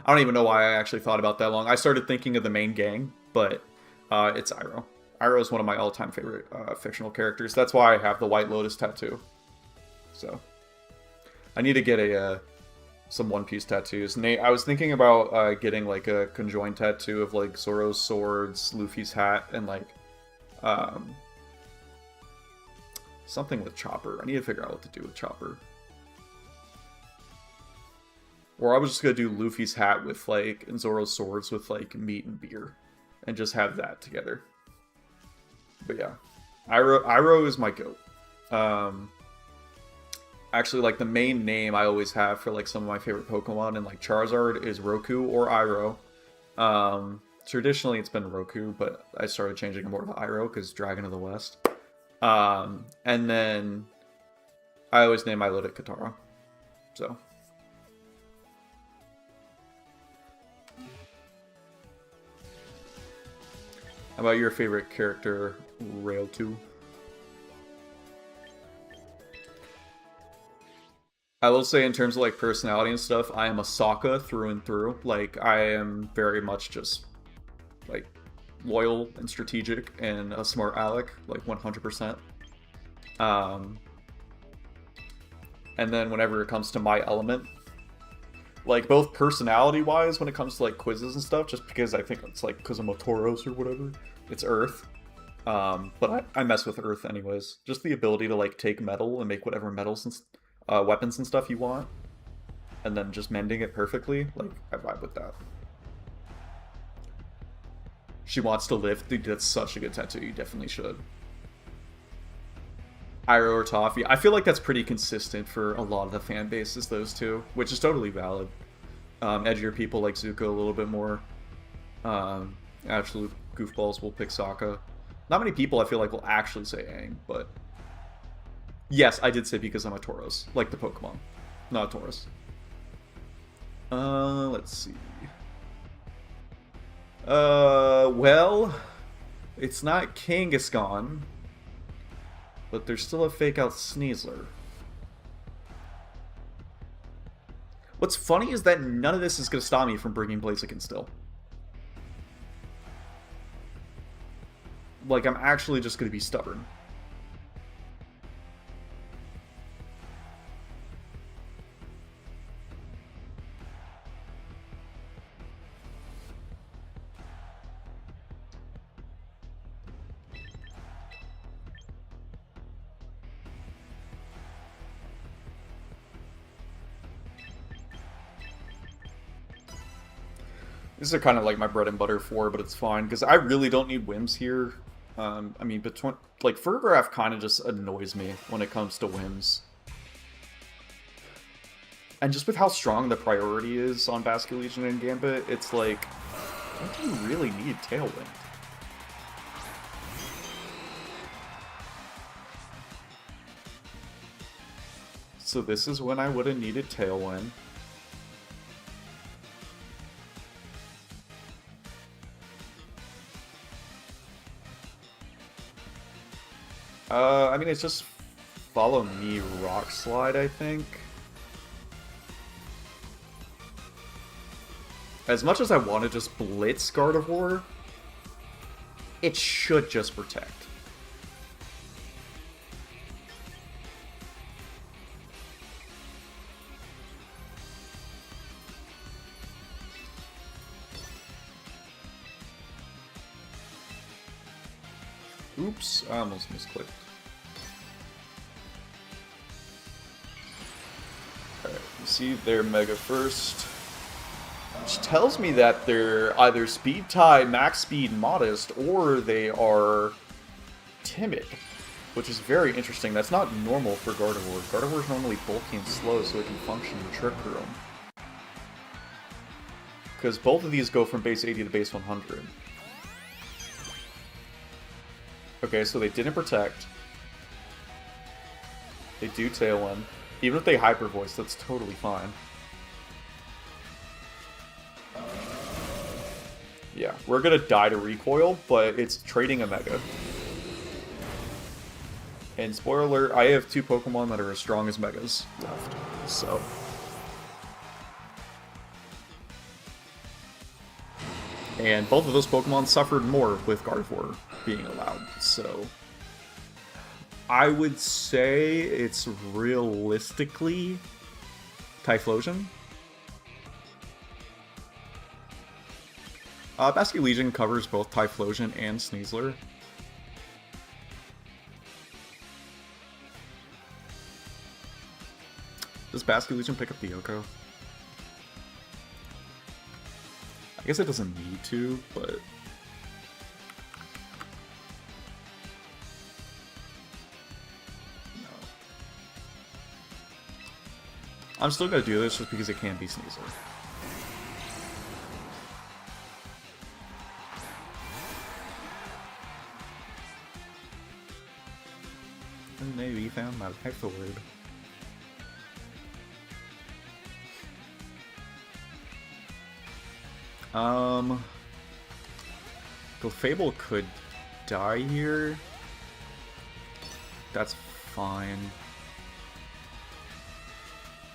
S1: I don't even know why I actually thought about that long. I started thinking of the main gang, but it's Iroh. Iroh is one of my all-time favorite fictional characters. That's why I have the White Lotus tattoo. So, I need to get some One Piece tattoos. Nate, I was thinking about getting like a conjoined tattoo of like Zoro's swords, Luffy's hat, and like something with Chopper. I need to figure out what to do with Chopper. Or I was just gonna do Luffy's hat with like and Zoro's swords with like meat and beer, and just have that together. But yeah, Iroh is my goat. Actually, like the main name I always have for like some of my favorite Pokemon, and like Charizard is Roku or Iroh. Traditionally it's been Roku, but I started changing it more to Iroh because Dragon of the West. And then I always name my Lidic Katara. So. How about your favorite character, Rail 2? I will say in terms of like personality and stuff, I am a Sokka through and through. Like, I am very much just like loyal and strategic and a smart aleck, like 100%. And then whenever it comes to my element, like both personality-wise when it comes to like quizzes and stuff, just because I think it's like because I'm a Tauros or whatever, it's Earth. But I mess with Earth anyways. Just the ability to like take metal and make whatever metals and weapons and stuff you want, and then just mending it perfectly, like I vibe with that. She wants to live. Dude, that's such a good tattoo. You definitely should. Iroh or Toffee. I feel like that's pretty consistent for a lot of the fan bases, those two, which is totally valid. Edgier people like Zuko a little bit more. Absolute goofballs will pick Sokka. Not many people I feel like will actually say Aang, but yes, I did say because I'm a Tauros, like the Pokemon, not a Taurus. Let's see. Well, it's not Kangaskhan, but there's still a fake-out Sneasler. What's funny is that none of this is going to stop me from bringing Blaziken still. Like, I'm actually just going to be stubborn. These are kind of like my bread and butter for, but it's fine, because I really don't need whims here. I mean, between like Fergraph kind of just annoys me when it comes to whims. And just with how strong the priority is on Basket Legion and Gambit, it's like, what do you really need Tailwind? So this is when I would have needed Tailwind. I mean, it's just follow me Rock Slide, I think. As much as I want to just blitz Gardevoir, it should just protect. Oops, I almost misclicked. Alright, you see their Mega first. Which tells me that they're either Speed Tie, Max Speed, Modest, or they are Timid. Which is very interesting. That's not normal for Gardevoir. Gardevoir's normally bulky and slow, so it can function in Trick Room. Because both of these go from base 80 to base 100. Okay, so they didn't protect. They do Tailwind. Even if they Hyper Voice, that's totally fine. Yeah, we're gonna die to Recoil, but it's trading a Mega. And spoiler alert, I have two Pokemon that are as strong as Megas left, so. And both of those Pokemon suffered more with Gardevoir. being allowed. So I would say it's realistically Typhlosion. Basket Legion covers both Typhlosion and Sneasler. Does Basket Legion pick up the Yoko? I guess it doesn't need to, but... no. I'm still gonna do this just because it can be Sneasler. And maybe we found my Hexaword. Clefable could die here. That's fine.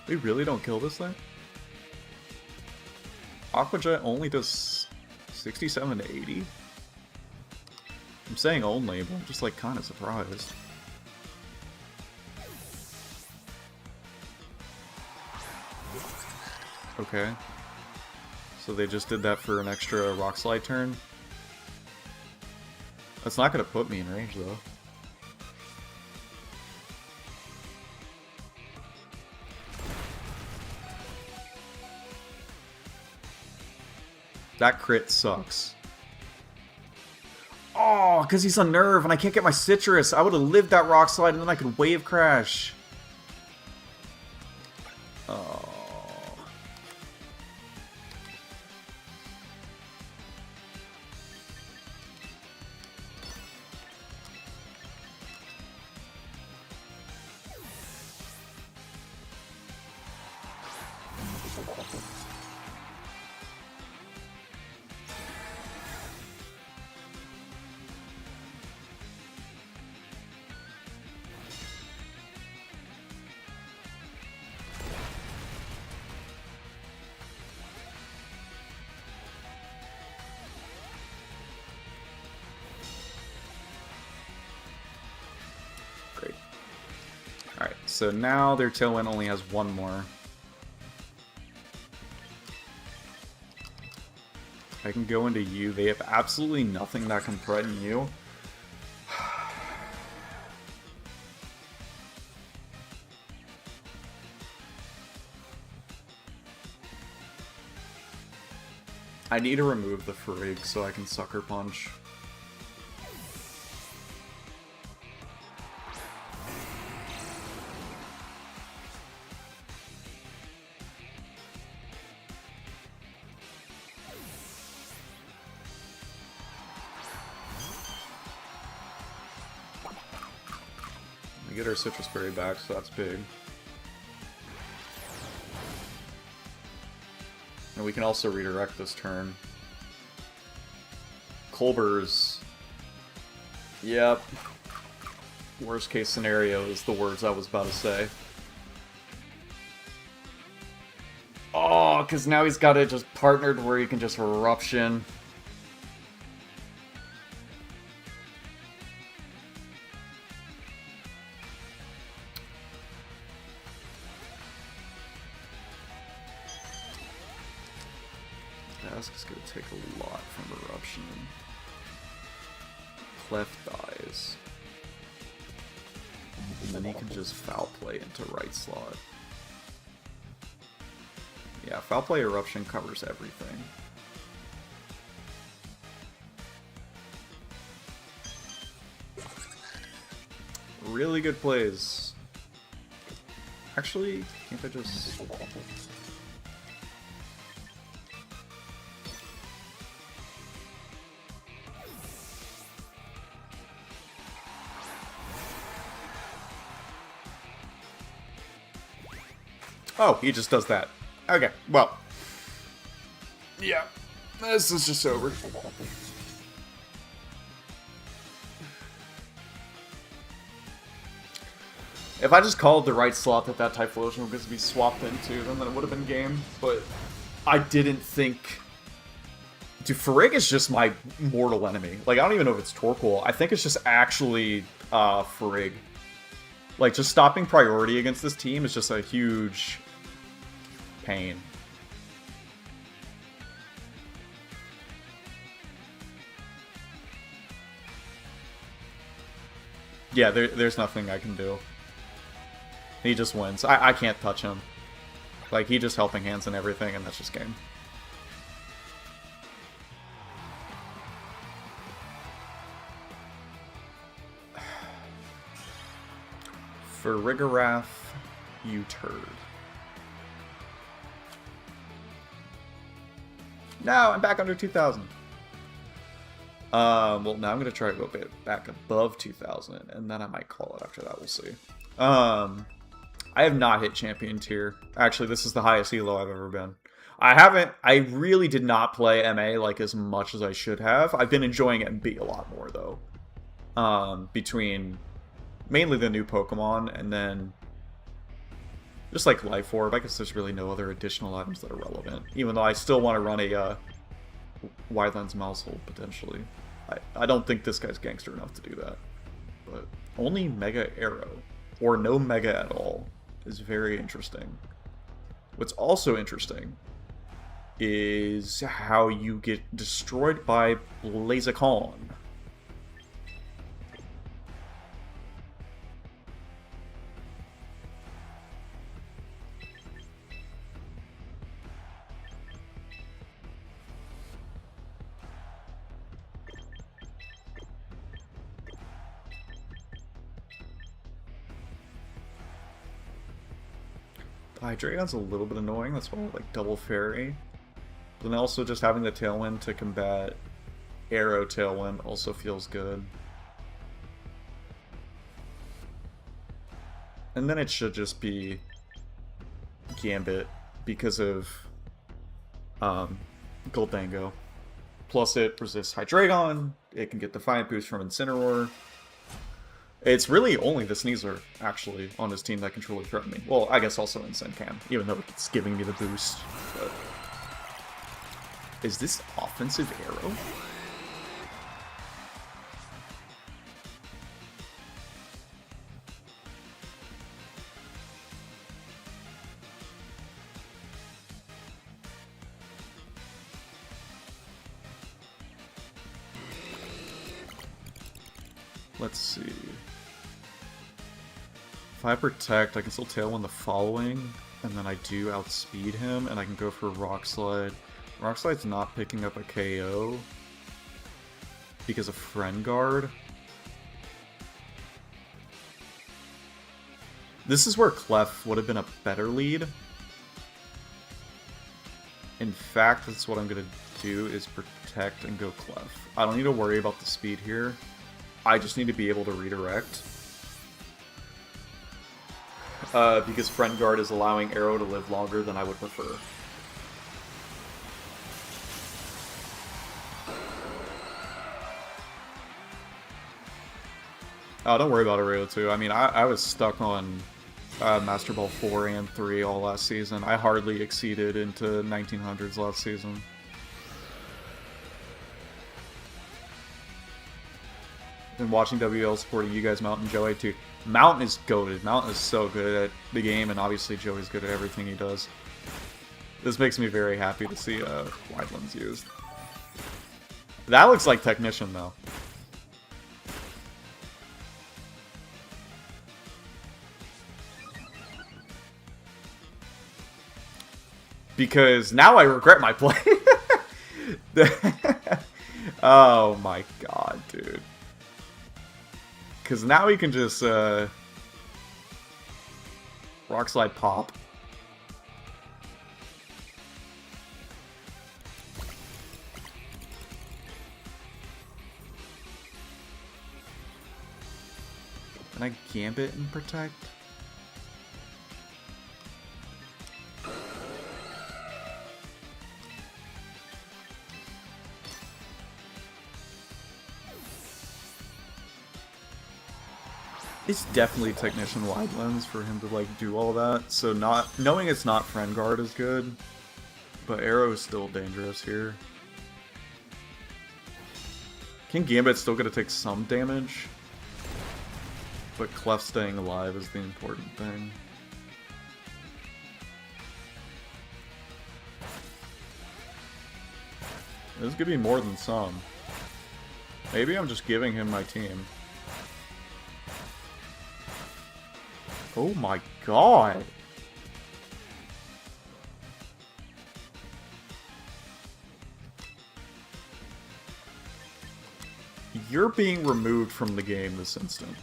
S1: We really don't kill this thing? Aqua Jet only does 67 to 80? I'm saying only, but I'm just like kind of surprised. Okay. So they just did that for an extra Rock Slide turn. That's not going to put me in range, though. That crit sucks. Oh, because he's on Nerve and I can't get my Citrus. I would have lived that Rock Slide and then I could Wave Crash. Oh. Great. Alright, so now their Tailwind only has one more. I can go into you. They have absolutely nothing that can threaten you. I need to remove the Frigg so I can Sucker Punch. We get our Citrus Berry back, so that's big. And we can also redirect this turn. Culver's. Yep. Worst case scenario is the words I was about to say. Oh, because now he's got it just partnered where he can just Eruption. Is going to take a lot from Eruption. Clef dies. And then he can just Foul Play into right slot. Yeah, Foul Play Eruption covers everything. Really good plays. Actually, can't I just... Oh, he just does that. Okay, well. Yeah, this is just over. If I just called the right slot that Typhlosion was going to be swapped into, then it would have been game. But I didn't think Dude, Frigg is just my mortal enemy. Like, I don't even know if it's Torkoal. I think it's just actually Frigg. Like, just stopping priority against this team is just a huge pain. Yeah, there's nothing I can do. He just wins. I can't touch him. Like, he just helping hands and everything, and that's just game. For Rigorath, you turd. No, I'm back under 2,000. Well, now I'm going to try to go back above 2,000, and then I might call it after that. We'll see. I have not hit champion tier. Actually, this is the highest elo I've ever been. I really did not play MA like as much as I should have. I've been enjoying MB a lot more, though. Between mainly the new Pokemon and then just like Life Orb. I guess there's really no other additional items that are relevant. Even though I still want to run a Wide Lens Mousehold, potentially. I don't think this guy's gangster enough to do that. But only Mega Arrow, or no Mega at all, is very interesting. What's also interesting is how you get destroyed by Blaziken. Hydreigon's a little bit annoying, that's why I like Double Fairy. But then also just having the Tailwind to combat Arrow Tailwind also feels good. And then it should just be Gambit because of Goldango. Plus it resists Hydreigon, it can get Defiant Boost from Incineroar. It's really only the Sneasler, actually, on his team that can truly threaten me. Well, I guess also Incen can, even though it's giving me the boost. But... is this offensive Arrow? Let's see. If I protect, I can still Tailwind the following, and then I do outspeed him, and I can go for Rock Slide. Rock Slide's not picking up a KO because of Friend Guard. This is where Clef would have been a better lead. In fact, that's what I'm going to do, is protect and go Clef. I don't need to worry about the speed here. I just need to be able to redirect. Because Friend Guard is allowing Arrow to live longer than I would prefer. Oh, don't worry about Arrow 2. I mean, I was stuck on Master Ball 4 and 3 all last season. I hardly exceeded into 1900s last season. Been watching WL supporting you guys, Mountain Joey too. Mountain is goated. Mountain is so good at the game, and obviously Joey's good at everything he does. This makes me very happy to see Wide Lens used. That looks like Technician though. Because now I regret my play. Oh my god, dude. Because now he can just Rock Slide Pop. Can I Gambit and Protect? It's definitely Technician Wide Lens for him to like do all that. So not knowing it's not Friend Guard is good, but Arrow is still dangerous here. King Gambit's still gonna take some damage, but Clef staying alive is the important thing. This is gonna be more than some. Maybe I'm just giving him my team. Oh my god! You're being removed from the game this instant.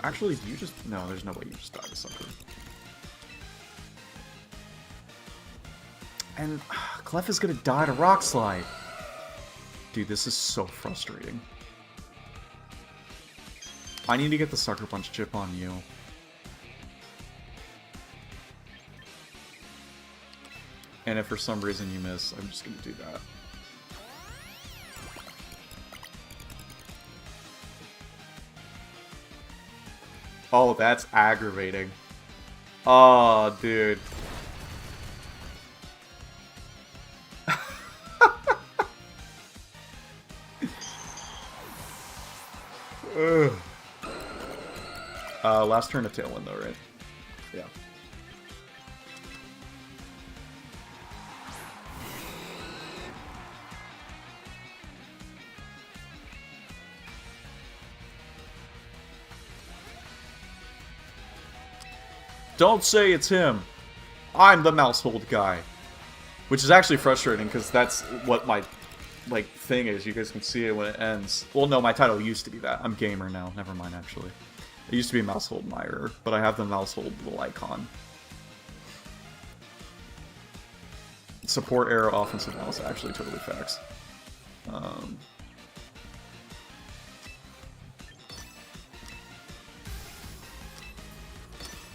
S1: Actually, do you just... No, there's no way you just died to something. And Clef is gonna die to Rock Slide. Dude, this is so frustrating. I need to get the Sucker Punch chip on you. And if for some reason you miss, I'm just gonna do that. Oh, that's aggravating. Oh, dude. Last turn of Tailwind though, right? Yeah. Don't say it's him. I'm the Mousehold guy. Which is actually frustrating, because that's what my, like, thing is. You guys can see it when it ends. Well, no, my title used to be that. I'm Gamer now. Never mind, actually. It used to be Mousehold Admirer, but I have the Mousehold little icon. Support arrow, offensive mouse, actually totally facts.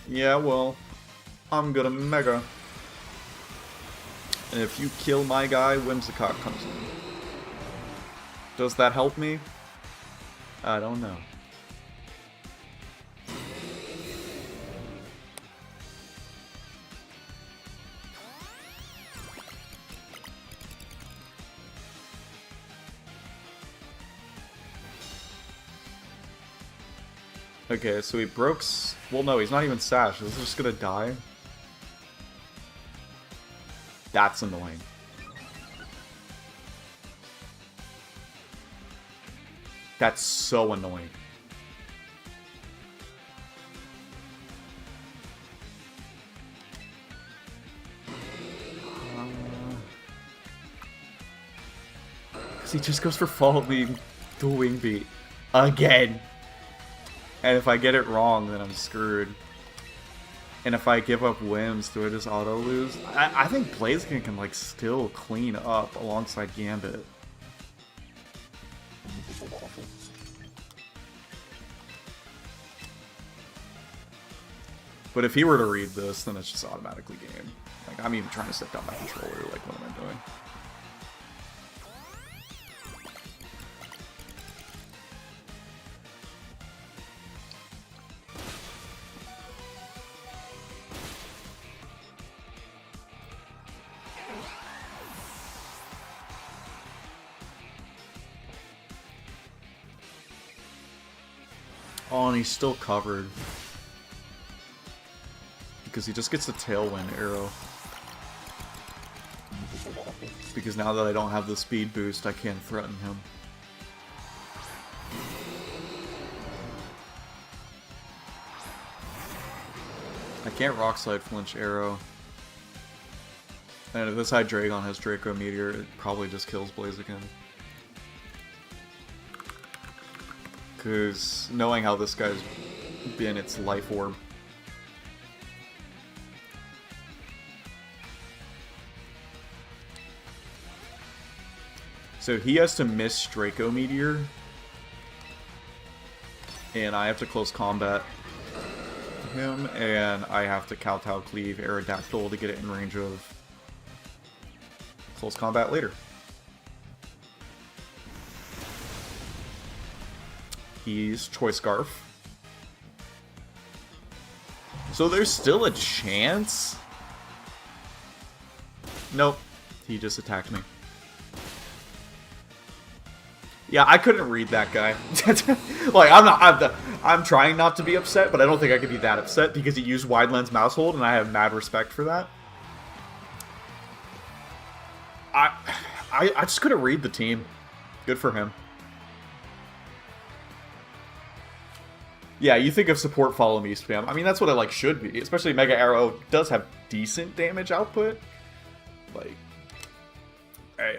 S1: Yeah, well, I'm gonna Mega. And if you kill my guy, Whimsicott comes in. Does that help me? I don't know. Okay, so he broke... Well, no, he's not even Sash. Is he just gonna die? That's annoying. That's so annoying. Because he just goes for following the Wing Beat. Again! And if I get it wrong, then I'm screwed. And if I give up Whims, do I just auto-lose? I think Blaziken can, like, still clean up alongside Gambit. But if he were to read this, then it's just automatically game. Like, I'm even trying to set down my controller, like, what am I doing? Oh, and he's still covered. Because he just gets a Tailwind arrow. Because now that I don't have the speed boost, I can't threaten him. I can't Rock Slide flinch arrow. And if this Hydreigon has Draco Meteor, it probably just kills Blaziken. Because knowing how this guy's been, its Life Orb. So he has to miss Draco Meteor. And I have to close combat him, and I have to Kowtow Cleave Aerodactyl to get it in range of close combat later. He's Choice Scarf. So there's still a chance? Nope. He just attacked me. Yeah, I couldn't read that guy. Like, I'm trying not to be upset, but I don't think I could be that upset because he used wide lens mouse hold, and I have mad respect for that. I just couldn't read the team. Good for him. Yeah, you think of support follow me spam. I mean, that's what it like should be. Especially Mega Arrow does have decent damage output. Like,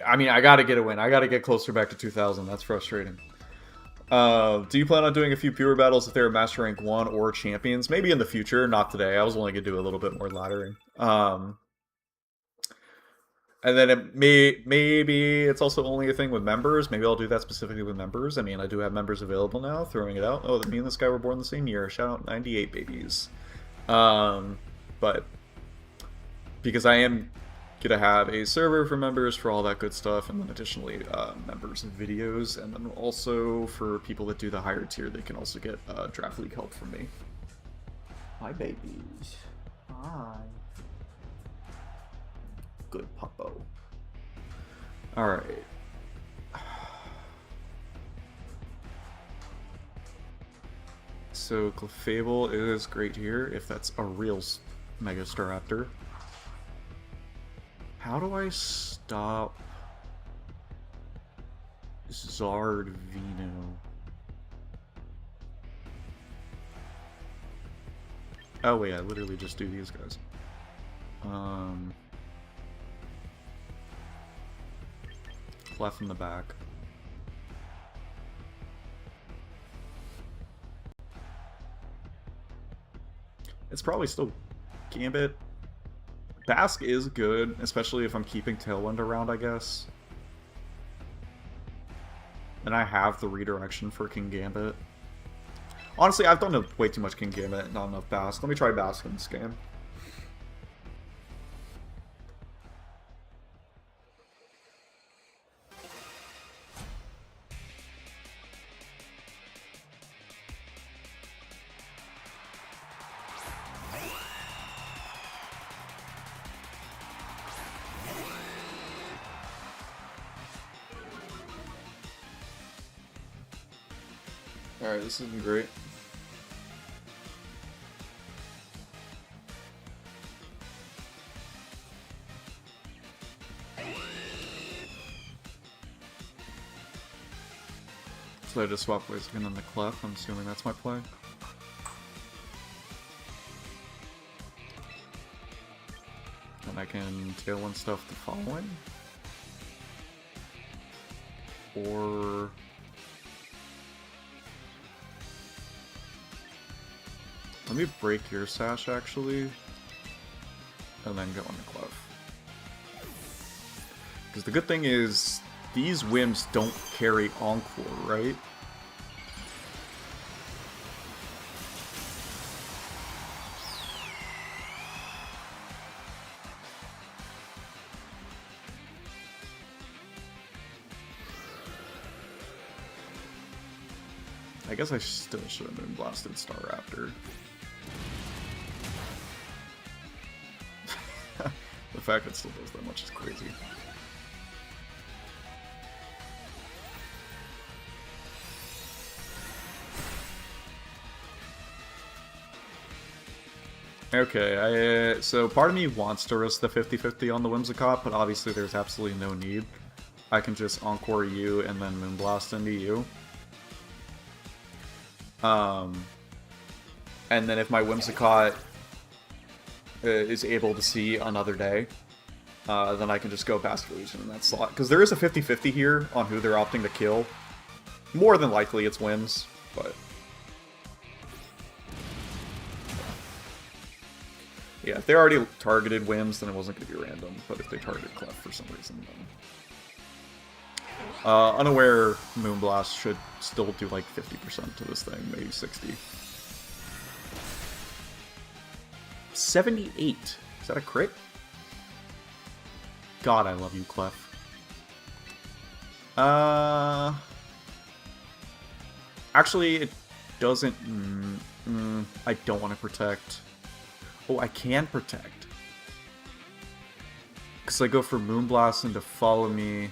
S1: I mean, I gotta get a win. I gotta get closer back to 2000. That's frustrating. Do you plan on doing a few pure battles if they're Master Rank 1 or Champions? Maybe in the future, not today. I was only gonna do a little bit more laddering. And then maybe it's also only a thing with members. Maybe I'll do that specifically with members. I mean, I do have members available now, throwing it out. Oh, me and this guy were born the same year. Shout out 98 babies. But because I am going to have a server for members for all that good stuff, and then additionally members of videos, and then also for people that do the higher tier, they can also get Draft League help from me. Hi, babies. Hi. Good puppo. Alright. So, Clefable is great here, if that's a real Mega Staraptor. How do I stop Zard Vino? Oh wait, I literally just do these guys. Left in the back. It's probably still Gambit. Basque is good, especially if I'm keeping Tailwind around, I guess. And I have the redirection for King Gambit. Honestly, I've done way too much King Gambit and not enough Basque. Let me try Basque in this game. Alright, this isn't great. So I just swap Blaziken on the Clef. I'm assuming that's my play. And I can Tailwind stuff the following. Or... let me break your Sash, actually, and then go on the Clef. Because the good thing is, these Whims don't carry Encore, right? I guess I still should have been blasted Staraptor. The fact it still does that much is crazy. Okay, so part of me wants to risk the 50-50 on the Whimsicott, but obviously there's absolutely no need. I can just Encore you and then Moonblast into you. And then if my Whimsicott is able to see another day, then I can just go Basque Illusion in that slot. Because there is a 50-50 here on who they're opting to kill. More than likely it's Whims, but... yeah, if they already targeted Whims, then it wasn't going to be random. But if they targeted Clef for some reason, then... Unaware Moonblast should still do like 50% to this thing, maybe 60. 78. Is that a crit? God, I love you, Clef. Actually, it doesn't... I don't want to protect. Oh, I can protect. Because I go for Moonblast and to follow me.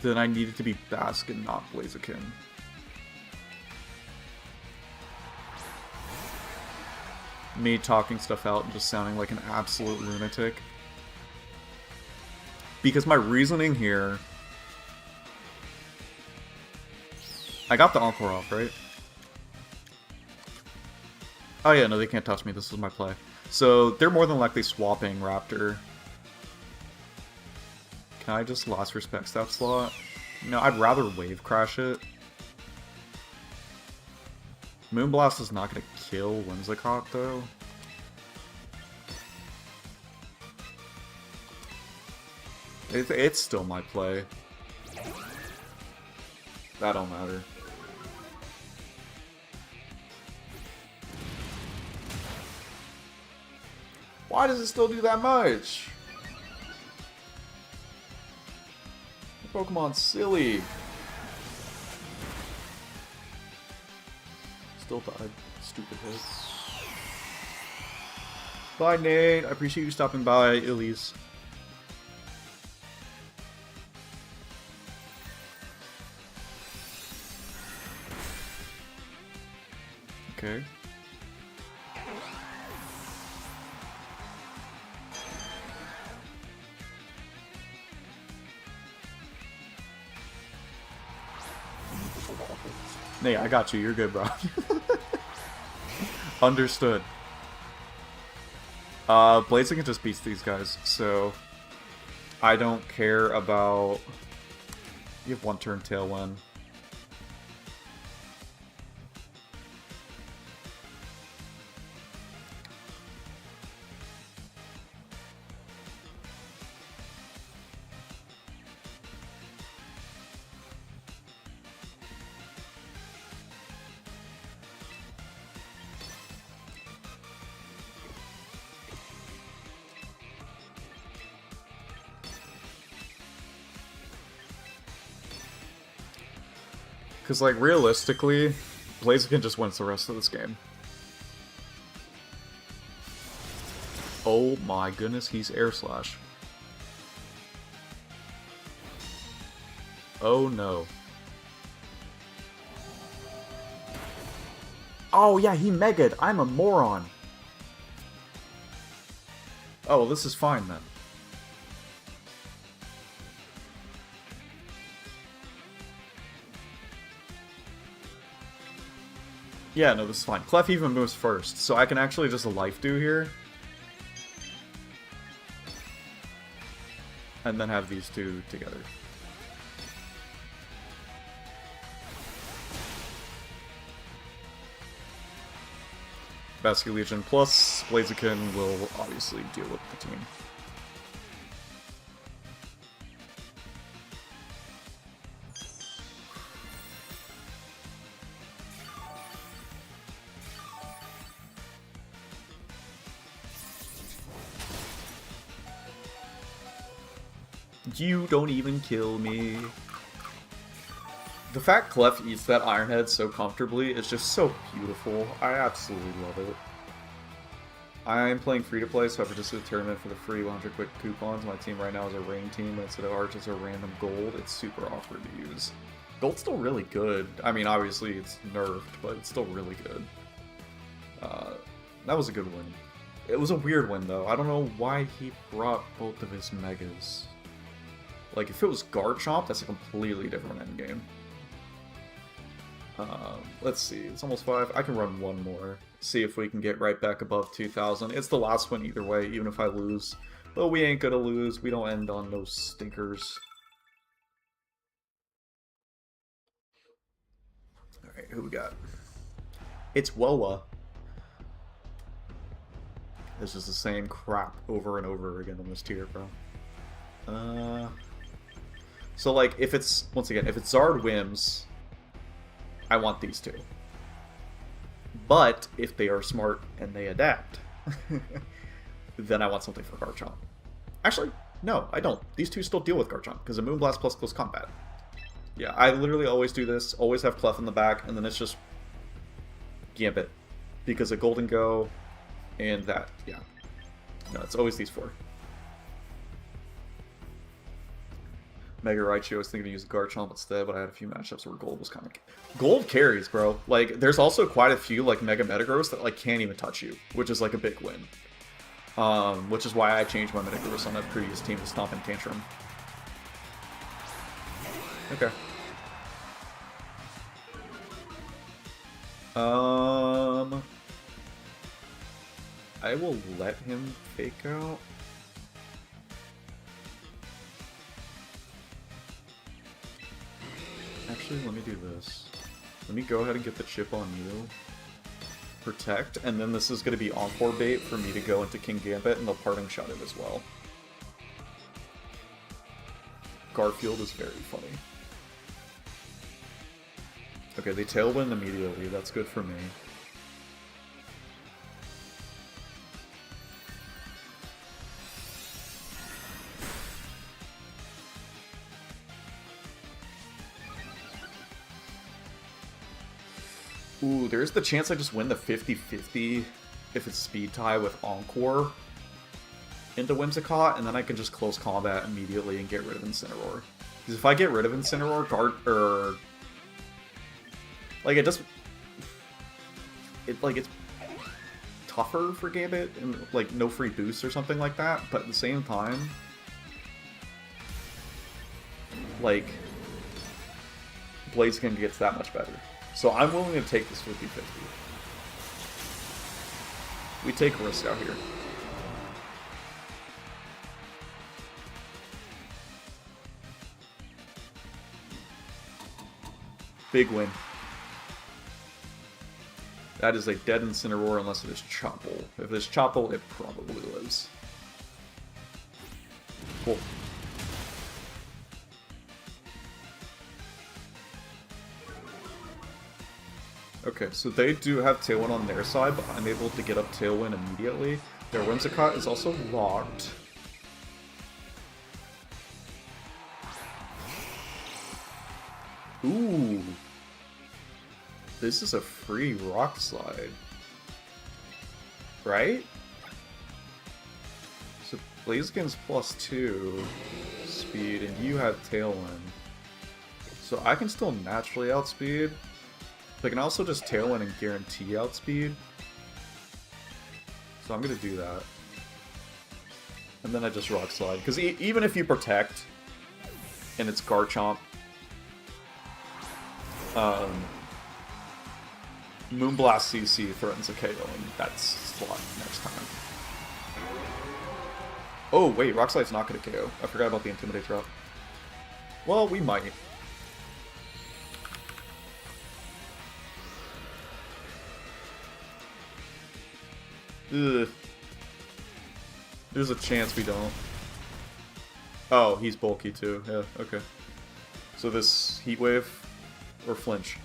S1: Then I need it to be Baskin, not Blaziken. Me talking stuff out and just sounding like an absolute lunatic. Because my reasoning here... I got the Encore off, right? Oh yeah, no, they can't touch me. This is my play. So, they're more than likely swapping Raptor. Can I just Last Respects that slot? No, I'd rather Wave Crash it. Moonblast is not going to kill Whimsicott, though. It's still my play. That don't matter. Why does it still do that much? Pokemon's silly. Still died. Stupid hit. Bye, Nate. I appreciate you stopping by, Elise. Okay. Nate, I got you. You're good, bro. Understood. Blaziken just beats these guys, so I don't care about... You have one turn Tailwind. Because, like, realistically, Blaziken just wins the rest of this game. Oh my goodness, he's Air Slash. Oh no. Oh yeah, he Mega'd. I'm a moron. Oh, well, this is fine then. Yeah, no, this is fine. Clef even moves first, so I can actually just Life Dew here. And then have these two together. Basket Legion plus Blaziken will obviously deal with the team. You don't even kill me. The fact Clef eats that Iron Head so comfortably is just so beautiful. I absolutely love it. I'm playing free-to-play, so I participated in a tournament for the free 100 quick coupons. My team right now is a rain team, but instead of Arch, it's a random gold. It's super awkward to use. Gold's still really good. I mean, obviously it's nerfed, but it's still really good. That was a good win. It was a weird win, though. I don't know why he brought both of his Megas. Like, if it was Garchomp, that's a completely different endgame. Let's see, it's almost 5. I can run one more. See if we can get right back above 2,000. It's the last one either way, even if I lose. But we ain't gonna lose. We don't end on no stinkers. Alright, who we got? It's Woa. This is the same crap over and over again in this tier, bro. So, like, if it's, once again, if it's Zard Whims, I want these two. But, if they are smart and they adapt, then I want something for Garchomp. Actually, no, I don't. These two still deal with Garchomp, because a Moonblast plus Close Combat. Yeah, I literally always do this, always have Clef in the back, and then it's just Gambit. Because a Golden Go and that, yeah. No, it's always these 4. Mega Raichu, I was thinking to use Garchomp instead, but I had a few matchups where gold was kind of... Gold carries, bro. Like, there's also quite a few, like, Mega Metagross that, like, can't even touch you, which is, like, a big win. Which is why I changed my Metagross on that previous team to Stomp and Tantrum. Okay. I will let him fake out. Actually, let me do this. Let me go ahead and get the chip on you. Protect, and then this is going to be Encore bait for me to go into King Gambit, and they'll parting shot it as well. Garfield is very funny. Okay, they Tailwind immediately. That's good for me. Ooh, there's the chance I just win the 50-50 if it's speed tie with Encore into Whimsicott, and then I can just close combat immediately and get rid of Incineroar. Because if I get rid of Incineroar, like, it's tougher for Gambit, and, like, no free boost or something like that, but at the same time, like, Blaziken gets that much better. So I'm willing to take this 50-50. We take a risk out here. Big win. That is a dead Incineroar unless it is Chople. If it's Chople, it probably lives. Cool. Okay, so they do have Tailwind on their side, but I'm able to get up Tailwind immediately. Their Whimsicott is also locked. Ooh. This is a free Rock Slide. Right? So Blaziken's +2 speed, and you have Tailwind. So I can still naturally outspeed. They can also just Tailwind and guarantee outspeed. So I'm going to do that. And then I just Rock Slide. Because even if you protect, and it's Garchomp, Moonblast CC threatens a KO, and that's slot next time. Oh, wait, Rock Slide's not going to KO. I forgot about the Intimidate drop. Well, we might. Ugh. There's a chance we don't. Oh, he's bulky too. Yeah, okay. So this Heat Wave or Flinch?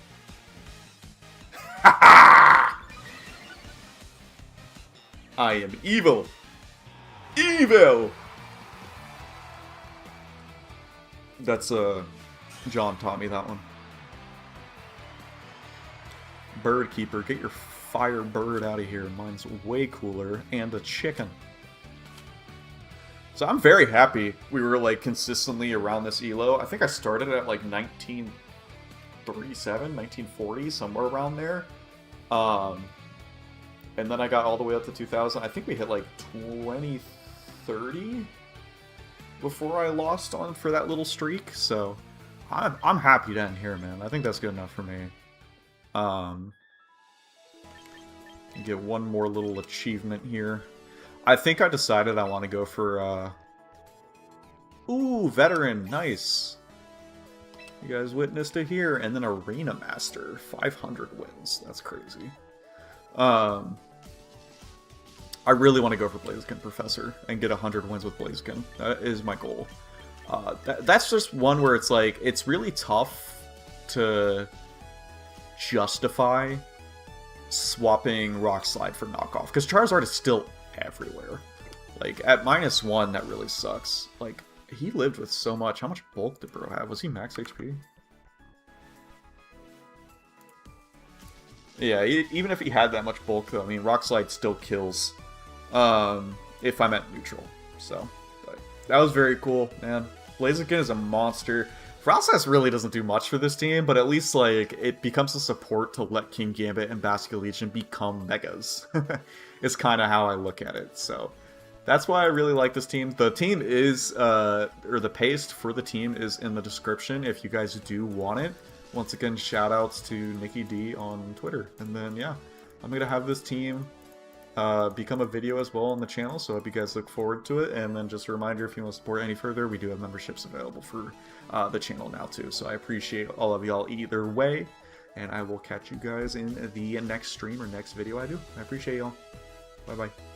S1: I am evil! Evil! That's, John taught me that one. Bird Keeper, get your fire bird out of here. Mine's way cooler. And a chicken. So I'm very happy we were, like, consistently around this elo. I think I started at, like, 1937, 1940, somewhere around there. And then I got all the way up to 2000. I think we hit, like, 2030 before I lost on for that little streak. So I'm happy to end here, man. I think that's good enough for me. Get one more little achievement here. I think I decided I want to go for, ooh, Veteran, nice. You guys witnessed it here. And then Arena Master, 500 wins. That's crazy. I really want to go for Blaziken Professor and get 100 wins with Blaziken. That is my goal. That's just one where it's like, it's really tough to justify swapping Rock Slide for Knockoff, because Charizard is still everywhere. Like, at -1, that really sucks. Like, he lived with so much. How much bulk did bro have? Was he max HP? Yeah, even if he had that much bulk, though, I mean, Rock Slide still kills. if I'm at neutral. So, but that was very cool, man. Blaziken is a monster. Frostlass really doesn't do much for this team, but at least like it becomes a support to let King Gambit and Basilisk Legion become megas. It's kind of how I look at it. So that's why I really like this team. The team is, or the paste for the team is in the description if you guys do want it. Once again, shout outs to Nikki D on Twitter. And then yeah, I'm gonna have this team become a video as well on the channel, so I hope you guys look forward to it. And then just a reminder, if you want to support any further, we do have memberships available for the channel now too, so I appreciate all of y'all either way, and I will catch you guys in the next stream or next video I do. I appreciate y'all. Bye bye.